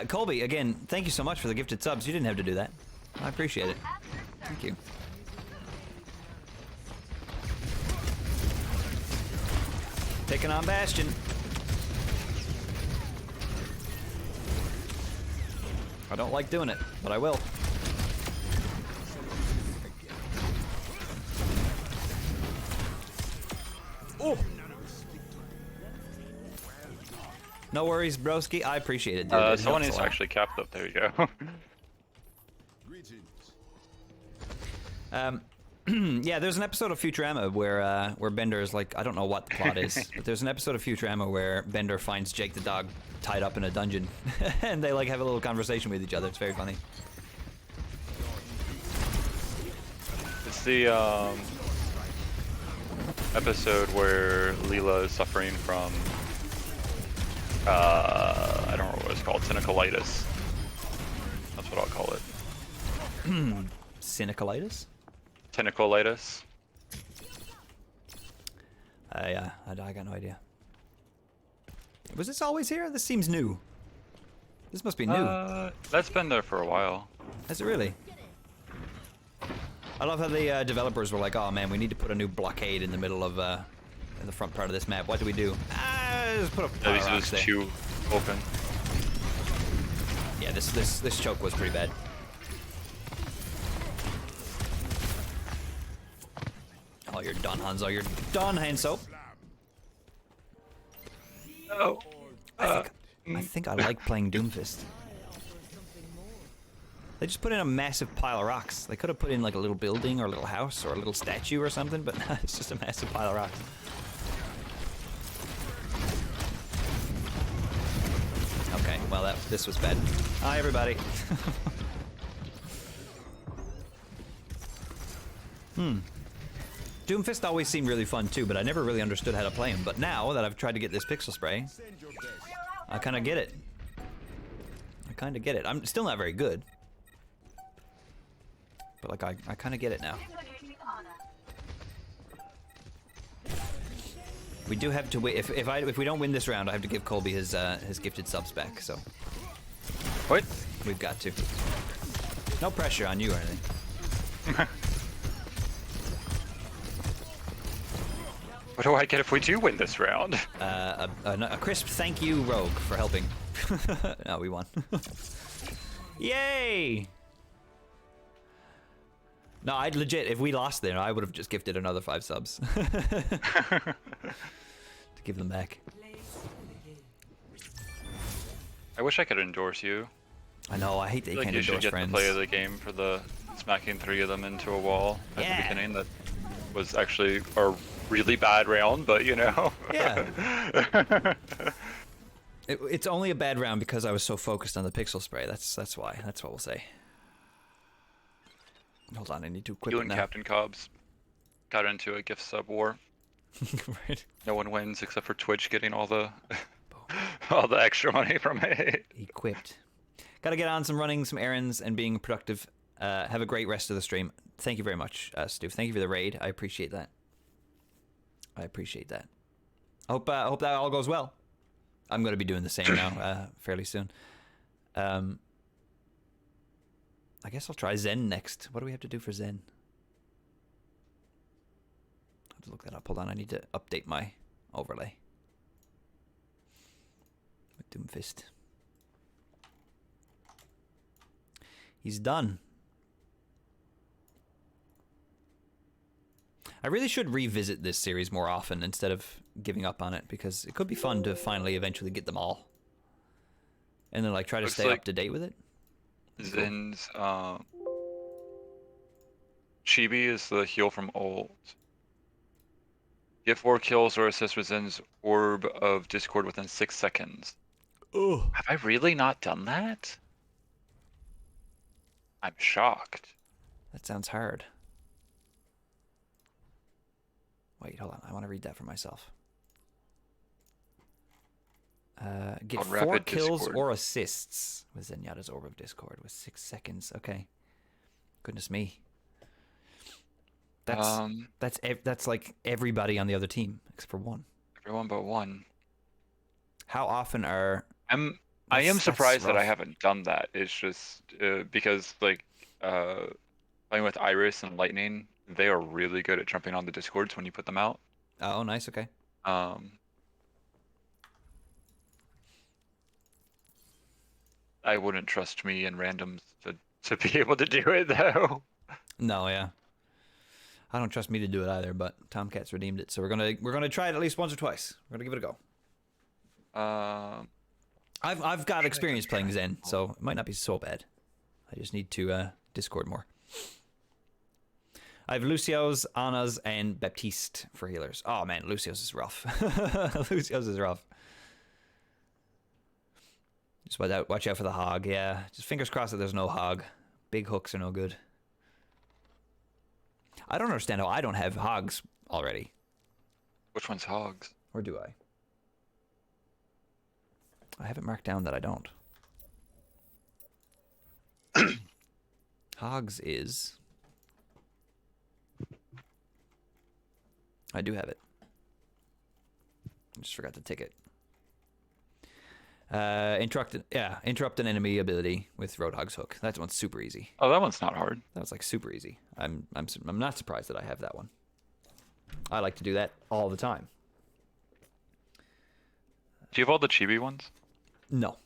Colby, again, thank you so much for the gifted subs. You didn't have to do that. I appreciate it. Thank you. Taking on Bastion. I don't like doing it, but I will. Oh! No worries, broski. I appreciate it, dude. It Someone helps needs a to lot. actually cap up. There you go. Yeah, there's an episode of Futurama where Bender is like, I don't know what the plot is, but there's an episode of Futurama where Bender finds Jake the dog tied up in a dungeon, and they like have a little conversation with each other. It's very funny. It's the episode where Leela is suffering from I don't know what it's called, cynicalitis. That's what I'll call it. Cynicalitis? Tentacleitis. Yeah, I got no idea. Was this always here? This seems new. This must be new. That's been there for a while. Is it really? I love how the developers were like, oh man, we need to put a new blockade in the middle of, in the front part of this map. What do we do? Just put a Yeah, these power are axe just there. too open. Yeah, this choke was pretty bad. Oh, you're done, Hanzo. You're done, Hanzo. Oh. I think I like playing Doomfist. They just put in a massive pile of rocks. They could have put in like a little building or a little house or a little statue or something, but it's just a massive pile of rocks. Okay, well this was bad. Hi everybody. Doomfist always seemed really fun too, but I never really understood how to play him. But now that I've tried to get this pixel spray, I kind of get it. I'm still not very good, but like I kind of get it now. We do have to wait. If we don't win this round, I have to give Colby his gifted subs back. So What? we've got to. No pressure on you or anything. What do I get if we do win this round? A crisp thank you, Rogue, for helping. No, we won. Yay! No, I'd legit, if we lost there, I would have just gifted another 5 subs. To give them back. I wish I could endorse you. I know, I hate that you Like can't you should endorse get friends. the play of the game for the smacking 3 of them into a wall at Yeah. the beginning. That was actually a really bad round, but you know. Yeah. It's only a bad round because I was so focused on the pixel spray. That's why. That's what we'll say. Hold on, I need to equip You it and now. Captain Cobbs got into a gift sub war. Right. No one wins except for Twitch getting all the all the extra money from it. Equipped. Gotta get on some running, some errands, and being productive. Have a great rest of the stream. Thank you very much, Stu. Thank you for the raid. I appreciate that. I appreciate that. I hope that all goes well. I'm going to be doing the same now fairly soon. I guess I'll try Zen next. What do we have to do for Zen? I'll have to look that up. Hold on, I need to update my overlay. With Doomfist. He's done. I really should revisit this series more often instead of giving up on it, because it could be fun to finally eventually get them all. And then like try to Looks stay like up to date with it. Zen's Chibi is the heal from ult. Get 4 kills or assist with Zen's Orb of Discord within 6 seconds. Oh. Have I really not done that? I'm shocked. That sounds hard. Wait, hold on. I want to read that for myself. Get On 4 rapid kills Discord. or assists with Zenyatta's Orb of Discord with 6 seconds. Okay. Goodness me. That's like everybody on the other team except for one. Everyone but one. How often are... I am That's surprised that I rough. haven't done that. It's just because like playing with Iris and Lightning, they are really good at jumping on the Discords when you put them out. Oh, nice. Okay. I wouldn't trust me and randoms to be able to do it though. No, yeah. I don't trust me to do it either, but Tomcat's redeemed it, so we're gonna try it at least once or twice. We're gonna give it a go. I've got experience playing Zen, so it might not be so bad. I just need to Discord more. I have Lucio's, Anna's, and Baptiste for healers. Oh man, Lucio's is rough. Lucio's is rough. Just watch out for the hog. Yeah, just fingers crossed that there's no hog. Big hooks are no good. I don't understand how I don't have hogs already. Which one's hogs? Or do I? I have it marked down that I don't. Hogs is... I do have it. I just forgot to tick it. Interrupt an enemy ability with Roadhog's hook. That one's super easy. Oh, that one's not hard. That was like super easy. I'm not surprised that I have that one. I like to do that all the time. Do you have all the chibi ones? No.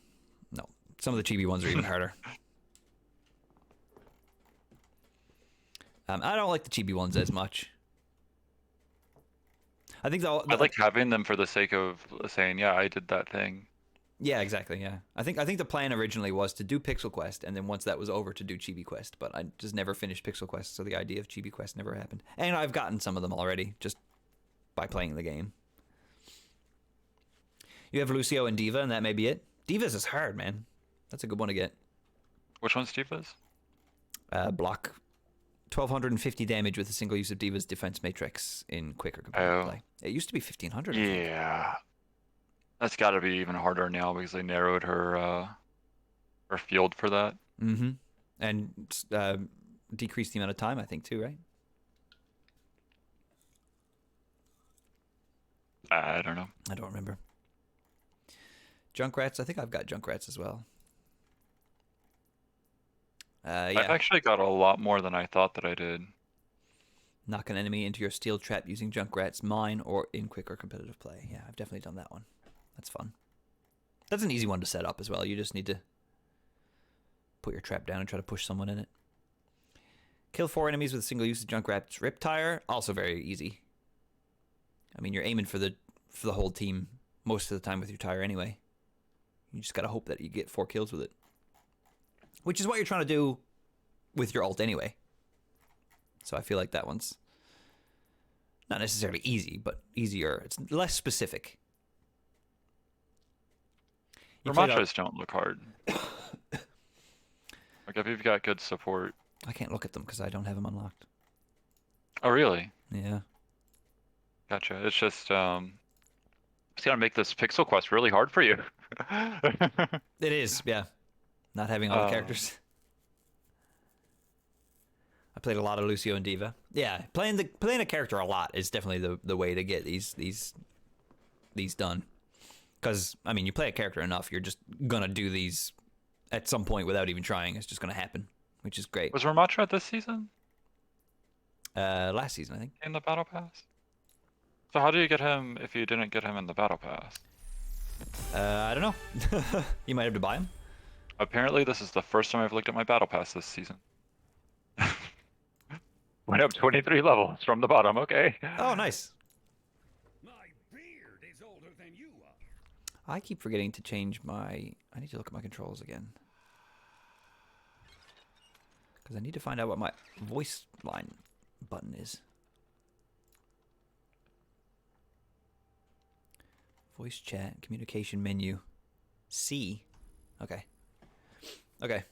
Some of the chibi ones are even harder. I don't like the chibi ones as much. I think I like having them for the sake of saying, yeah, I did that thing. Yeah, exactly. Yeah, I think the plan originally was to do Pixel Quest, and then once that was over, to do Chibi Quest. But I just never finished Pixel Quest, so the idea of Chibi Quest never happened. And I've gotten some of them already just by playing the game. You have Lucio and Diva, and that may be it. Diva's is hard, man. That's a good one to get. Which one's Tifa's? Block 1,250 damage with a single use of Diva's defense matrix in quicker competitive play. It used to be 1,500. Yeah. That's got to be even harder now because they narrowed her field for that. Mm-hmm. And decreased the amount of time, I think, too, right? I don't know. I don't remember. Junkrats, I think I've got Junkrats as well. Yeah. I've actually got a lot more than I thought that I did. Knock an enemy into your steel trap using Junkrats, mine, or in quick or competitive play. Yeah, I've definitely done that one. That's fun. That's an easy one to set up as well. You just need to put your trap down and try to push someone in it. Kill 4 enemies with a single use of Junkrat's Riptire. Also very easy. I mean, you're aiming for the whole team most of the time with your tire anyway. You just gotta hope that you get 4 kills with it. Which is what you're trying to do with your ult anyway. So I feel like that one's not necessarily easy, but easier. It's less specific. Ramachas don't look hard. Like if you've got good support. I can't look at them because I don't have them unlocked. Oh really? Yeah. Gotcha. It's just it's gonna make this Pixel Quest really hard for you. It is, yeah. Not having all the characters. I played a lot of Lucio and Diva. Yeah, playing a character a lot is definitely the way to get these done. Because I mean, you play a character enough, you're just gonna do these at some point without even trying. It's just gonna happen, which is great. Was Ramatra this season? Last season, I think. In the Battle Pass? So how do you get him if you didn't get him in the Battle Pass? I don't know. You might have to buy him. Apparently this is the first time I've looked at my Battle Pass this season. Went up 23 levels from the bottom, okay. Oh, nice. My beard is older than you are. I keep forgetting to change my... I need to look at my controls again. Because I need to find out what my voice line button is. Voice chat, communication menu. C. Okay. Okay.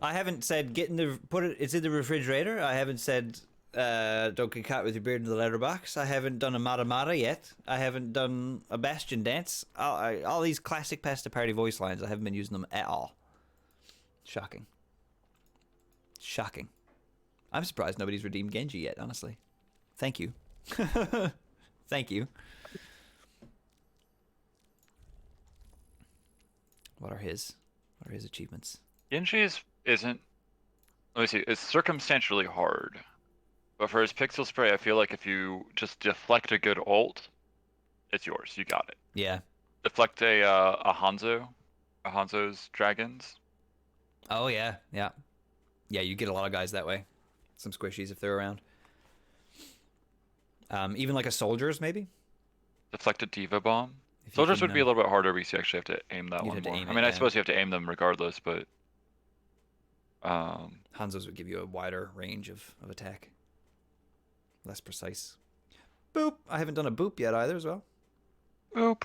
I haven't said it's in the refrigerator. I haven't said don't get caught with your beard in the letterbox. I haven't done a Mata Mata yet. I haven't done a Bastion dance. All these classic Pasta Party voice lines, I haven't been using them at all. Shocking. Shocking. I'm surprised nobody's redeemed Genji yet, honestly. Thank you. Thank you. What are his achievements? Genji isn't... Let me see. It's circumstantially hard. But for his Pixel Spray, I feel like if you just deflect a good ult, it's yours. You got it. Yeah. Deflect a Hanzo's dragons. Oh, yeah. Yeah. Yeah, you get a lot of guys that way. Some squishies if they're around. Even like a Soldiers, maybe? Deflect a Diva Bomb. Soldiers would be a little bit harder because you actually have to aim that You'd one have to more. aim I it, mean, I yeah. suppose you have to aim them regardless, but... Hanzo's would give you a wider range of attack. Less precise. Boop! I haven't done a boop yet either as well. Boop.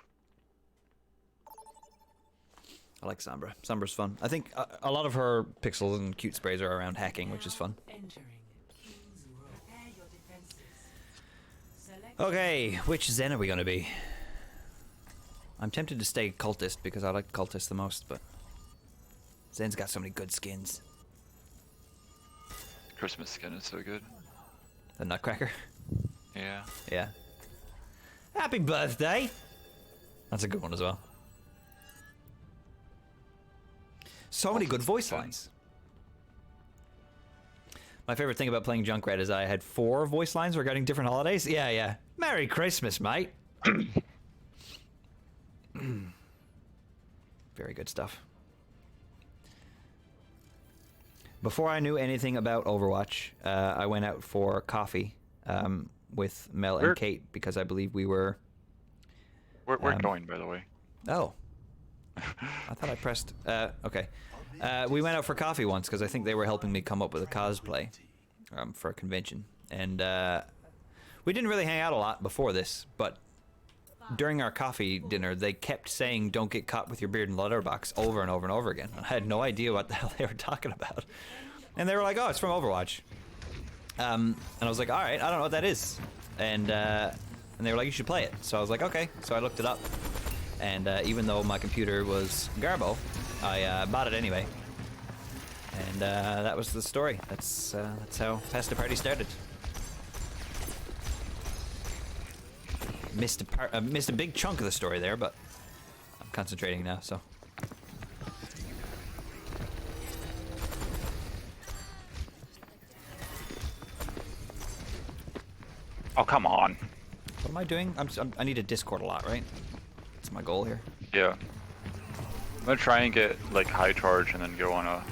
I like Sombra. Sombra's fun. I think a lot of her pixels and cute sprays are around hacking, which is fun. Okay, which Zen are we going to be? I'm tempted to stay Cultist because I like Cultist the most, but Zen's got so many good skins. Christmas skin is so good. The Nutcracker? Yeah. Yeah. Happy birthday! That's a good one as well. So many good voice lines. My favorite thing about playing Junkrat is I had 4 voice lines regarding different holidays. Yeah, yeah. Merry Christmas, mate. Very good stuff. Before I knew anything about Overwatch, I went out for coffee with Mel and Kate because I believe we were... We're going, by the way. Oh. I thought I pressed... okay. We went out for coffee once because I think they were helping me come up with a cosplay for a convention. And we didn't really hang out a lot before this, but during our coffee dinner, they kept saying, don't get caught with your beard in the letterbox over and over and over again. I had no idea what the hell they were talking about. And they were like, oh, it's from Overwatch. And I was like, all right, I don't know what that is. And they were like, you should play it. So I was like, okay. So I looked it up. And even though my computer was garbo, I bought it anyway. And that was the story. That's how Pasta Party started. Missed a big chunk of the story there, but I'm concentrating now, so. Oh, come on. What am I doing? I need a Discord a lot, right? That's my goal here. Yeah. I'm gonna try and get like high charge and then go on a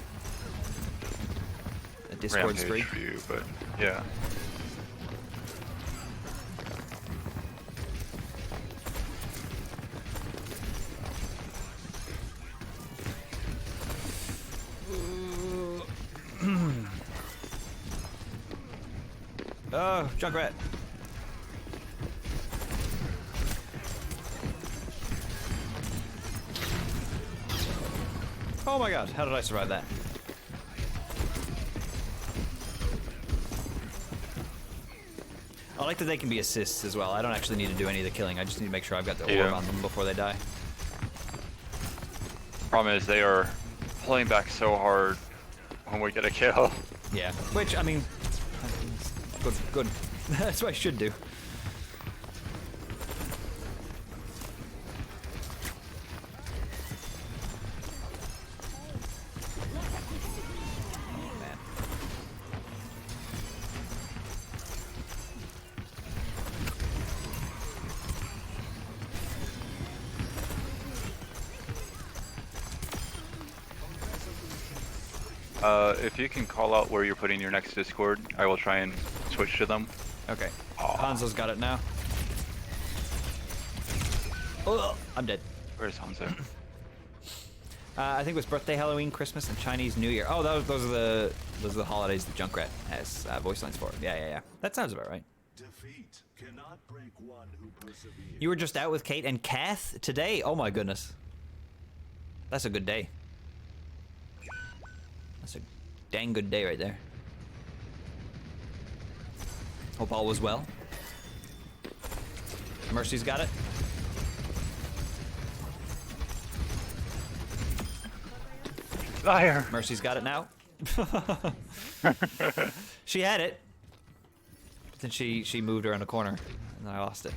Discord rampage spree. for you, but yeah. Oh, Junkrat. Oh my god, how did I survive that? I like that they can be assists as well. I don't actually need to do any of the killing. I just need to make sure I've got the orb on them before they die. Problem is they are pulling back so hard when we get a kill. Yeah, which, I mean, good, good. That's what I should do. Oh, man. If you can call out where you're putting your next Discord, I will try and switch to them. Okay. Hanzo's got it now. Oh, I'm dead. Where's Hanzo? I think it was birthday, Halloween, Christmas, and Chinese New Year. Oh, those are the holidays that Junkrat has voice lines for. Yeah. That sounds about right. Defeat cannot break one who perseveres. You were just out with Kate and Kath today? Oh my goodness. That's a good day. That's a dang good day right there. Hope all was well. Mercy's got it. Liar. Mercy's got it now. She had it. But then she moved around a corner and then I lost it.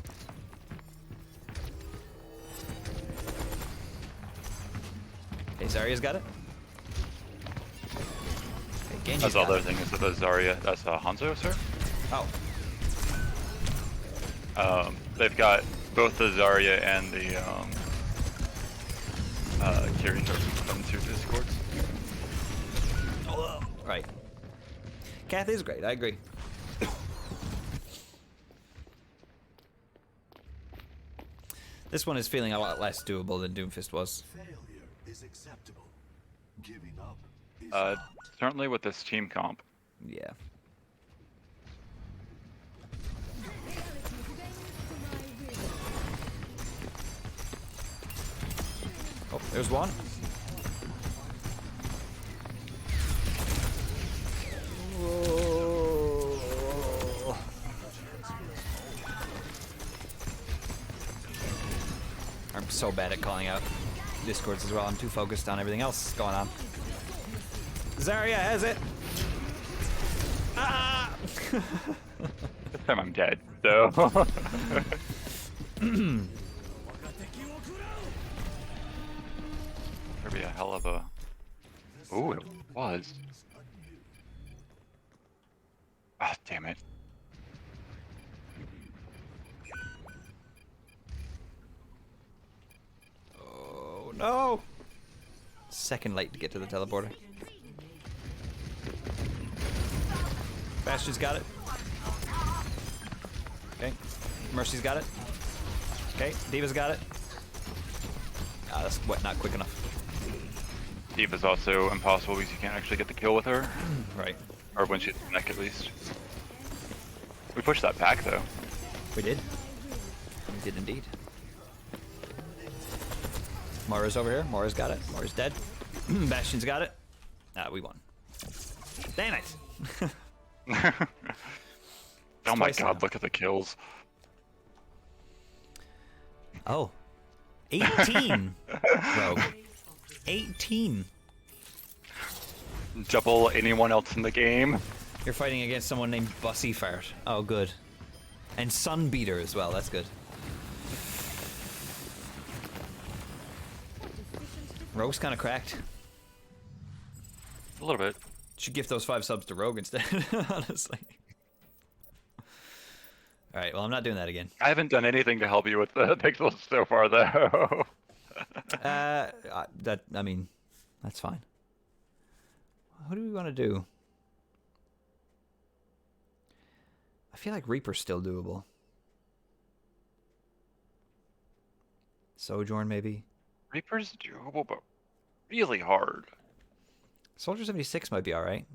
Okay, Zarya's got it. Okay, Genji's That's the got other it. thing is that the Zarya. That's Hanzo, sir. Oh. They've got both the Zarya and the Kirito from two Discords. Right. Kath is great, I agree. This one is feeling a lot less doable than Doomfist was. Failure is acceptable. Giving up is Certainly with this team comp. Yeah. Oh, there's one. Whoa. I'm so bad at calling out Discords as well. I'm too focused on everything else going on. Zarya has it. Ah! This time I'm dead, so. There'd be a hell of a. Ooh, it was. Ah, damn it. Oh no! Second late to get to the teleporter. Bastion's got it. Okay. Mercy's got it. Okay. Diva's got it. Ah, that's not quick enough. Diva's also impossible because you can't actually get the kill with her. Right. Or when she's neck at least. We pushed that back though. We did. We did indeed. Moira's over here. Moira's got it. Moira's dead. Bastion's got it. Ah, we won. Damn it! Oh my Twice now. god, look at the kills. Oh. 18! Rogue. 18! Double anyone else in the game. You're fighting against someone named Bussy Fart. Oh, good. And Sunbeater as well. That's good. Rogue's kind of cracked. A little bit. Should give those 5 subs to Rogue instead, honestly. Alright, well, I'm not doing that again. I haven't done anything to help you with the pixels so far though. I mean, that's fine. What do we want to do? I feel like Reaper's still doable. Sojourn, maybe? Reaper's doable, but really hard. Soldier 76 might be alright.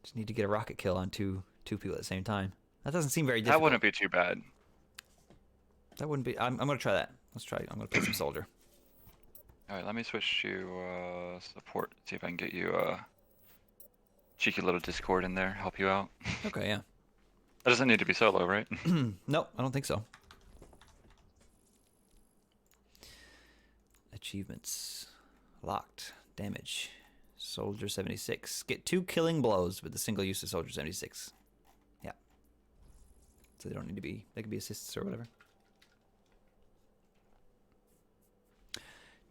Just need to get a rocket kill on two people at the same time. That doesn't seem very difficult. That wouldn't be too bad. That wouldn't be. I'm gonna try that. Let's try. I'm gonna play some soldier. All right, let me switch to support. See if I can get you a cheeky little Discord in there, help you out. Okay, yeah. That doesn't need to be solo, right? Nope, I don't think so. Achievements. Locked. Damage. Soldier 76. Get 2 killing blows with the single use of Soldier 76. Yeah. So they don't need to be, they can be assists or whatever.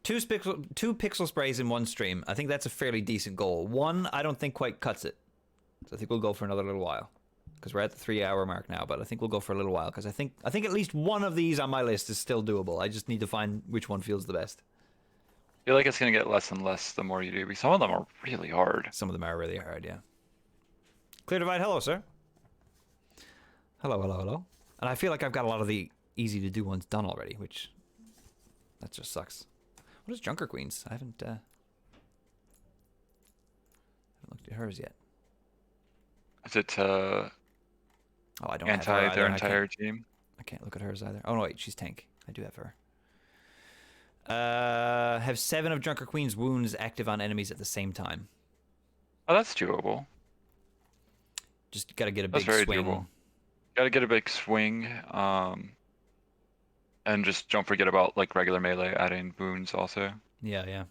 Two pixel sprays in one stream. I think that's a fairly decent goal. One, I don't think quite cuts it. So I think we'll go for another little while. Because we're at the 3-hour mark now, but I think we'll go for a little while. Because I think at least one of these on my list is still doable. I just need to find which one feels the best. I feel like it's going to get less and less the more you do. Some of them are really hard. Some of them are really hard, yeah. Clear Divide, hello, sir. Hello, hello, hello. And I feel like I've got a lot of the easy to do ones done already, which... that just sucks. What is Junker Queens? I haven't looked at hers yet. Is it Oh, I don't have her anti either. their entire team? I can't look at hers either. Oh, no, wait, she's tank. I do have her. Have 7 of Junker Queen's wounds active on enemies at the same time. Oh, that's doable. Just gotta get a That's big very swing. doable. Gotta get a big swing. And just don't forget about like regular melee adding wounds also. Yeah, yeah.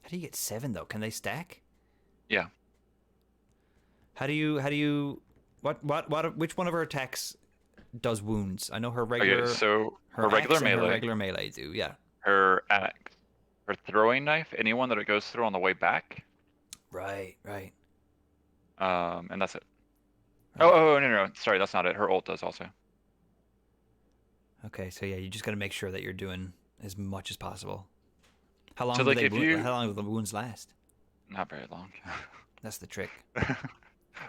How do you get 7 though? Can they stack? Yeah. How do you which one of her attacks does wounds? I know her regular Okay, so her axe regular and melee. her regular melee do, yeah. Her axe, her throwing knife, anyone that it goes through on the way back. Right, right. And that's it. Oh, no, sorry, that's not it. Her ult does also. Okay, so yeah, you just gotta make sure that you're doing as much as possible. How long So, like, how long do the wounds last? Not very long. That's the trick.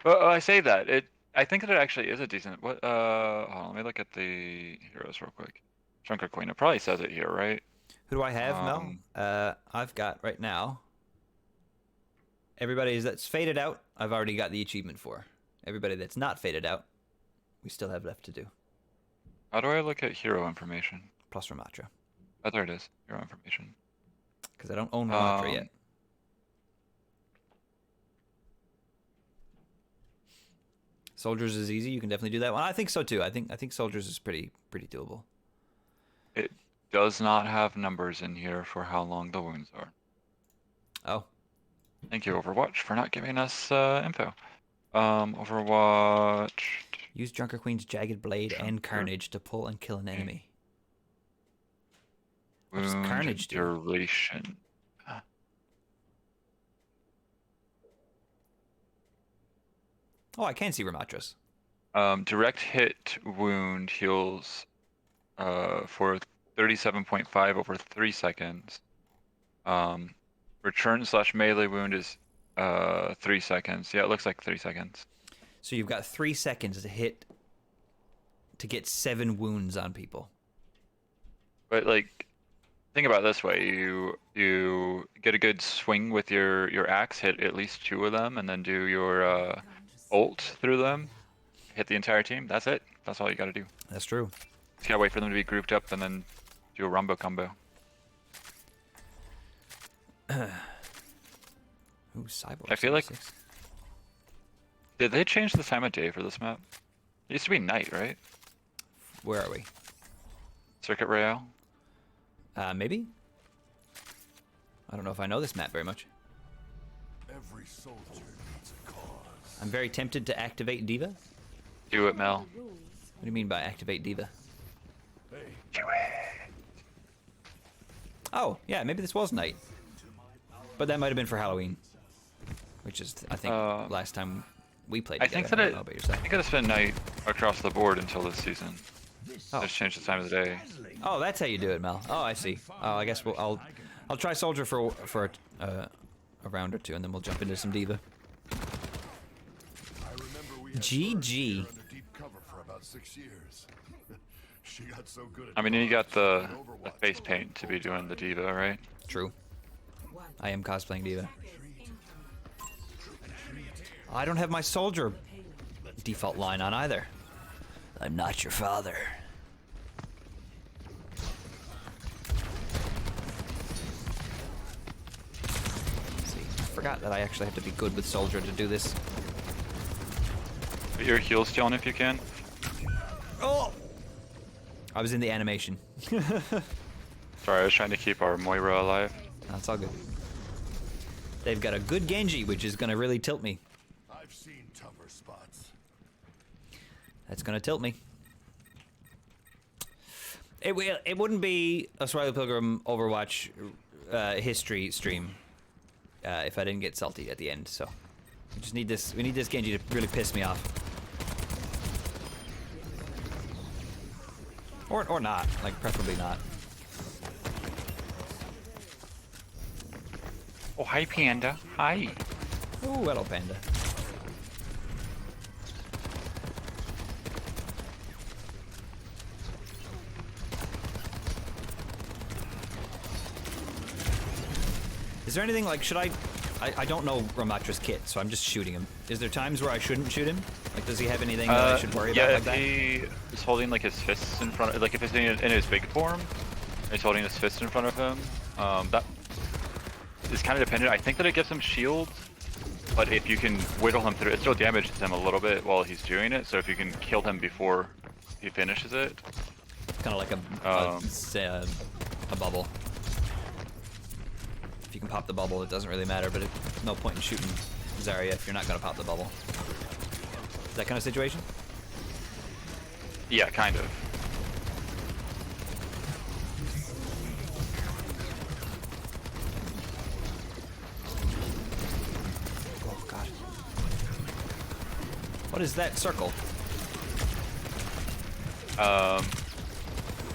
Well, I say that I think that it actually is a decent. What? Hold on, let me look at the heroes real quick. Junker Queen. It probably says it here, right? Who do I have, Mel? I've got right now. Everybody that's faded out, I've already got the achievement for. Everybody that's not faded out, we still have left to do. How do I look at hero information? Plus Ramatra. Oh, there it is. Hero information. Because I don't own Ramatra yet. Soldiers is easy. You can definitely do that one. I think so too. I think Soldiers is pretty doable. It does not have numbers in here for how long the wounds are. Oh. Thank you, Overwatch, for not giving us info. Overwatch. Use Junker Queen's Jagged Blade and Carnage to pull and kill an enemy. What does Carnage do? Duration. Oh, I can see Ramatra's. Direct hit wound heals for 37.5 over 3 seconds. Return / melee wound is 3 seconds. Yeah, it looks like 3 seconds. So you've got 3 seconds to hit to get 7 wounds on people. But like, think about it this way: you get a good swing with your axe, hit at least 2 of them, and then do your ult through them, hit the entire team. That's it. That's all you got to do. That's true. Just gotta wait for them to be grouped up and then do a rumbo combo. Ooh, Cyborg. I feel like 76. Did they change the time of day for this map? It used to be night, right? Where are we? Circuit Royale? Maybe? I don't know if I know this map very much. Every soldier needs a cause. I'm very tempted to activate Diva. What Do it, Mel. do you mean by activate Diva? Hey, Do it. Oh, yeah, maybe this was night. But that might have been for Halloween. Which is, I think, last time we played I together. think that I don't know about yourself. I think it's been night across the board until this season. Oh. Just changed the time of the day. Oh, that's how you do it, Mel. Oh, I see. Oh, I guess I'll try Soldier for a round or two, and then we'll jump into some Diva. I remember we had GG. under deep cover for about 6 years. She got so good at I mean, you got the Overwatch. face paint to be doing the diva, right? True. I am cosplaying Diva. Oh, I don't have my Soldier default line on either. I'm not your father. See, I forgot that I actually have to be good with Soldier to do this. Put your heal stealing if you can. Oh! I was in the animation. Sorry, I was trying to keep our Moira alive. That's all good. They've got a good Genji, which is gonna really tilt me. I've seen tougher spots. That's gonna tilt me. It wouldn't be a Swiley Pilgrim Overwatch history stream if I didn't get salty at the end. So we just need this. We need this Genji to really piss me off, or not. Like preferably not. Oh, hi, Panda. Hi. Ooh, hello, Panda. Is there anything like, should I don't know Ramatra's kit, so I'm just shooting him. Is there times where I shouldn't shoot him? Like, does he have anything that I should worry about like that? Yeah, he is holding like his fists in front of, like if it's in his big form, he's holding his fist in front of him. That is kind of dependent. I think that it gives him shield, but if you can whittle him through, it still damages him a little bit while he's doing it. So if you can kill him before he finishes it, Kind of like a bubble. If you can pop the bubble, it doesn't really matter, but it's no point in shooting Zarya if you're not gonna pop the bubble. That kind of situation? yeah, kind of. Oh god. What is that circle?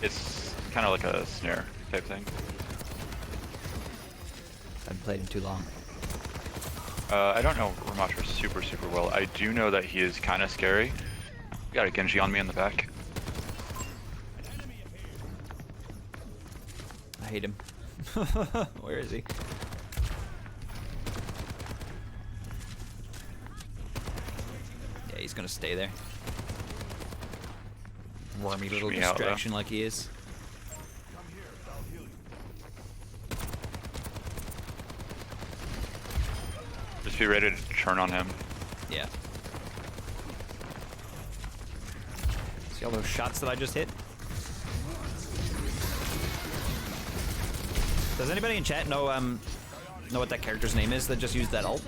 It's kind of like a snare type thing. I haven't played him too long. I don't know Ramatra super well. I do know that he is kind of scary. Got a Genji on me in the back. I hate him. Where is he? Yeah, he's gonna stay there. Wormy little me out, though. distraction like he is. Just be ready to turn on him. Yeah. See all those shots that I just hit? Does anybody in chat know what that character's name is that just used that ult?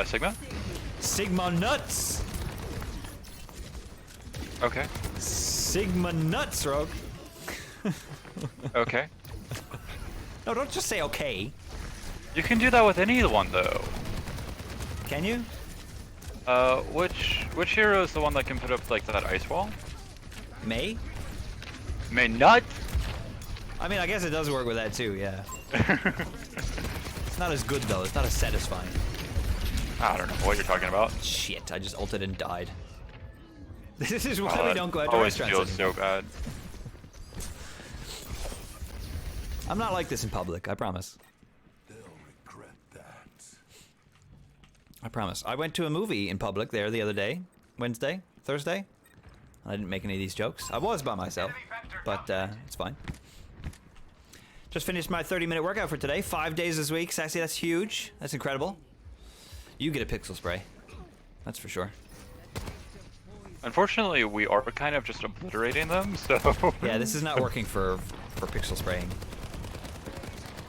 Sigma? Sigma Nuts! Okay. Sigma Nuts, Rogue. Okay. No, don't just say okay. You can do that with anyone though. Can you? Which hero is the one that can put up like that ice wall? May? May not. I mean, I guess it does work with that too, yeah. It's not as good though, it's not as satisfying. I don't know what you're talking about. Shit, I just ulted and died. This is why we don't go out to always restaurants feels anymore. so bad. I'm not like this in public, I promise. They'll regret that. I promise. I went to a movie in public there the other day. Thursday. I didn't make any of these jokes. I was by myself, but it's fine. Just finished my 30-minute workout for today. 5 days this week. Sassy, that's huge. That's incredible. You get a pixel spray. That's for sure. Unfortunately, we are kind of just obliterating them, so... Yeah, this is not working for pixel spraying.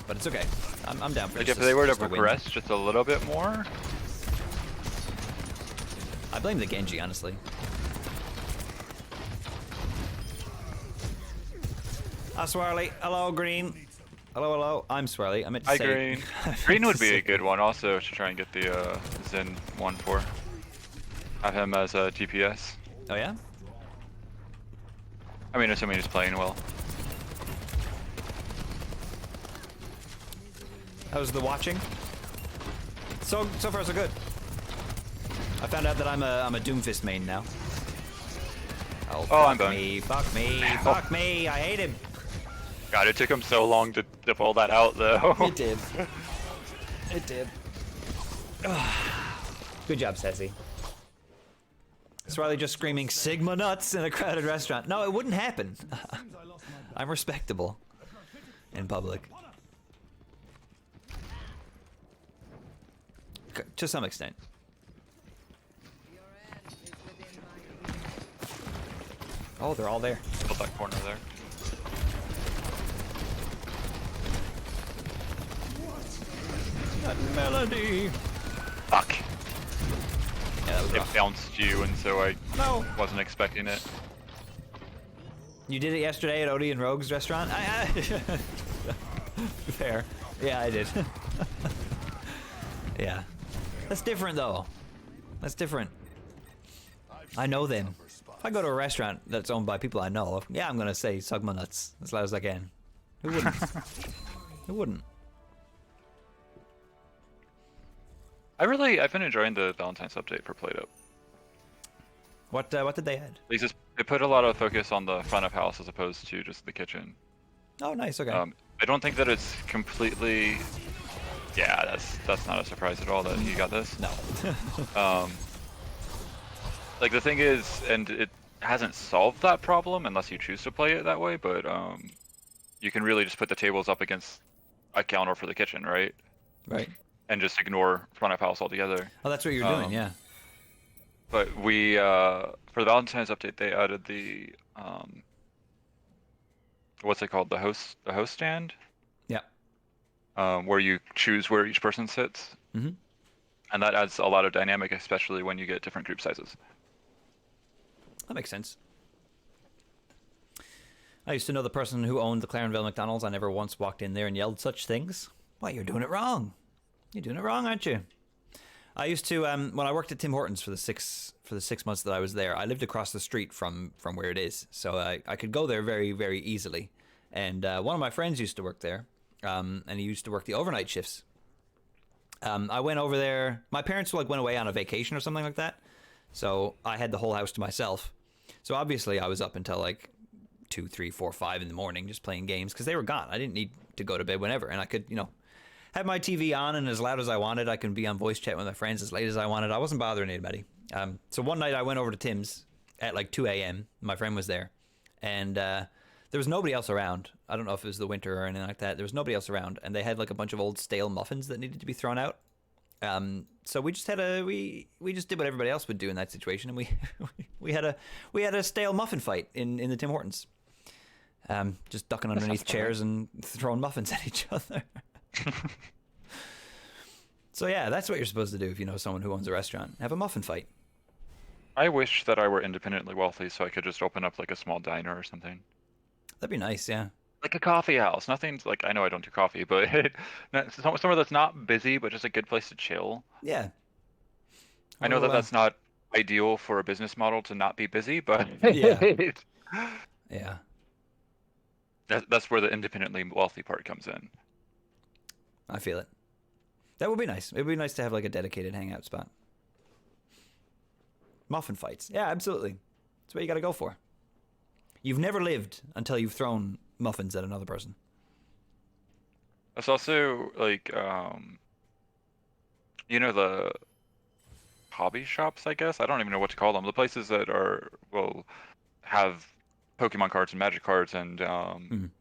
But it's okay. I'm down for Like this. if they were to Just a win. progress just a little bit more... I blame the Genji, honestly. Hi, Swirly. Hello, Green. Hello. I'm Swirly. I meant to Hi, say... Green. Green would be a good one also to try and get the Zen 1 for. Have him as a DPS. Oh, yeah? I mean, assuming he's playing well. How's the watching? So far so good. I found out that I'm a Doomfist main now. Oh, I'm fuck done. me, fuck me, fuck me, I hate him. God, it took him so long to pull that out though. It did. It did. Good job, Sassy. It's Riley just screaming Sigma nuts in a crowded restaurant. No, it wouldn't happen. I'm respectable in public. To some extent. Oh, they're all there. Hold that corner there. That melody. Fuck. Yeah, that was It rough. bounced you, and so I No. wasn't expecting it. You did it yesterday at Odie and Rogue's restaurant? Fair. Yeah, I did. Yeah. That's different, though. That's different. I know them. If I go to a restaurant that's owned by people I know, yeah, I'm gonna say Sugma nuts as loud as I can. Who wouldn't? Who wouldn't? I've been enjoying the Valentine's update for Play-Doh. What did they add? They put a lot of focus on the front of house as opposed to just the kitchen. Oh, nice. Okay. I don't think that it's completely. Yeah, that's not a surprise at all that he got this. No. Like the thing is, and it hasn't solved that problem unless you choose to play it that way. But you can really just put the tables up against a counter for the kitchen, right? Right. And just ignore front of house altogether. Oh, that's what you're doing, yeah. But we for the Valentine's update, they added the what's it called? The host stand. Yeah. Where you choose where each person sits. Mm-hmm. And that adds a lot of dynamic, especially when you get different group sizes. That makes sense. I used to know the person who owned the Clarenville McDonald's. I never once walked in there and yelled such things. Why, you're doing it wrong. You're doing it wrong, aren't you? I used to when I worked at Tim Hortons for the 6 months that I was there. I lived across the street from where it is, so I could go there very, very easily. And one of my friends used to work there, and he used to work the overnight shifts. I went over there. My parents went away on a vacation or something like that, so I had the whole house to myself. So obviously I was up until like 2, 3, 4, 5 in the morning just playing games because they were gone. I didn't need to go to bed whenever, and I could, have my TV on and as loud as I wanted. I could be on voice chat with my friends as late as I wanted. I wasn't bothering anybody. So one night I went over to Tim's at like 2 a.m. My friend was there, and there was nobody else around. I don't know if it was the winter or anything like that. There was nobody else around, and they had like a bunch of old stale muffins that needed to be thrown out. So we just had we just did what everybody else would do in that situation, and we had a stale muffin fight in the Tim Hortons. Just ducking underneath chairs and throwing muffins at each other. So yeah, that's what you're supposed to do if you know someone who owns a restaurant. Have a muffin fight. I wish that I were independently wealthy so I could just open up like a small diner or something. That'd be nice, yeah. Like a coffee house. Nothing's like, I know I don't do coffee, but somewhere that's not busy, but just a good place to chill. Yeah. I know that that's not ideal for a business model to not be busy, but yeah. Yeah. That's where the independently wealthy part comes in. I feel it. That would be nice. It would be nice to have like a dedicated hangout spot. Muffin fights. Yeah, absolutely. That's what you got to go for. You've never lived until you've thrown muffins at another person. It's also like, the hobby shops, I guess? I don't even know what to call them. The places that will have Pokemon cards and Magic cards and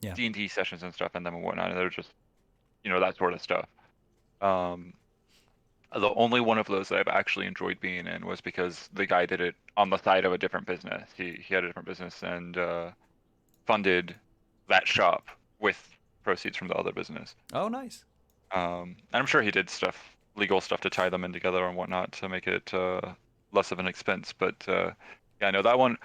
yeah. D&D sessions and stuff in them and whatnot. And they're just, that sort of stuff. The only one of those that I've actually enjoyed being in was because the guy did it on the side of a different business. He had a different business and funded that shop with proceeds from the other business. Oh, nice. And I'm sure he did legal stuff to tie them in together and whatnot to make it less of an expense. But yeah, no, that one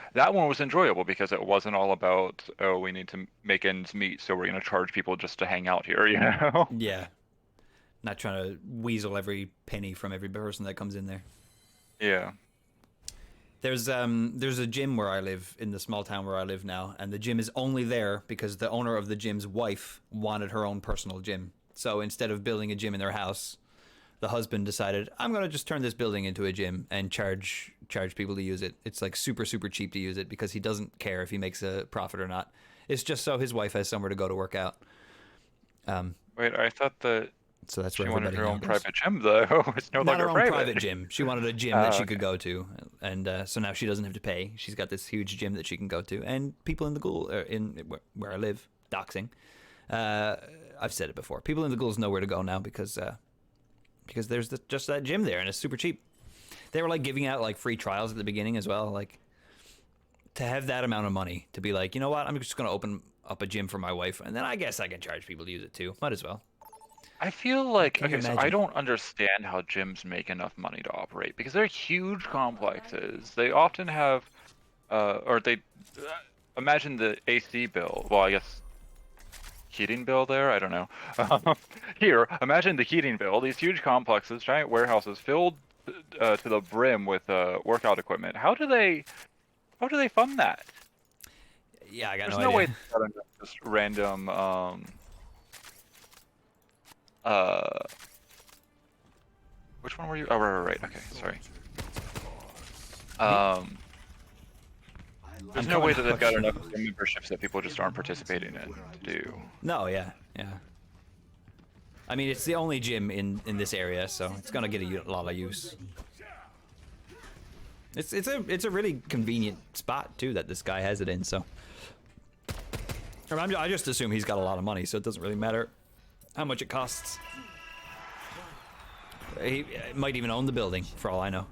was enjoyable because it wasn't all about, oh, we need to make ends meet, so we're going to charge people just to hang out here, Yeah. Not trying to weasel every penny from every person that comes in there. Yeah. There's a gym where I live, in the small town where I live now, and the gym is only there because the owner of the gym's wife wanted her own personal gym. So instead of building a gym in their house, the husband decided, I'm going to just turn this building into a gym and charge people to use it. It's like super, super cheap to use it because he doesn't care if he makes a profit or not. It's just so his wife has somewhere to go to work out. Wait, I thought that so that's she where wanted everybody her own goes. private gym, though. It's no Not longer her own private gym. She wanted a gym that she could go to and so now she doesn't have to pay. She's got this huge gym that she can go to, and people in the ghoul, where I live, doxing. I've said it before. People in the ghouls know where to go now because there's just that gym there, and it's super cheap. They were like giving out like free trials at the beginning as well. Like, to have that amount of money to be like, you know what, I'm just gonna open up a gym for my wife, and then I guess I can charge people to use it too. Might as well. I feel like, Can you okay, so I imagine? don't understand how gyms make enough money to operate because they're huge complexes. They often have, or they, imagine the AC bill. Well, I guess heating bill there. I don't know. Here, imagine the heating bill. These huge complexes, giant warehouses filled to the brim with workout equipment. How do they fund that? Yeah, I got There's no no way idea. they've got enough just random which one were you? Oh, right. Okay, sorry. There's no way that they've got enough gym memberships that people just aren't participating in to do. No, yeah. I mean, it's the only gym in this area, so it's gonna get a lot of use. It's a really convenient spot too that this guy has it in. So I just assume he's got a lot of money, so it doesn't really matter how much it costs. He might even own the building, for all I know.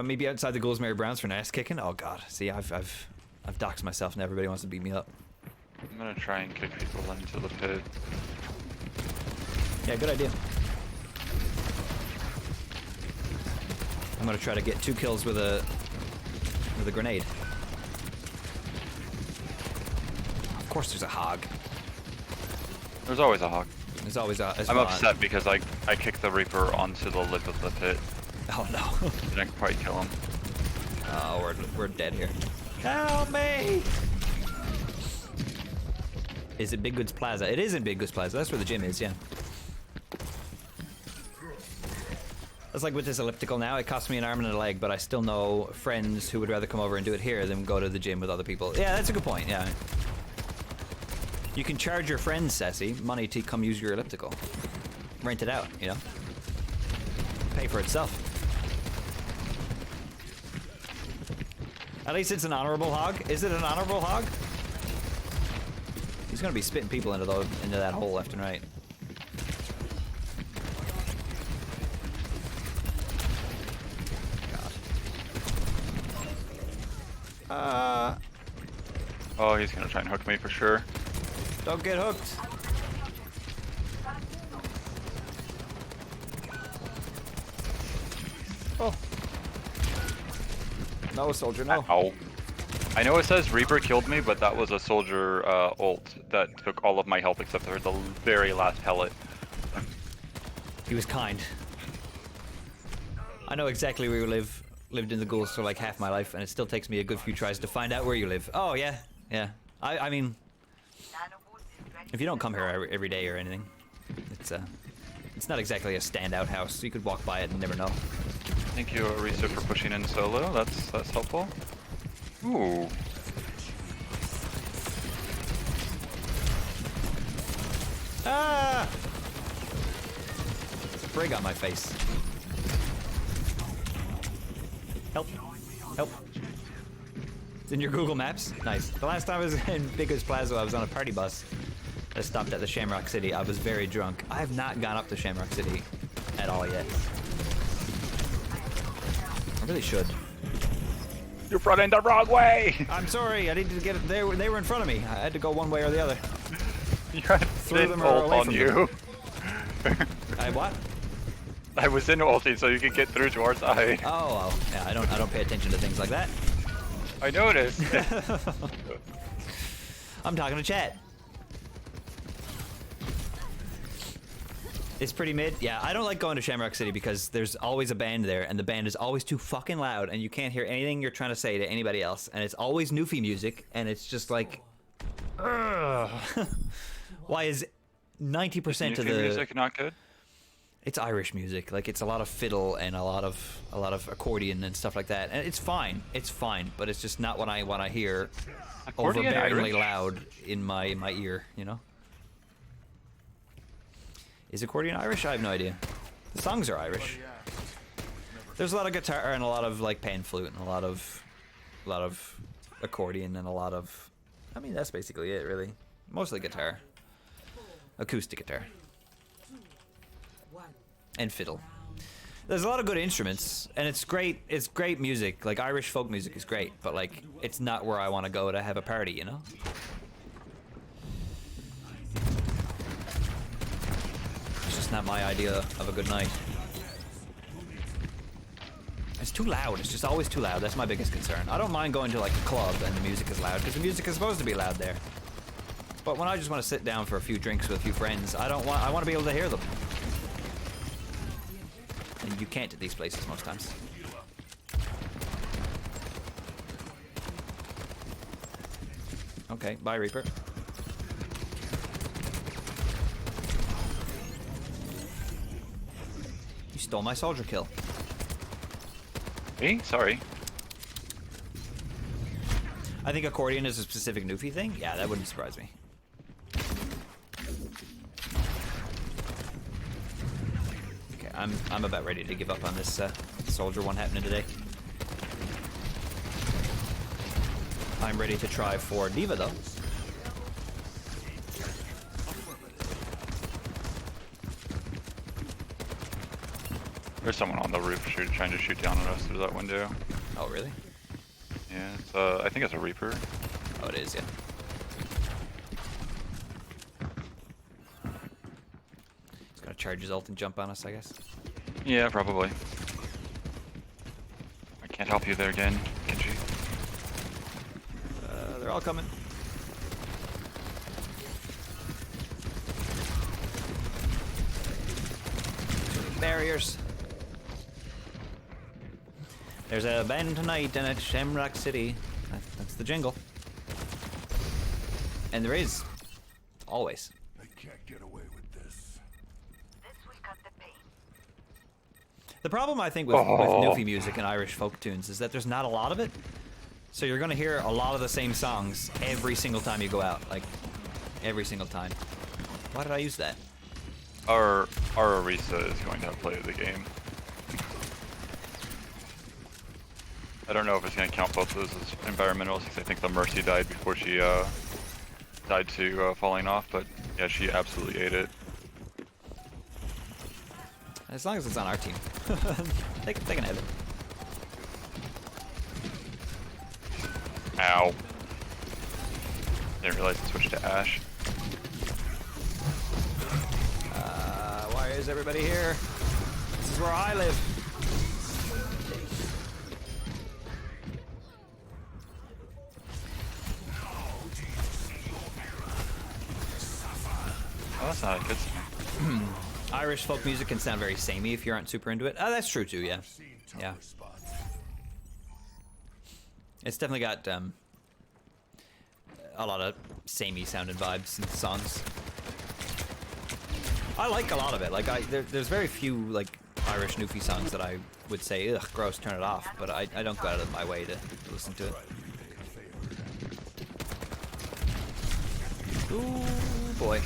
Maybe outside the goals, Mary Brown's for an ass kicking. Oh God, see, I've doxed myself, and everybody wants to beat me up. I'm gonna try and kick people into the pit. Yeah, good idea. I'm gonna try to get 2 kills with a grenade. Of course, there's a hog. There's always a hog. There's always a. I'm upset because I kicked the Reaper onto the lip of the pit. Oh no! Didn't quite kill him. Oh, we're dead here. Help me! Is it Big Goods Plaza? It is in Big Goods Plaza. That's where the gym is. Yeah. That's like with this elliptical now. It costs me an arm and a leg, but I still know friends who would rather come over and do it here than go to the gym with other people. Yeah, that's a good point. Yeah. You can charge your friends, Sassy, money to come use your elliptical. Rent it out, you know? Pay for itself. At least it's an honorable hog. Is it an honorable hog? He's gonna be spitting people into that hole left and right. God. Oh, he's gonna try and hook me for sure. Don't get hooked. Oh. No, soldier, no. Ow. I know it says Reaper killed me, but that was a soldier ult that took all of my health except for the very last pellet. He was kind. I know exactly where you live. Lived in the ghouls for like half my life, and it still takes me a good few tries to find out where you live. Oh, yeah. Yeah. I mean, if you don't come here every day or anything, it's not exactly a standout house. You could walk by it and never know. Thank you, Arisa, for pushing in solo. That's helpful. Ooh. Ah! There's a brig on my face. Help. Help. It's in your Google Maps? Nice. The last time I was in Big Goods Plaza, I was on a party bus that stopped at the Shamrock City. I was very drunk. I have not gone up to Shamrock City at all yet. I really should. You're running the wrong way! I'm sorry, I needed to get it. They were in front of me. I had to go one way or the other. You had Threw them ult away on from you. I what? I was in ulti so you could get through to our side. Oh, well, yeah, I don't pay attention to things like that. I noticed. I'm talking to chat. It's pretty mid. Yeah, I don't like going to Shamrock City because there's always a band there, and the band is always too fucking loud, and you can't hear anything you're trying to say to anybody else, and it's always Newfie music, and it's just like, ugh. Why is 90% of the music not good? It's Irish music. Like, it's a lot of fiddle and a lot of accordion and stuff like that, and it's fine. It's fine, but it's just not what I want to hear Accordion overbearingly Irish? loud in my ear. You know. Is accordion Irish? I have no idea. The songs are Irish. There's a lot of guitar and a lot of like pan flute and a lot of accordion and a lot of. I mean, that's basically it, really. Mostly guitar, acoustic guitar, and fiddle. There's a lot of good instruments, and it's great. It's great music. Like Irish folk music is great, but like it's not where I want to go to have a party, you know. It's just not my idea of a good night. It's too loud. It's just always too loud. That's my biggest concern. I don't mind going to like a club and the music is loud because the music is supposed to be loud there. But when I just want to sit down for a few drinks with a few friends, I want to be able to hear them. And you can't at these places most times. Okay, bye Reaper. You stole my soldier kill. Hey, sorry. I think accordion is a specific Newfie thing. Yeah, that wouldn't surprise me. Okay, I'm about ready to give up on this soldier one happening today. I'm ready to try for Diva though. There's someone on the roof trying to shoot down on us through that window. Oh really? Yeah, it's, I think it's a Reaper. Oh, it is, yeah. He's gonna charge his ult and jump on us, I guess. Yeah, probably. I can't help you there again, Kenji. They're all coming. Barriers. There's a band tonight in at Shamrock City. That's the jingle. And there is. Always. I can't get away with this. The problem, I think, with Newfie music and Irish folk tunes is that there's not a lot of it. So you're going to hear a lot of the same songs every single time you go out. Like, every single time. Why did I use that? Our Arisa is going to play the game. I don't know if it's going to count both those as environmentals, because I think the Mercy died before she died to falling off, but yeah, she absolutely ate it. As long as it's on our team. they can have it. Ow. Didn't realize it switched to Ash. Why is everybody here? This is where I live. Oh, that's not a good sign. Irish folk music can sound very samey if you aren't super into it. Oh, that's true too, yeah. Yeah. It's definitely got a lot of samey sounding vibes and songs. I like a lot of it. Like there's very few like Irish Newfie songs that I would say, ugh, gross, turn it off. But I don't go out of my way to listen to it. Ooh, boy.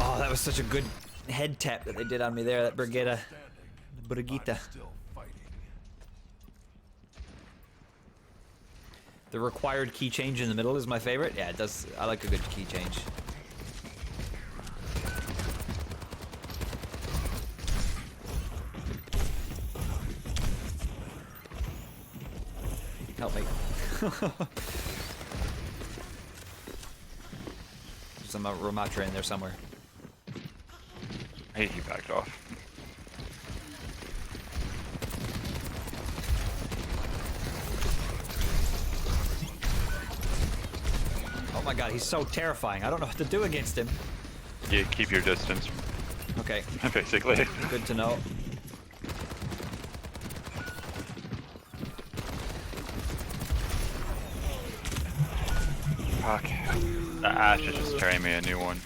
Oh, that was such a good head tap that they did on me there, that Brigitte. Brigitte. The required key change in the middle is my favorite. Yeah, it does. I like a good key change. Help me. There's some Ramatra in there somewhere. Hey, he backed off. Oh my god, he's so terrifying. I don't know what to do against him. Yeah, keep your distance. Okay. Basically. Good to know. Fuck. The Ash is just carrying me a new one.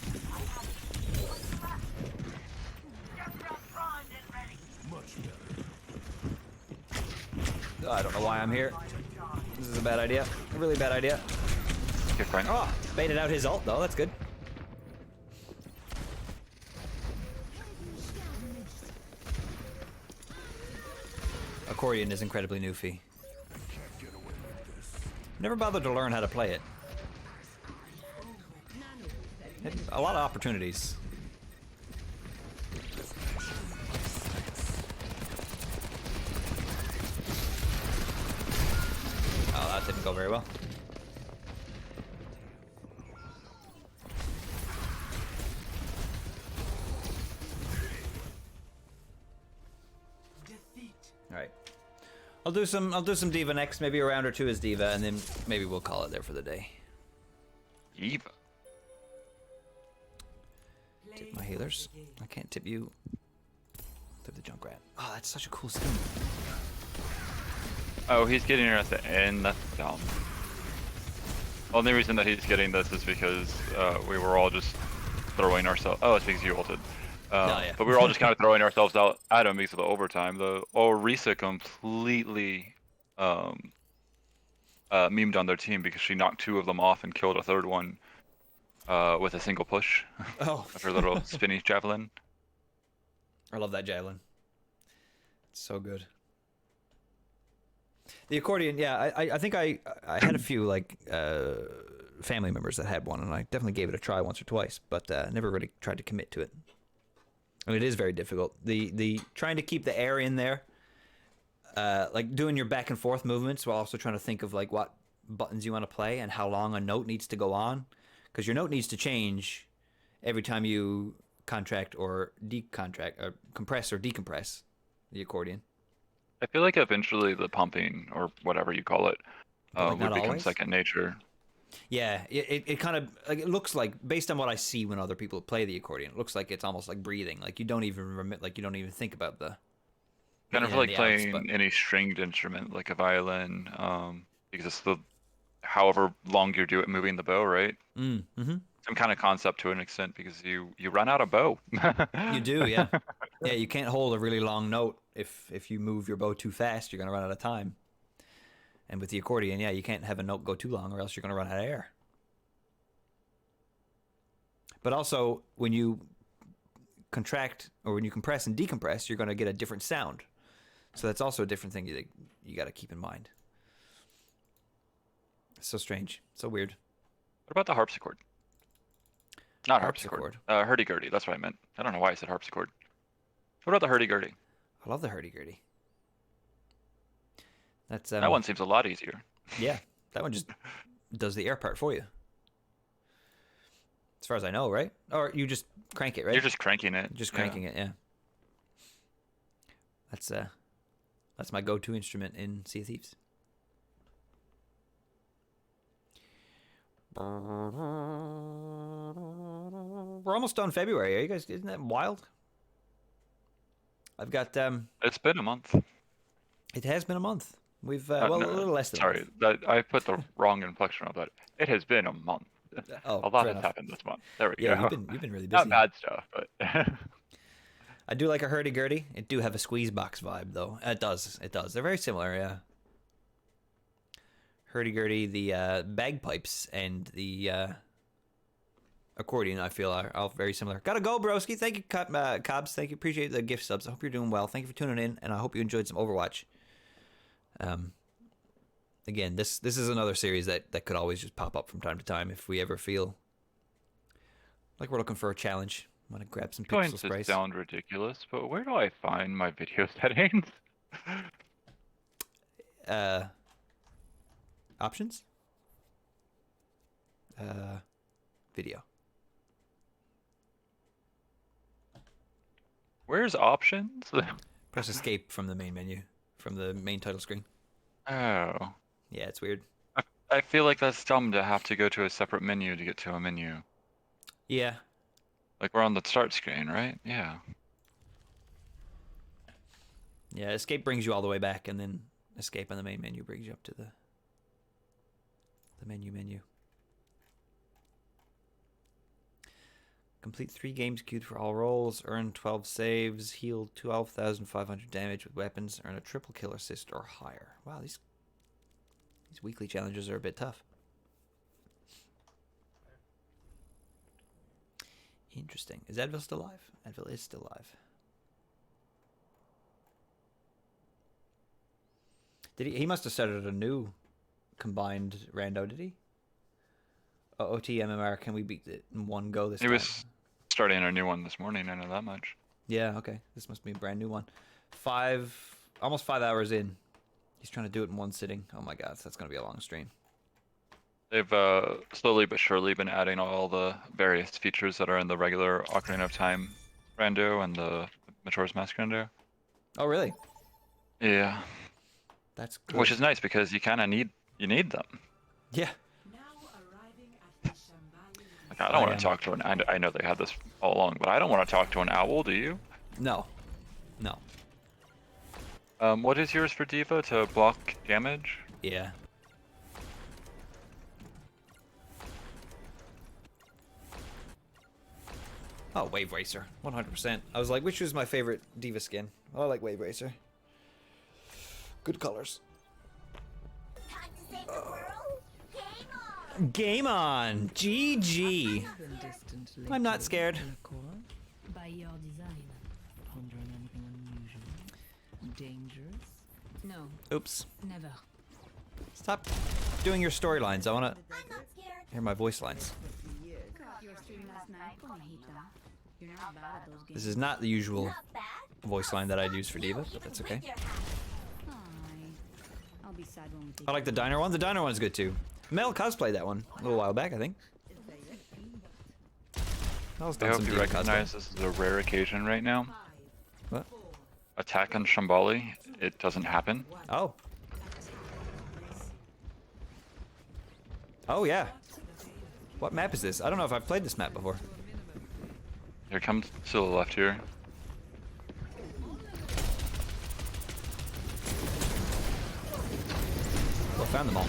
I don't know why I'm here. This is a bad idea. a really bad idea. Good Frank. Oh, baited out his ult though. That's good. Accordion is incredibly newfie. Never bothered to learn how to play it. Had a lot of opportunities. Oh, that didn't go very well. All right. I'll do some Diva next, maybe a round or two as Diva, and then maybe we'll call it there for the day. Eva. Tip my healers. I can't tip you. Tip the Junkrat. Oh, that's such a cool skin. Oh, he's getting her at the end. That's dumb. Only reason that he's getting this is because we were all just throwing ourselves. Oh, it's because you ulted. Yeah. But we were all just kind of throwing ourselves out at him because of the overtime. The Orisa completely memed on their team because she knocked 2 of them off and killed a 3rd one with a single push of her little spinny javelin. I love that javelin. It's so good. The accordion, yeah, I think I had a few like family members that had one, and I definitely gave it a try once or twice, but never really tried to commit to it. And it is very difficult. The trying to keep the air in there, like doing your back and forth movements while also trying to think of like what buttons you want to play and how long a note needs to go on, because your note needs to change every time you contract or decontract or compress or decompress the accordion. I feel like eventually the pumping, or whatever you call it, Like, would not become always? second nature. Yeah, it kind of like, it looks like, based on what I see when other people play the accordion, it looks like it's almost like breathing. Like you don't even you don't even think about the Kind of in and like the outs, playing but- any stringed instrument, like a violin, because it's the however long you do it moving the bow, right? Mm-hmm. Some kind of concept to an extent, because you run out of bow. You do, yeah. Yeah, you can't hold a really long note if you move your bow too fast, you're gonna run out of time. And with the accordion, yeah, you can't have a note go too long, or else you're gonna run out of air. But also, when you contract or when you compress and decompress, you're gonna get a different sound. So that's also a different thing you got to keep in mind. It's so strange, so weird. What about the harpsichord? Not harpsichord. Hurdy-gurdy. That's what I meant. I don't know why I said harpsichord. What about the hurdy-gurdy? I love the hurdy-gurdy. That's That one seems a lot easier. Yeah, that one just does the air part for you. As far as I know, right? Or you just crank it, right? You're just cranking it. Just cranking it, yeah. That's my go-to instrument in Sea of Thieves. We're almost done February. Are you guys? Isn't that wild? I've got. It's been a month. It has been a month. We've well, no, a little less than. Sorry, I put the wrong inflection on that. It has been a month. Oh, a lot fair has enough. happened this month. There we Yeah, go. you've been really busy. Not bad stuff, but. I do like a hurdy-gurdy. It do have a squeeze box vibe, though. It does. It does. They're very similar, yeah. Hurdy-gurdy, the bagpipes, and the accordion, I feel, are all very similar. Gotta go, broski. Thank you, Cobbs. Thank you. Appreciate the gift subs. I hope you're doing well. Thank you for tuning in, and I hope you enjoyed some Overwatch. Again, this is another series that could always just pop up from time to time if we ever feel like we're looking for a challenge. I'm gonna grab some Going pixel to sprays. sound ridiculous, but where do I find my video settings? Options? Video. Where's options? Press escape from the main menu, from the main title screen. Oh. Yeah, it's weird. I feel like that's dumb to have to go to a separate menu to get to a menu. Yeah. Like we're on the start screen, right? Yeah. Yeah, escape brings you all the way back, and then escape on the main menu brings you up to the menu. Complete 3 games queued for all roles, earn 12 saves, heal 12,500 damage with weapons, earn a triple kill assist or higher. Wow, these These weekly challenges are a bit tough. Interesting. Is Advil still alive? Advil is still alive. Did he must have started a new combined rando, did he? OT MMR, can we beat it in one go this time? He was starting a new one this morning, I know that much. Yeah, okay. This must be a brand new one. Almost 5 hours in. He's trying to do it in one sitting. Oh my god, so that's going to be a long stream. They've slowly but surely been adding all the various features that are in the regular Ocarina of Time rando and the Majora's Mask rando. Oh, really? Yeah. That's good. Which is nice because you kind of need them. Yeah. Now arriving at the Shambali. Like, I don't want to talk to an. I know they had this all along, but I don't want to talk to an owl. Do you? No. No. What is yours for Diva to block damage? Yeah. Oh, Wave Racer, 100%. I was like, which was my favorite Diva skin? Oh, I like Wave Racer. Good colors. Time to save the world. Game on. Game on! GG! Even distant I'm not Lakewood, scared. Lacour, by your design. Pondering anything unusual? Dangerous? No, Oops. never. Stop doing your storylines. I want to I'm not scared. hear my voice lines. Your stream last night, Conejita. You're not bad at those games. This is not the usual Not bad. voice line that I'd use for Diva, but that's okay. I'll be sad when we take I like the diner one. The diner one's good too. Mel cosplayed that one a little while back, I think. Mel's I done hope some you Diva recognize cosplay. this is a rare occasion right now. What? Attack on Shambali. It doesn't happen. Oh. Oh, yeah. What map is this? I don't know if I've played this map before. Here comes to the left here. Well, found them all.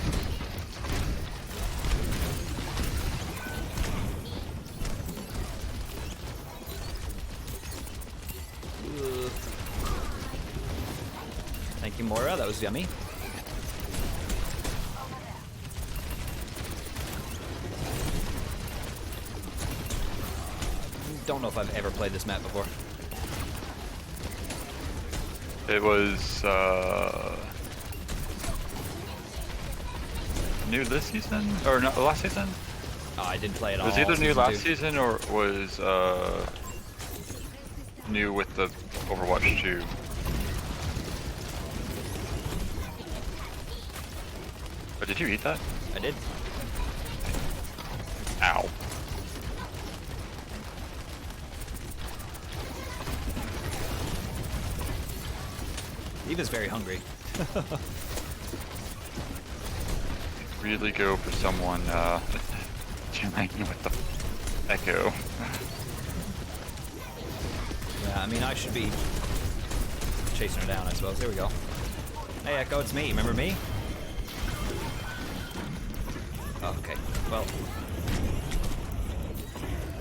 Ugh. Thank you, Moira. That was yummy. Don't know if I've ever played this map before. It was new this season or not last season? Oh, I didn't play it It all. was either new season last two. season or was new with the Overwatch 2. Oh, did you eat that? I did. Ow. Eva's very hungry. Really go for someone trying with the echo. Yeah, I mean, I should be chasing her down, I suppose. There we go. Hey, Echo, it's me. Remember me? Oh, okay. Well.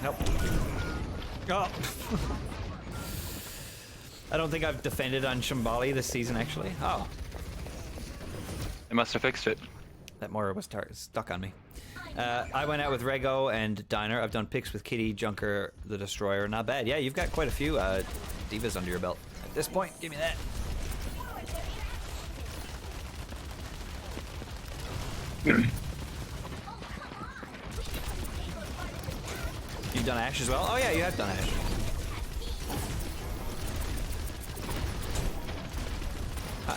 Help. Oh. I don't think I've defended on Shambali this season, actually. Oh. They must have fixed it. That Moira was stuck on me. I went out with Rego and Diner. I've done picks with Kitty, Junker, the Destroyer. Not bad. Yeah, you've got quite a few divas under your belt. At this point, give me that. You've done Ash as well? Oh yeah, you have done Ash.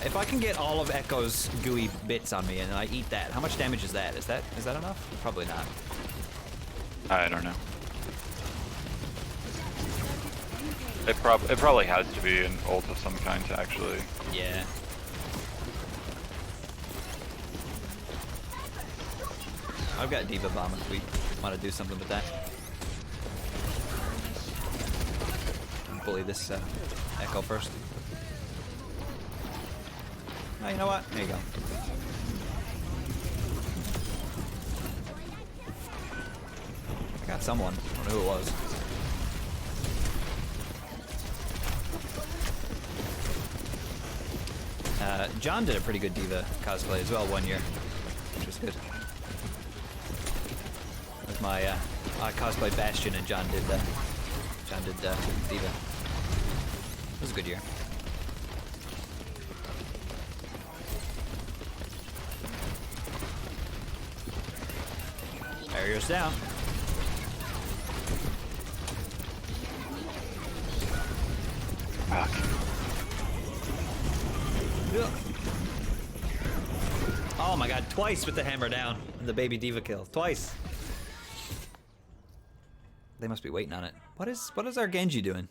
If I can get all of Echo's gooey bits on me and I eat that, how much damage is that? Is that enough? Probably not. I don't know. It probably has to be an ult of some kind to actually. Yeah. I've got Diva Bomb if we want to do something with that. Bully this Echo first. Oh, you know what? There you go. I got someone. I don't know who it was. John did a pretty good Diva cosplay as well one year. good. With my I cosplayed Bastion and John did Diva. It was a good year. Barriers down. Fuck. Oh my god, twice with the hammer down and the baby diva kill. Twice. They must be waiting on it. What is our Genji doing?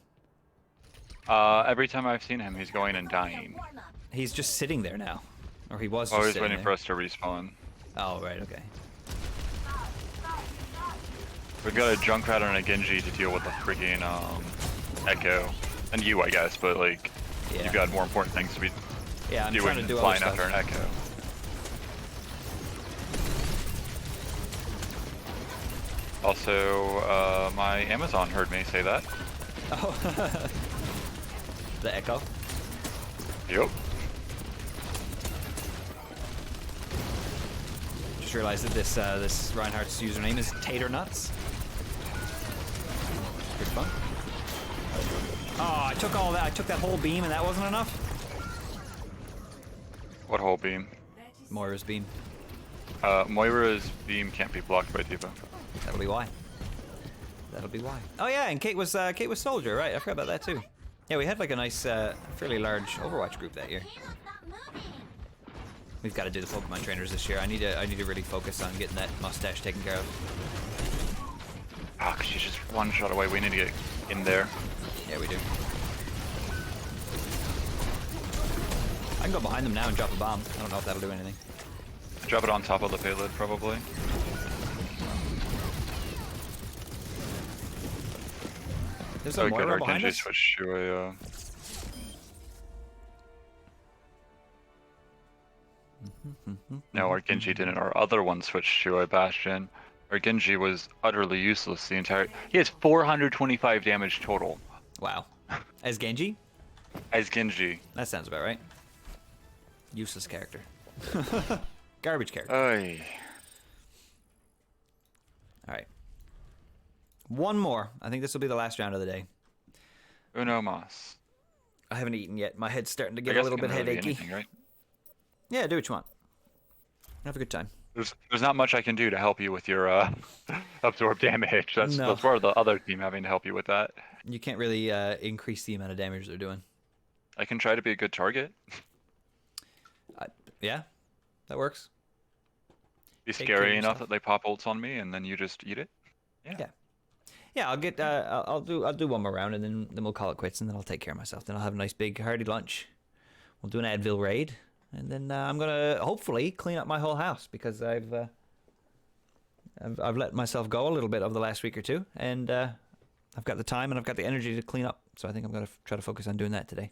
Every time I've seen him, he's going and dying. He's just sitting there now. Or he was just Always sitting waiting there. for us to respawn. Oh, right, okay. We've got a Junkrat and a Genji to deal with the freaking Echo. And you, I guess, but like, Yeah. you've got more important things to be Yeah, I'm doing trying to than do other flying stuff. after an Echo. Also, my Amazon heard me say that. Oh. The Echo. Yep. Just realized that this Reinhardt's username is Tater Nuts. Good fun. Oh, I took all that. I took that whole beam and that wasn't enough? What whole beam? Moira's beam. Moira's beam can't be blocked by Diva. That'll be why. That'll be why. Oh yeah, and Kate was Soldier, right? I forgot about that too. Yeah, we had like a nice, fairly large Overwatch group that year. We've got to do the Pokemon trainers this year. I need to really focus on getting that mustache taken care of. Ah, she's just one shot away. We need to get in there. Yeah, we do. I can go behind them now and drop a bomb. I don't know if that'll do anything. Drop it on top of the payload, probably. There's Oh, a we got Moira our behind Genji us. switch to a. No, our Genji didn't. Our other one switched to a Bastion. Our Genji was utterly useless the entire. He has 425 damage total. Wow. As Genji? As Genji. That sounds about right. Useless character. Garbage character. Oy. Alright. One more. I think this will be the last round of the day. Uno mas. I haven't eaten yet. My head's starting to I get a guess little it bit can really be headachy. anything, right? Yeah, do what you want. Have a good time. There's not much I can do to help you with your absorb damage. That's No. that's for the other team having to help you with that. You can't really increase the amount of damage they're doing. I can try to be a good target. Yeah, that works. Be Take care scary of enough yourself. that they pop ults on me and then you just eat it. Yeah. Yeah, I'll get. I'll do one more round and then we'll call it quits and then I'll take care of myself. Then I'll have a nice big hearty lunch. We'll do an Advil raid and then I'm gonna hopefully clean up my whole house because I've let myself go a little bit over the last week or two and I've got the time and I've got the energy to clean up. So I think I'm gonna try to focus on doing that today.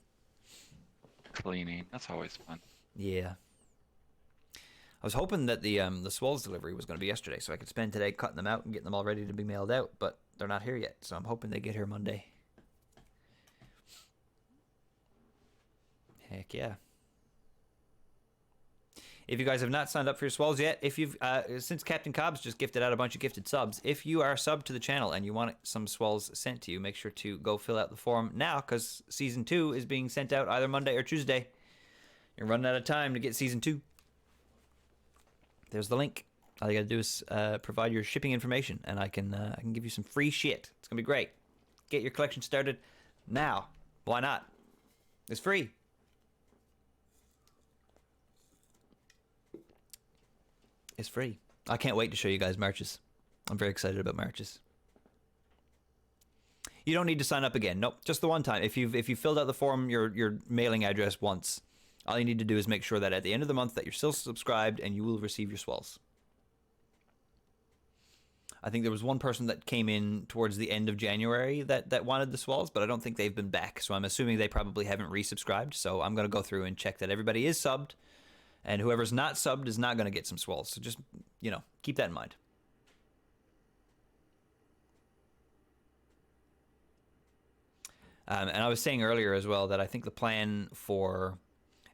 Cleaning. That's always fun. Yeah. I was hoping that the Swolls delivery was going to be yesterday, so I could spend today cutting them out and getting them all ready to be mailed out, but they're not here yet, so I'm hoping they get here Monday. Heck yeah. If you guys have not signed up for your Swolls yet, if you've since Captain Cobb's just gifted out a bunch of gifted subs, if you are subbed to the channel and you want some Swolls sent to you, make sure to go fill out the form now, because Season 2 is being sent out either Monday or Tuesday. You're running out of time to get Season 2. There's the link. All you gotta do is provide your shipping information, and I can give you some free shit. It's gonna be great. Get your collection started now. Why not? It's free. It's free. I can't wait to show you guys marches. I'm very excited about marches. You don't need to sign up again. Nope, just the one time. If you filled out the form, your mailing address once. All you need to do is make sure that at the end of the month that you're still subscribed and you will receive your Swells. I think there was one person that came in towards the end of January that wanted the Swells, but I don't think they've been back. So I'm assuming they probably haven't resubscribed. So I'm going to go through and check that everybody is subbed. And whoever's not subbed is not going to get some Swells. So just, keep that in mind. And I was saying earlier as well that I think the plan for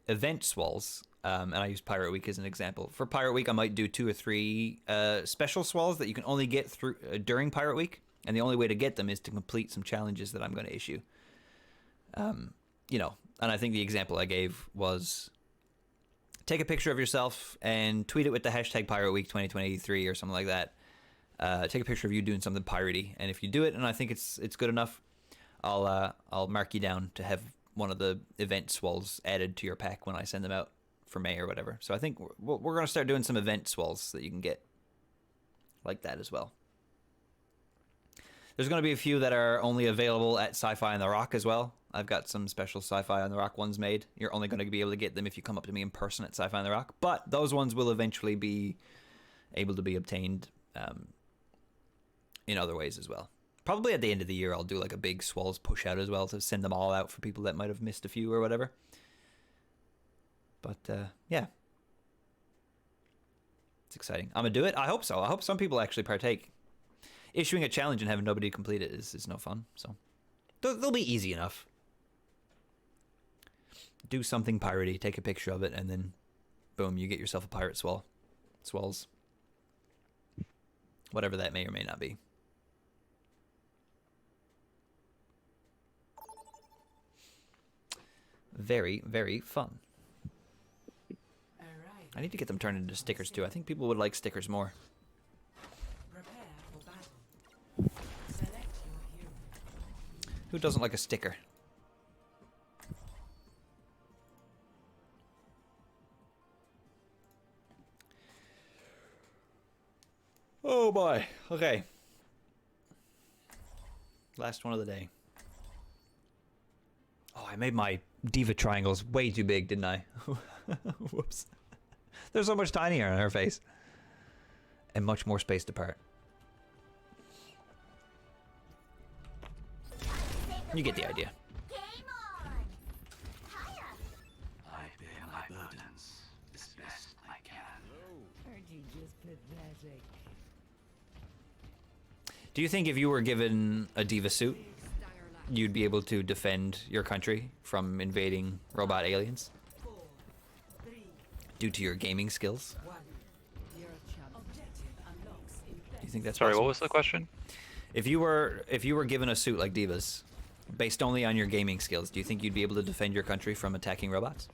event Swells And I use Pirate Week as an example. For Pirate Week, I might do 2 or 3 special swalls that you can only get through during Pirate Week, and the only way to get them is to complete some challenges that I'm going to issue. You know, and I think the example I gave was take a picture of yourself and tweet it with the hashtag Pirate Week 2023 or something like that. Take a picture of you doing something piratey, and if you do it, and I think it's good enough, I'll mark you down to have one of the event swalls added to your pack when I send them out for May or whatever. So I think we're going to start doing some event swalls that you can get like that as well. There's going to be a few that are only available at Sci-Fi on the Rock as well. I've got some special Sci-Fi on the Rock ones made. You're only going to be able to get them if you come up to me in person at Sci-Fi on the Rock. But those ones will eventually be able to be obtained in other ways as well. Probably at the end of the year, I'll do like a big swalls push out as well to send them all out for people that might have missed a few or whatever. But yeah, it's exciting. I'm going to do it. I hope so. I hope some people actually partake. Issuing a challenge and having nobody complete it is no fun. So they'll be easy enough. Do something piratey, take a picture of it, and then boom, you get yourself a pirate swall. Swalls. Whatever that may or may not be. Very, very fun. Alright, I need to get them turned into stickers too. I think people would like stickers more. prepare for battle. Select your hero. Who doesn't like a sticker? Oh boy. Okay. Last one of the day. Oh, I made my diva triangles way too big, didn't I? Whoops. They're so much tinier on her face. And much more spaced apart. You get the idea. Game on! Hiya! I bear my burdens as best I can. Aren't you just pathetic? Do you think if you were given a diva suit, you'd be able to defend your country from invading robot aliens? 4, 3, Due to your gaming skills? 1. You're a champ. Objective unlocks in Do you think that's Sorry, possible? what was the question? If you were given a suit like Diva's, based only on your gaming skills, do you think you'd be able to defend your country from attacking robots?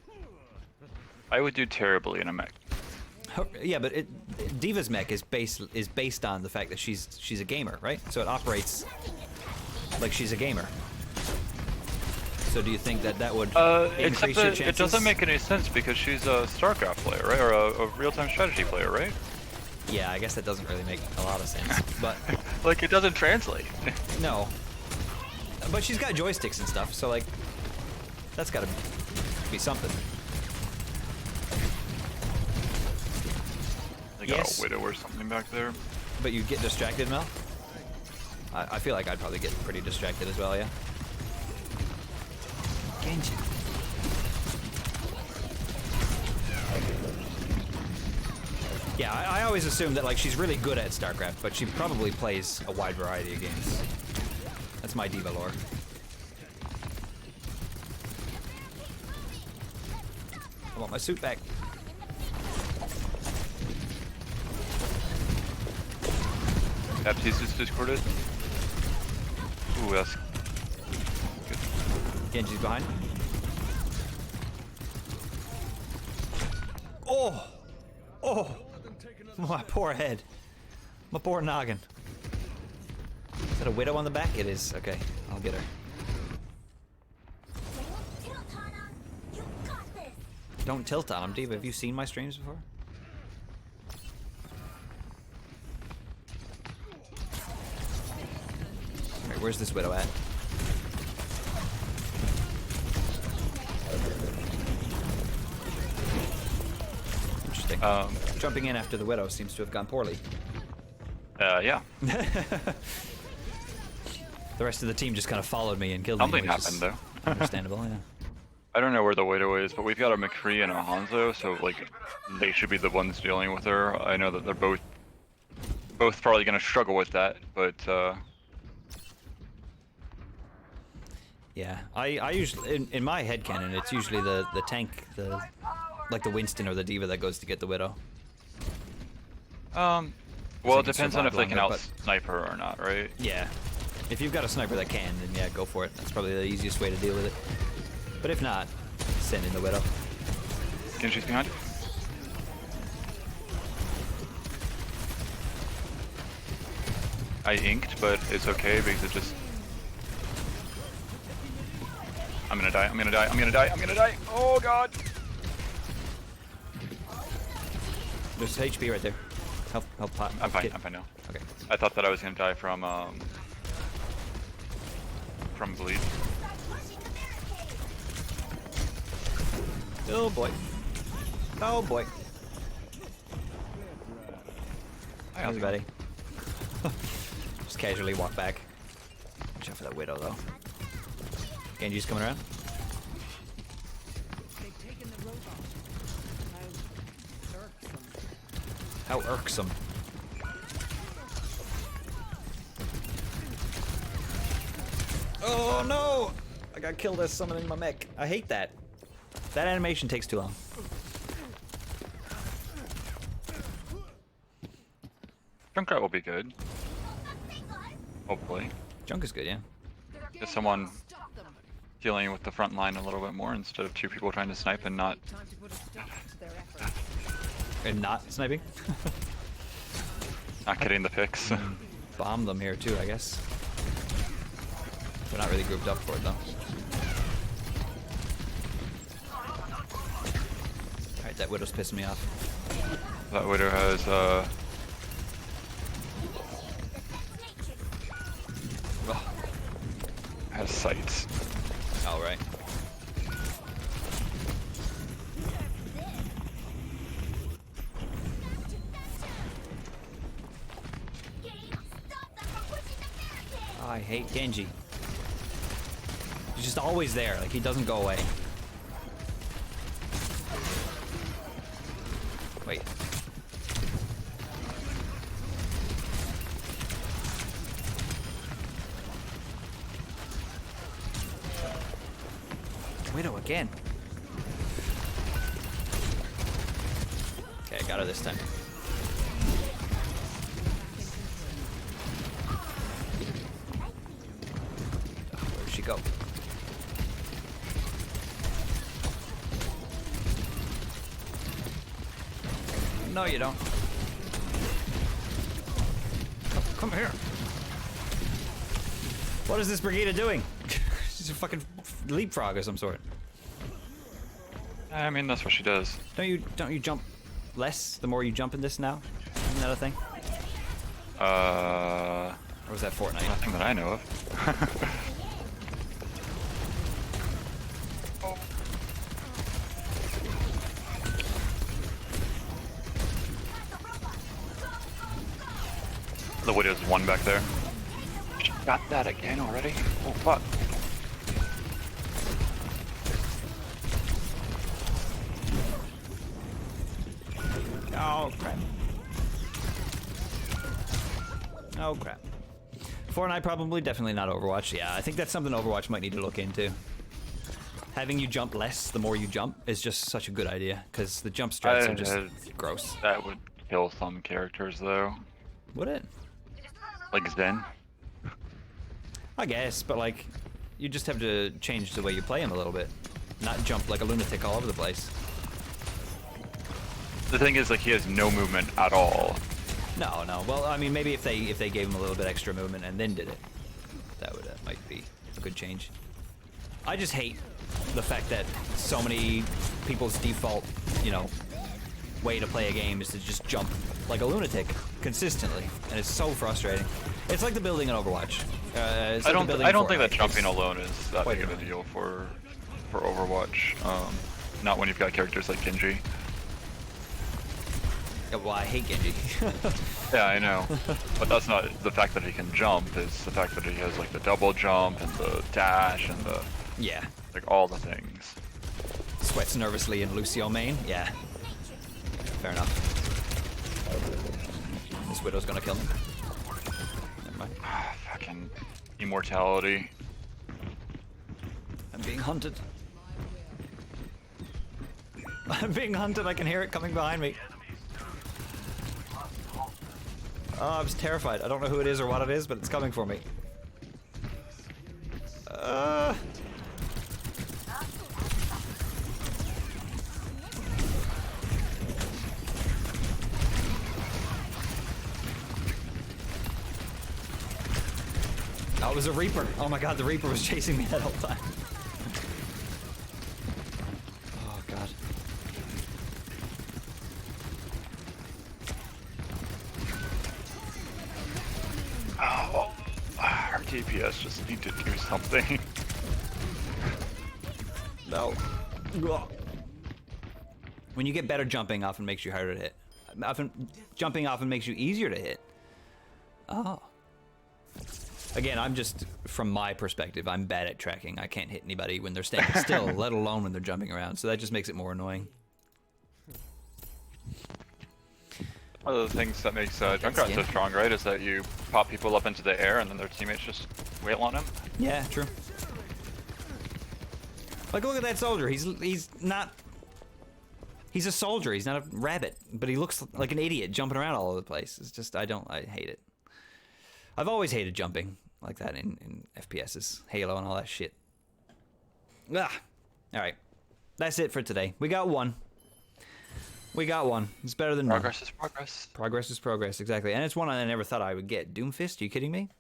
I would do terribly in a mech. Yeah, but Diva's mech is based on the fact that she's a gamer, right? So it operates like she's a gamer. So do you think that would increase Except your that chances? it doesn't make any sense because she's a StarCraft player, right? Or a real-time strategy player, right? Yeah, I guess that doesn't really make a lot of sense, but Like, it doesn't translate. no. But she's got joysticks and stuff, so like that's got to be something. They got Yes. a widow or something back there. But you get distracted, Mel? I feel like I'd probably get pretty distracted as well, yeah. Genji. Yeah, I always assume that like she's really good at StarCraft, but she probably plays a wide variety of games. That's my diva lore. I want my suit back. Baptiste is discorded. Ooh, that's good. Genji's behind. Oh! Oh! My poor head. My poor noggin. Is that a widow on the back? It is. Okay, I'll get her. Tilt on 'em. You got this! Don't tilt on him, Diva. Have you seen my streams before? Alright, where's this widow at? Interesting. Jumping in after the widow seems to have gone poorly. Yeah. The rest of the team just kind of followed me and killed Something me. which is happened, though. Understandable, yeah. I don't know where the widow is, but we've got a McCree and a Hanzo, so, like, they should be the ones dealing with her. I know that they're both probably gonna struggle with that, but, Yeah, I usually in my headcanon it's usually the tank, the like the Winston or the Diva that goes to get the Widow. Well, So you it can depends on if survive they can longer, out but- sniper or not, right? Yeah. If you've got a sniper that can, then yeah, go for it. That's probably the easiest way to deal with it. But if not, send in the Widow. Genji's behind. I inked, but it's okay because it just... I'm gonna die, I'm gonna die, I'm gonna die, I'm gonna die! Oh god! There's HP right there. Help pot. I'm fine, kid. I'm fine now. Okay. I thought that I was gonna die from bleed. Oh boy. Oh boy. How's buddy? Just casually walk back. Watch out for that Widow though. Genji's coming around. They've taken the robot. How How irksome. irksome. Oh no! I got killed as summoning my mech. I hate that. That animation takes too long. Junkrat will be good. Hopefully. Junk is good, yeah. Get someone dealing with the front line a little bit more instead of two people trying to snipe and not... Time to put a stop to their efforts. And not sniping. not getting the picks. Bomb them here too, I guess. They're not really grouped up for it though. Alright, that Widow's pissing me off. That Widow has, has sights. Alright. I hate Genji. He's just always there, like he doesn't go away. Wait. Widow again. Okay, I got her this time. Where'd she go? No, you don't. Come here. What is this Brigida doing? She's a fucking leapfrog of some sort. I mean, that's what she does. Don't you jump less the more you jump in this now? Isn't that a thing? Or was that Fortnite? Nothing that I know of. The Widow's one back there. She got that again already? Oh fuck. Oh crap. Oh crap. Fortnite probably, definitely not Overwatch. Yeah, I think that's something Overwatch might need to look into. Having you jump less the more you jump is just such a good idea, because the jump strats are just gross. That would kill some characters though. Would it? Like Zen. I guess, but like, you just have to change the way you play him a little bit. Not jump like a lunatic all over the place. The thing is, like, he has no movement at all. No, no. Well, I mean, maybe if they gave him a little bit extra movement and then did it, that would might be a good change. I just hate the fact that so many people's default, you know, way to play a game is to just jump like a lunatic consistently, and it's so frustrating. It's like the building in Overwatch. It's I like don't think that Fortnite. jumping alone is that quite big of a annoying. deal for Overwatch. Not when you've got characters like Genji. Yeah, well, I hate Genji. Yeah, I know. But that's not the fact that he can jump, it's the fact that he has like the double jump and the dash and the Yeah. like all the things. Sweats nervously in Lucio main. Yeah. Fair enough. This Widow's gonna kill him. Never mind. Fucking immortality. I'm being hunted. I'm being hunted. I can hear it coming behind me. Oh, I was terrified. I don't know who it is or what it is, but it's coming for me. Oh, it was a Reaper. Oh my god, the Reaper was chasing me that whole time. Oh god. Oh, our DPS just need to do something. No. When you get better jumping, often makes you harder to hit. Jumping often makes you easier to hit. Oh. Again, I'm just, from my perspective, I'm bad at tracking. I can't hit anybody when they're standing still, let alone when they're jumping around. So that just makes it more annoying. One of the things that makes Junkrat so strong, right, is that you pop people up into the air and then their teammates just wail on him. Yeah, true. Like, look at that soldier. He's not... He's a soldier. He's not a rabbit. But he looks like an idiot jumping around all over the place. It's just, I hate it. I've always hated jumping like that in FPSs. Halo and all that shit. Ah. Alright. That's it for today. We got one. We got one. It's better than Progress is progress. Progress is progress, exactly. And it's one I never thought I would get. Doomfist? Are you kidding me?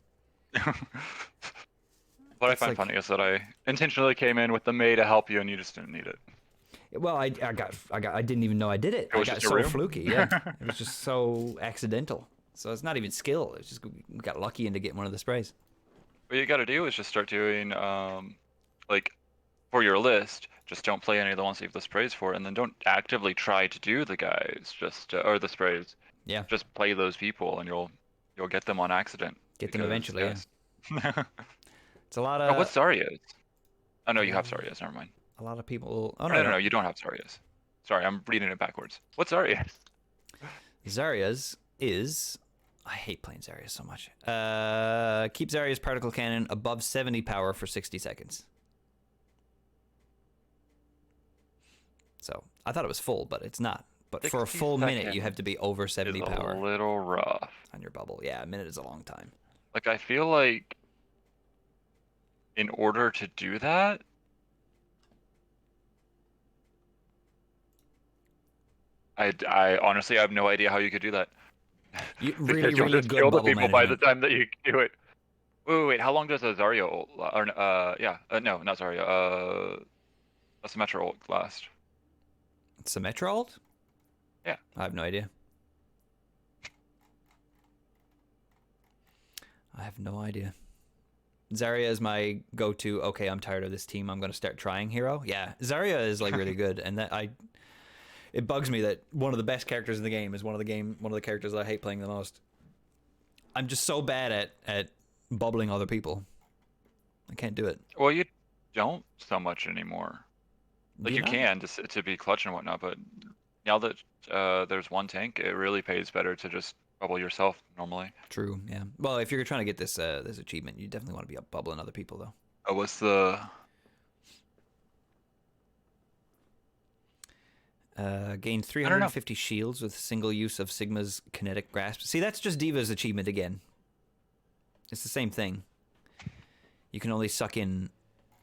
What I find funny is that I intentionally came in with the May to help you and you just didn't need it. Well, I didn't even know I did it. It was I got just a so room? fluky, yeah. It was just so accidental. So it's not even skill. It's just we got lucky into getting one of the sprays. What you gotta do is just start doing, like, for your list, just don't play any of the ones that you have the sprays for, and then don't actively try to do the guys, just, or the sprays. Yeah. Just play those people and you'll get them on accident. Get them because, eventually, yes. It's a lot of... Oh, what's Zarya's? Oh no, you have Zarya's, never mind. A lot of people... Oh, No, you don't have Zarya's. Sorry, I'm reading it backwards. What's Zarya's? Zarya's is... I hate playing Zarya so much. Keep Zarya's particle cannon above 70 power for 60 seconds. So, I thought it was full, but it's not. But for a full minute, you have to be over 70 power. A little rough. On your bubble. Yeah, a minute is a long time. Like, I feel like in order to do that, I honestly have no idea how you could do that. You really you'll good just kill the bubble people by the management. time that you do it. Wait, how long does a Zarya ult or no, not Zarya, a Symmetra ult last? Symmetra ult? Yeah. I have no idea. I have no idea. Zarya is my go-to, okay, I'm tired of this team, I'm going to start trying hero. Yeah, Zarya is like really good, and it bugs me that one of the best characters in the game is one of the characters that I hate playing the most. I'm just so bad at bubbling other people. I can't do it. Well, you don't so much anymore. Like, Do you not? can to be clutch and whatnot, but now that there's one tank, it really pays better to just bubble yourself normally. True, yeah. Well, if you're trying to get this this achievement, you definitely want to be up bubbling other people, though. Oh, what's the... Gain 350 shields with single use of Sigma's kinetic grasp. See, that's just Diva's achievement again. It's the same thing. You can only suck in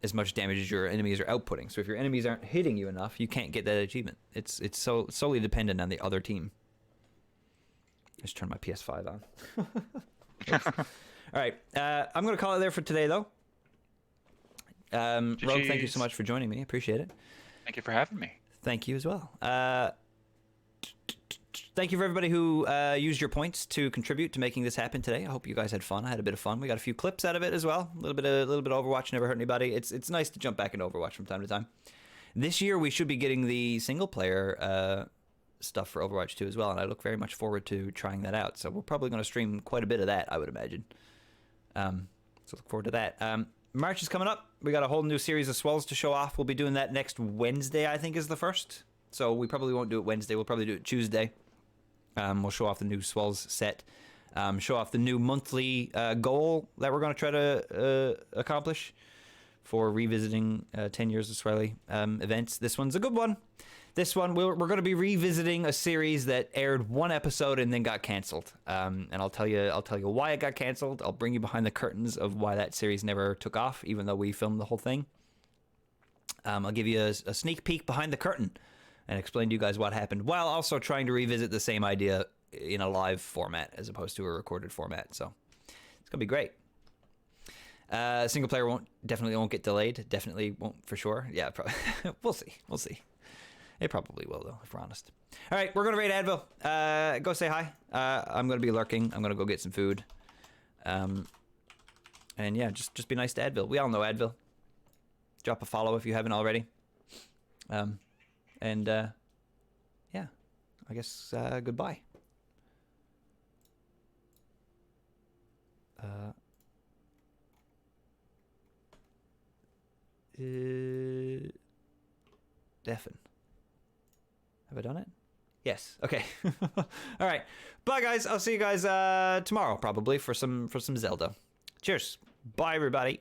as much damage as your enemies are outputting. So if your enemies aren't hitting you enough, you can't get that achievement. It's solely dependent on the other team. Just turn my PS5 on. All right, I'm gonna call it there for today, though. Rogue, thank you so much for joining me. Appreciate it. Thank you for having me. Thank you as well. Thank you for everybody who used your points to contribute to making this happen today. I hope you guys had fun. I had a bit of fun. We got a few clips out of it as well. A little bit of Overwatch never hurt anybody. It's nice to jump back into Overwatch from time to time. This year we should be getting the single player stuff for Overwatch 2 as well, and I look very much forward to trying that out. So we're probably going to stream quite a bit of that, I would imagine. So look forward to that. March is coming up. We got a whole new series of swells to show off. We'll be doing that next Wednesday, I think is the first. So we probably won't do it Wednesday. We'll probably do it Tuesday. We'll show off the new swells set. Show off the new monthly goal that we're going to try to accomplish for revisiting 10 years of Swelly events. This one's a good one. This one, we're going to be revisiting a series that aired one episode and then got canceled. And I'll tell you why it got canceled. I'll bring you behind the curtains of why that series never took off, even though we filmed the whole thing. I'll give you a sneak peek behind the curtain and explain to you guys what happened, while also trying to revisit the same idea in a live format as opposed to a recorded format. So it's gonna be great. Single player definitely won't get delayed. Definitely won't for sure. Yeah, we'll see. It probably will, though, if we're honest. All right, we're going to raid Advil. Go say hi. I'm going to be lurking. I'm going to go get some food. And yeah, just be nice to Advil. We all know Advil. Drop a follow if you haven't already. Yeah, I guess goodbye. Deafen. Have I done it? Yes. Okay. All right. Bye, guys. I'll see you guys tomorrow, probably, for some Zelda. Cheers. Bye, everybody.